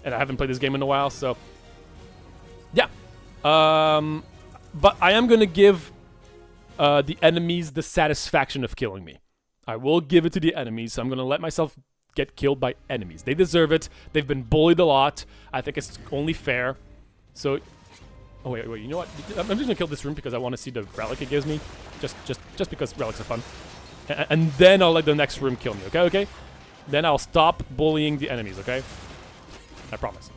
And I haven't played this game in a while, so... Yeah. But I am going to give the enemies the satisfaction of killing me. I will give it to the enemies, so I'm going to let myself get killed by enemies. They deserve it. They've been bullied a lot. I think it's only fair. So... Oh, wait, you know what? I'm just going to kill this room because I want to see the relic it gives me. Just because relics are fun. And then I'll let the next room kill me, okay? Then I'll stop bullying the enemies, okay? I promise.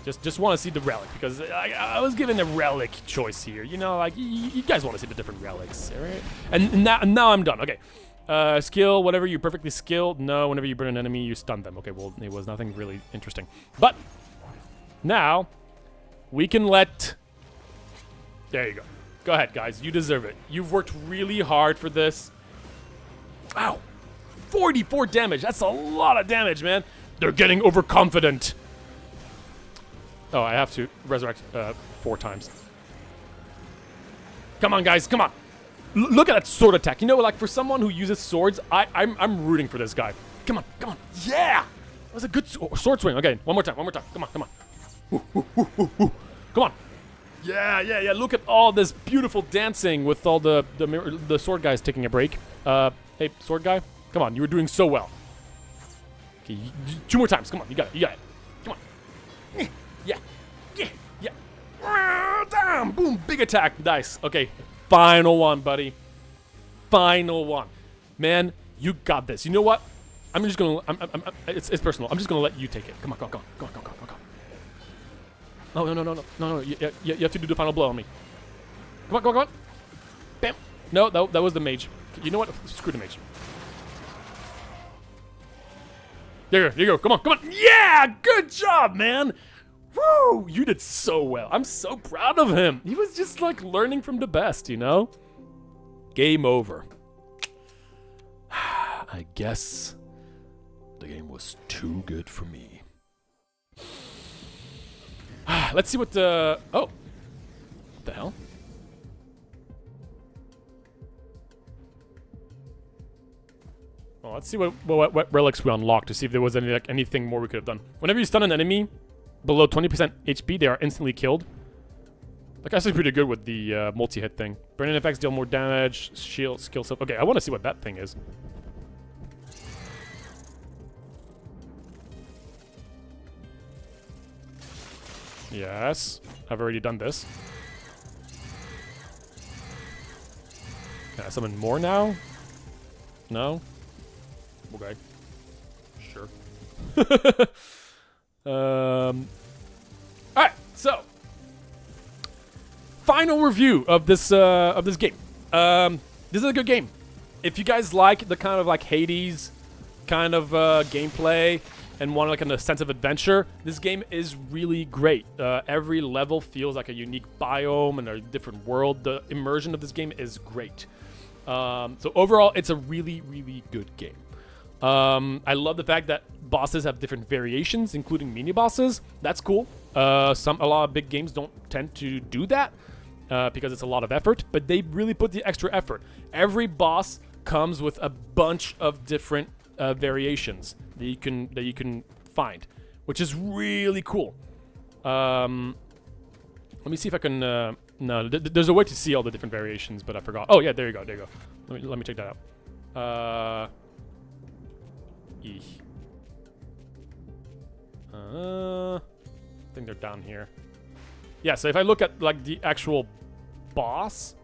Just want to see the relic because I was given a relic choice here. You know, like, you guys want to see the different relics, all right? And now I'm done. Okay. Skill, whatever, you're perfectly skilled. No, whenever you burn an enemy, you stun them. Okay, well, it was nothing really interesting. But now we can let... There you go. Go ahead, guys. You deserve it. You've worked really hard for this. Ow. 44 damage. That's a lot of damage, man. They're getting overconfident. Oh, I have to resurrect 4 times. Come on, guys. Come on. Look at that sword attack. You know, like, for someone who uses swords, I'm rooting for this guy. Come on. Come on. Yeah. That was a good sword swing. Okay, one more time. Come on. Come on. Yeah. Look at all this beautiful dancing with all the sword guys taking a break. Hey, sword guy. Come on, you were doing so well. Okay, 2 more times. Come on, you got it. Come on. Yeah. Damn, boom, big attack. Nice. Okay, final one, buddy. Final one. Man, you got this. You know what? I'm just gonna. It's personal. I'm just gonna let you take it. Come on. No. You have to do the final blow on me. Come on. Bam. No, that was the mage. You know what? Screw the mage. There you go. Come on. Yeah! Good job, man! Woo! You did so well. I'm so proud of him. He was just like learning from the best, you know? Game over. I guess the game was too good for me. Let's see what the... Oh. What the hell? Well, let's see what relics we unlocked to see if there was anything more we could have done. Whenever you stun an enemy below 20% HP, they are instantly killed. Like, actually pretty good with the multi-hit thing. Burning effects deal more damage, shield, skill set. Okay, I want to see what that thing is. Yes, I've already done this. Can I summon more now? No? Okay. Sure. Alright, so final review of this game. This is a good game. If you guys like the kind of like Hades kind of gameplay and want like a sense of adventure, this game is really great. Every level feels like a unique biome and a different world. The immersion of this game is great. So overall, it's a really, really good game. I love the fact that bosses have different variations, including mini bosses. That's cool. A lot of big games don't tend to do that because it's a lot of effort, but they really put the extra effort. Every boss comes with a bunch of different variations that you can find, which is really cool. Let me see if I can. No, there's a way to see all the different variations, but I forgot. Oh yeah, there you go. Let me check that out. I think they're down here. Yeah, so if I look at like the actual boss,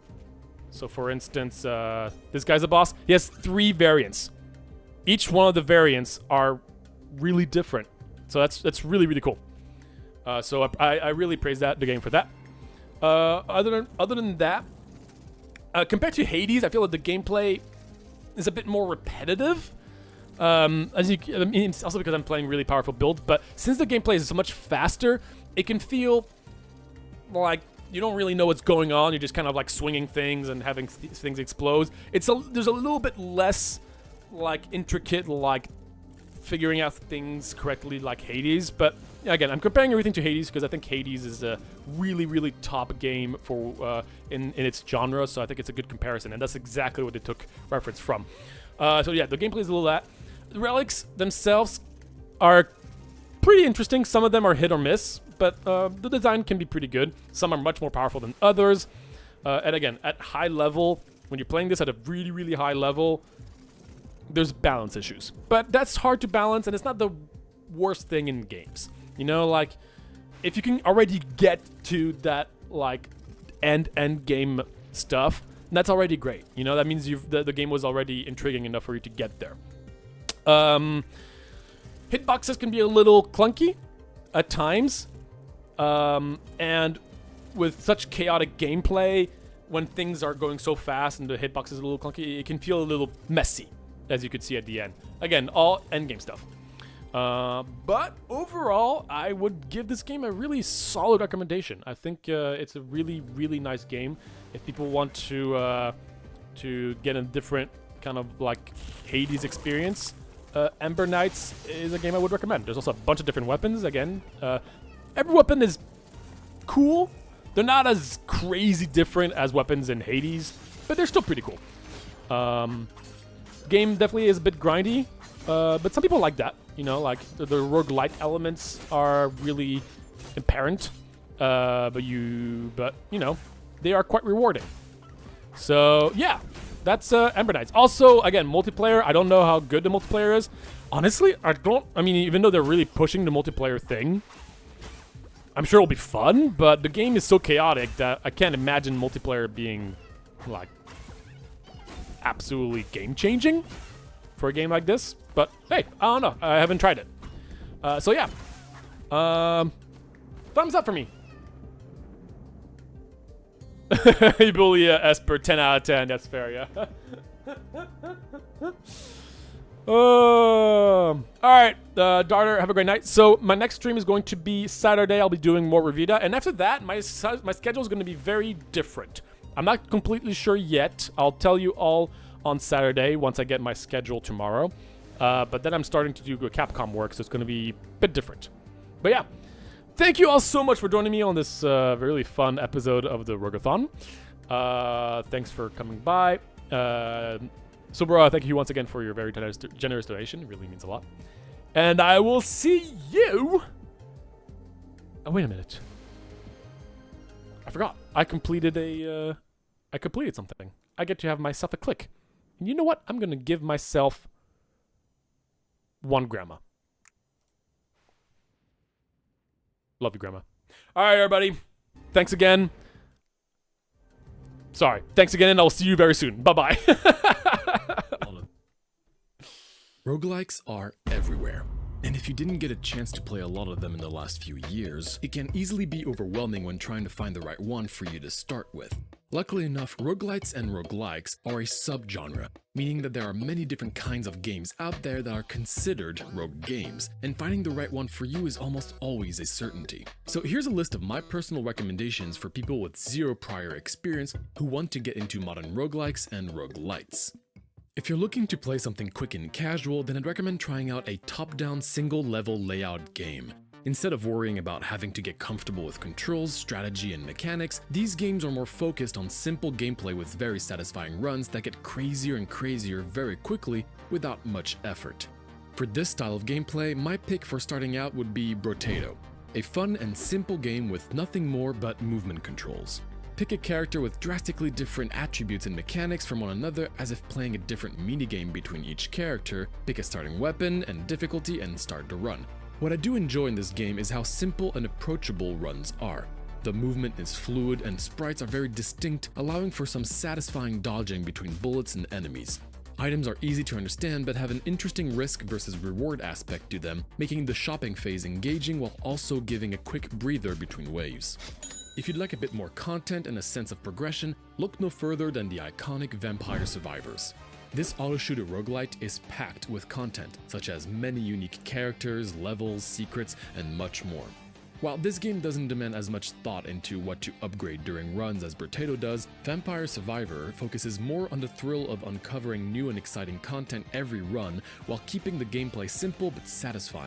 so for instance, this guy's a boss. He has 3 variants. Each one of the variants are really different. So that's really, really cool. So I really praise the game for that. Other than that, compared to Hades, I feel like the gameplay is a bit more repetitive. It's also because I'm playing really powerful build, but since the gameplay is so much faster, it can feel like you don't really know what's going on. You're just kind of like swinging things and having things explode. There's a little bit less like intricate, like figuring out things correctly like Hades, but again, I'm comparing everything to Hades because I think Hades is a really, really top game for in its genre, so I think it's a good comparison, and that's exactly what they took reference from. So yeah, the gameplay is a little that. The relics themselves are pretty interesting. Some of them are hit or miss, but the design can be pretty good. Some are much more powerful than others. And again, at high level, when you're playing this at a really, really high level, there's balance issues. But that's hard to balance, and it's not the worst thing in games. You know, like, if you can already get to that, like, end game stuff, that's already great. You know, that means the game was already intriguing enough for you to get there. Hitboxes can be a little clunky at times. And with such chaotic gameplay, when things are going so fast and the hitbox is a little clunky, it can feel a little messy, as you could see at the end. Again, all endgame stuff. But overall, I would give this game a really solid recommendation. I think it's a really, really nice game. If people want to get a different kind of like Hades experience, Ember Knights is a game I would recommend. There's also a bunch of different weapons. Again, every weapon is cool. They're not as crazy different as weapons in Hades, but they're still pretty cool. Game definitely is a bit grindy, but some people like that. You know, like the rogue-lite elements are really apparent, but you know, they are quite rewarding. So yeah, that's Ember Knights. Also, again, multiplayer. I don't know how good the multiplayer is. Honestly, I mean, even though they're really pushing the multiplayer thing, I'm sure it'll be fun, but the game is so chaotic that I can't imagine multiplayer being, like, absolutely game-changing for a game like this. But, hey, I don't know. I haven't tried it. So, yeah. Thumbs up for me. You bully Esper, 10 out of 10. That's fair, yeah. Alright, daughter, have a great night. So, my next stream is going to be Saturday. I'll be doing more Revita. And after that, my schedule is going to be very different. I'm not completely sure yet. I'll tell you all on Saturday once I get my schedule tomorrow. But then I'm starting to do Capcom work, so it's going to be a bit different. But yeah, thank you all so much for joining me on this really fun episode of the Rogue-a-thon. Thanks for coming by. So, bro, thank you once again for your very generous donation. It really means a lot. And I will see you... Oh, wait a minute. I forgot. I completed something. I get to have myself a click. And you know what? I'm going to give myself 1 grandma. Love you, grandma. All right, everybody. Thanks again. Sorry. Thanks again, and I'll see you very soon. Bye-bye. Roguelikes are everywhere. And if you didn't get a chance to play a lot of them in the last few years, it can easily be overwhelming when trying to find the right one for you to start with. Luckily enough, roguelites and roguelikes are a subgenre, meaning that there are many different kinds of games out there that are considered rogue games, and finding the right one for you is almost always a certainty. So here's a list of my personal recommendations for people with zero prior experience who want to get into modern roguelikes and roguelites. If you're looking to play something quick and casual, then I'd recommend trying out a top-down single-level layout game. Instead of worrying about having to get comfortable with controls, strategy, and mechanics, these games are more focused on simple gameplay with very satisfying runs that get crazier and crazier very quickly without much effort. For this style of gameplay, my pick for starting out would be Brotato, a fun and simple game with nothing more but movement controls. Pick a character with drastically different attributes and mechanics from one another as if playing a different minigame between each character, pick a starting weapon and difficulty, and start the run. What I do enjoy in this game is how simple and approachable runs are. The movement is fluid and sprites are very distinct, allowing for some satisfying dodging between bullets and enemies. Items are easy to understand but have an interesting risk versus reward aspect to them, making the shopping phase engaging while also giving a quick breather between waves. If you'd like a bit more content and a sense of progression, look no further than the iconic Vampire Survivors. This auto-shooter roguelite is packed with content, such as many unique characters, levels, secrets, and much more. While this game doesn't demand as much thought into what to upgrade during runs as Brotato does, Vampire Survivor focuses more on the thrill of uncovering new and exciting content every run while keeping the gameplay simple but satisfying.